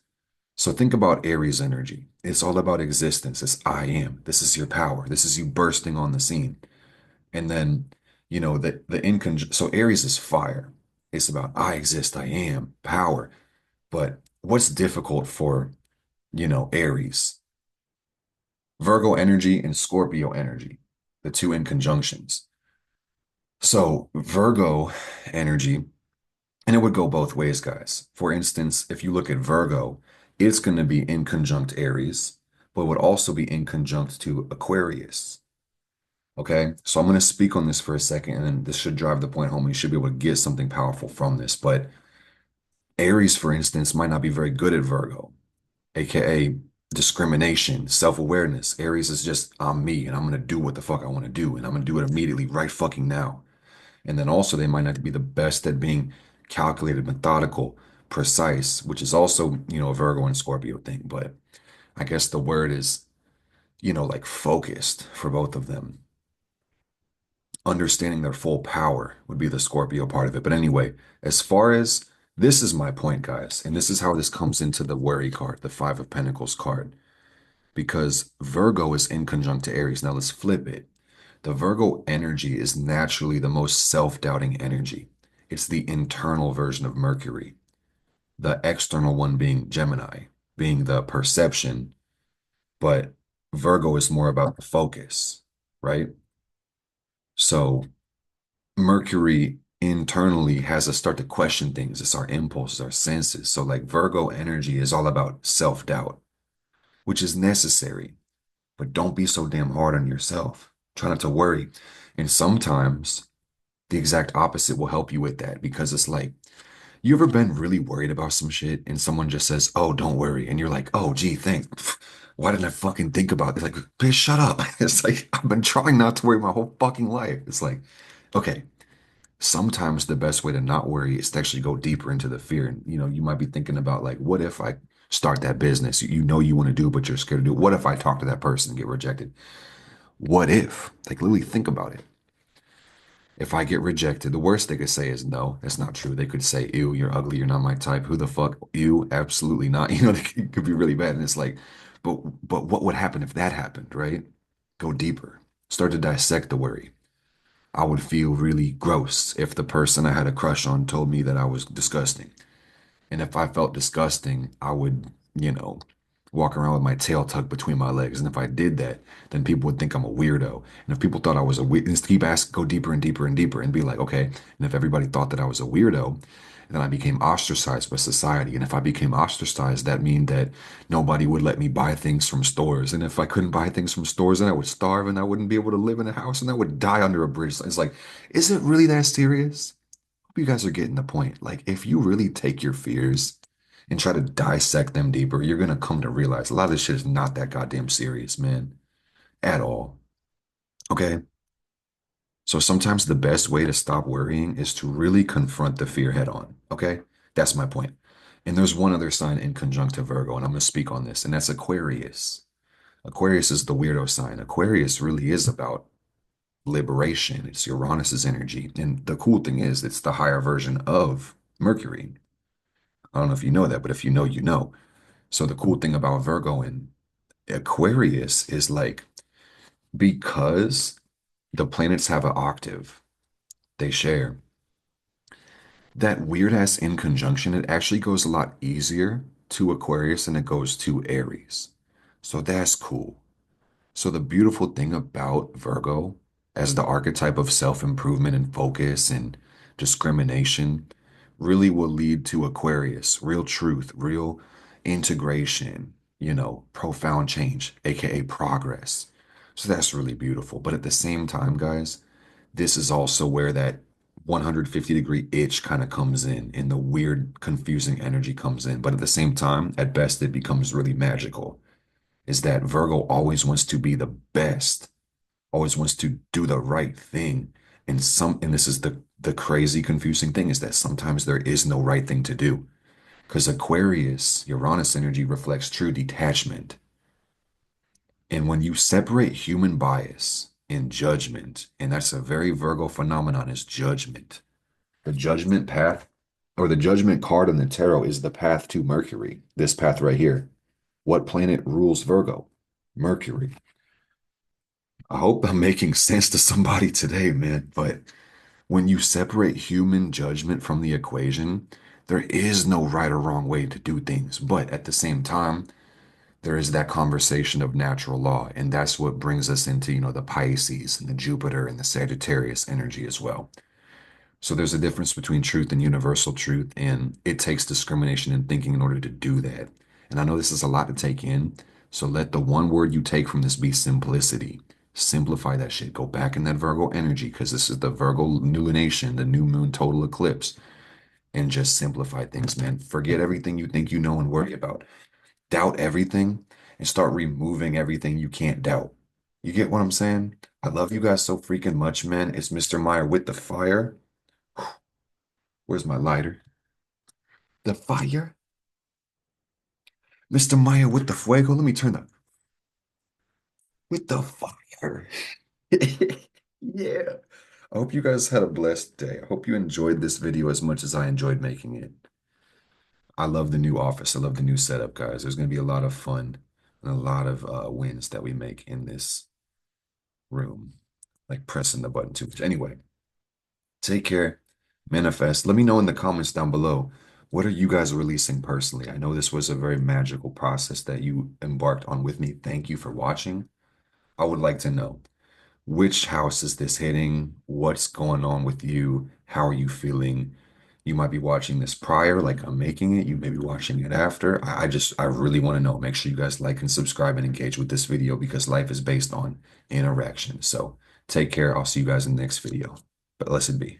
So think about Aries energy. It's all about existence. It's I am. This is your power. This is you bursting on the scene. And then, the so Aries is fire. It's about I exist, I am, power. But what's difficult for, Aries? Virgo energy and Scorpio energy, the two in conjunctions. So Virgo energy, and it would go both ways, guys. For instance, if you look at Virgo, it's going to be in conjunct Aries, but would also be in conjunct to Aquarius. Okay, so I'm going to speak on this for a second, and then this should drive the point home. You should be able to get something powerful from this. But Aries, for instance, might not be very good at Virgo, aka discrimination, self-awareness. Aries is just, I'm me, and I'm going to do what the fuck I want to do, and I'm going to do it immediately, right fucking now. And then also, they might not be the best at being calculated, methodical, precise, which is also, a Virgo and Scorpio thing. But I guess the word is, like focused for both of them. Understanding their full power would be the Scorpio part of it. But anyway, as far as this is my point, guys, and this is how this comes into the worry card, the Five of Pentacles card, because Virgo is in conjunct to Aries. Now let's flip it. The Virgo energy is naturally the most self-doubting energy. It's the internal version of Mercury, the external one being Gemini, being the perception, but Virgo is more about the focus, right? So Mercury internally has us start to question things. It's our impulses, our senses. So like Virgo energy is all about self-doubt, which is necessary, but don't be so damn hard on yourself. Try not to worry. And sometimes the exact opposite will help you with that because it's like, you ever been really worried about some shit and someone just says, "Oh, don't worry." And you're like, "Oh, gee, thanks. Why didn't I fucking think about it?" It's like, bitch, shut up. It's like, I've been trying not to worry my whole fucking life. It's like, okay, sometimes the best way to not worry is to actually go deeper into the fear. And, you might be thinking about like, what if I start that business you know you want to do, but you're scared to do it? What if I talk to that person and get rejected? What if? Like, literally think about it. If I get rejected, the worst they could say is no, that's not true. They could say, ew, you're ugly, you're not my type. Who the fuck? Ew, absolutely not. It could be really bad. And it's like, but what would happen if that happened, right? Go deeper. Start to dissect the worry. I would feel really gross if the person I had a crush on told me that I was disgusting. And if I felt disgusting, I would, walk around with my tail tucked between my legs. And if I did that, then people would think I'm a weirdo. And if people thought I was a weird, just keep asking, go deeper and deeper and deeper and be like, okay. And if everybody thought that I was a weirdo, then I became ostracized by society. And if I became ostracized, that mean that nobody would let me buy things from stores. And if I couldn't buy things from stores, then I would starve and I wouldn't be able to live in a house and I would die under a bridge. It's like, is it really that serious? Hope you guys are getting the point. Like, if you really take your fears and try to dissect them deeper, you're gonna come to realize a lot of this shit is not that goddamn serious, man, at all. Okay? So sometimes the best way to stop worrying is to really confront the fear head on. Okay? That's my point. And there's one other sign in conjunct to Virgo, and I'm gonna speak on this, and that's Aquarius. Aquarius is the weirdo sign. Aquarius really is about liberation. It's Uranus's energy. And the cool thing is, it's the higher version of Mercury. I don't know if you know that, but if you know, you know. So the cool thing about Virgo and Aquarius is like, because The planets have an octave. They share. That weird ass in conjunction, it actually goes a lot easier to Aquarius than it goes to Aries. So that's cool. So the beautiful thing about Virgo as the archetype of self-improvement and focus and discrimination really will lead to Aquarius, real truth, real integration, profound change, aka progress. So that's really beautiful. But at the same time, guys, this is also where that 150-degree itch kind of comes in and the weird, confusing energy comes in. But at the same time, at best, it becomes really magical. Is that Virgo always wants to be the best, always wants to do the right thing. And this is the crazy, confusing thing is that sometimes there is no right thing to do. Because Aquarius, Uranus energy reflects true detachment. And when you separate human bias and judgment, and that's a very Virgo phenomenon, is judgment. The judgment path or the judgment card in the tarot is the path to Mercury, this path right here. What planet rules Virgo? Mercury. I hope I'm making sense to somebody today, man. But when you separate human judgment from the equation, there is no right or wrong way to do things. But at the same time, there is that conversation of natural law. And that's what brings us into, the Pisces and the Jupiter and the Sagittarius energy as well. So there's a difference between truth and universal truth, and it takes discrimination and thinking in order to do that. And I know this is a lot to take in, so let the one word you take from this be simplicity. Simplify that shit. Go back in that Virgo energy, because this is the Virgo lunation, the new moon total eclipse, and just simplify things, man. Forget everything you think you know and worry about. Doubt everything and start removing everything you can't doubt. You get what I'm saying? I love you guys so freaking much, man. It's Mr. Meyer with the fire. Where's my lighter? The fire? Mr. Maya with the fuego. Let me turn the with the fire. Yeah. I hope you guys had a blessed day. I hope you enjoyed this video as much as I enjoyed making it. I love the new office. I love the new setup, guys. There's going to be a lot of fun and a lot of wins that we make in this room, like pressing the button too much. Anyway, take care. Manifest. Let me know in the comments down below. What are you guys releasing personally? I know this was a very magical process that you embarked on with me. Thank you for watching. I would like to know, which house is this hitting? What's going on with you? How are you feeling? You might be watching this prior, like I'm making it. You may be watching it after. I really want to know. Make sure you guys like and subscribe and engage with this video because life is based on interaction. So take care. I'll see you guys in the next video. But blessed be.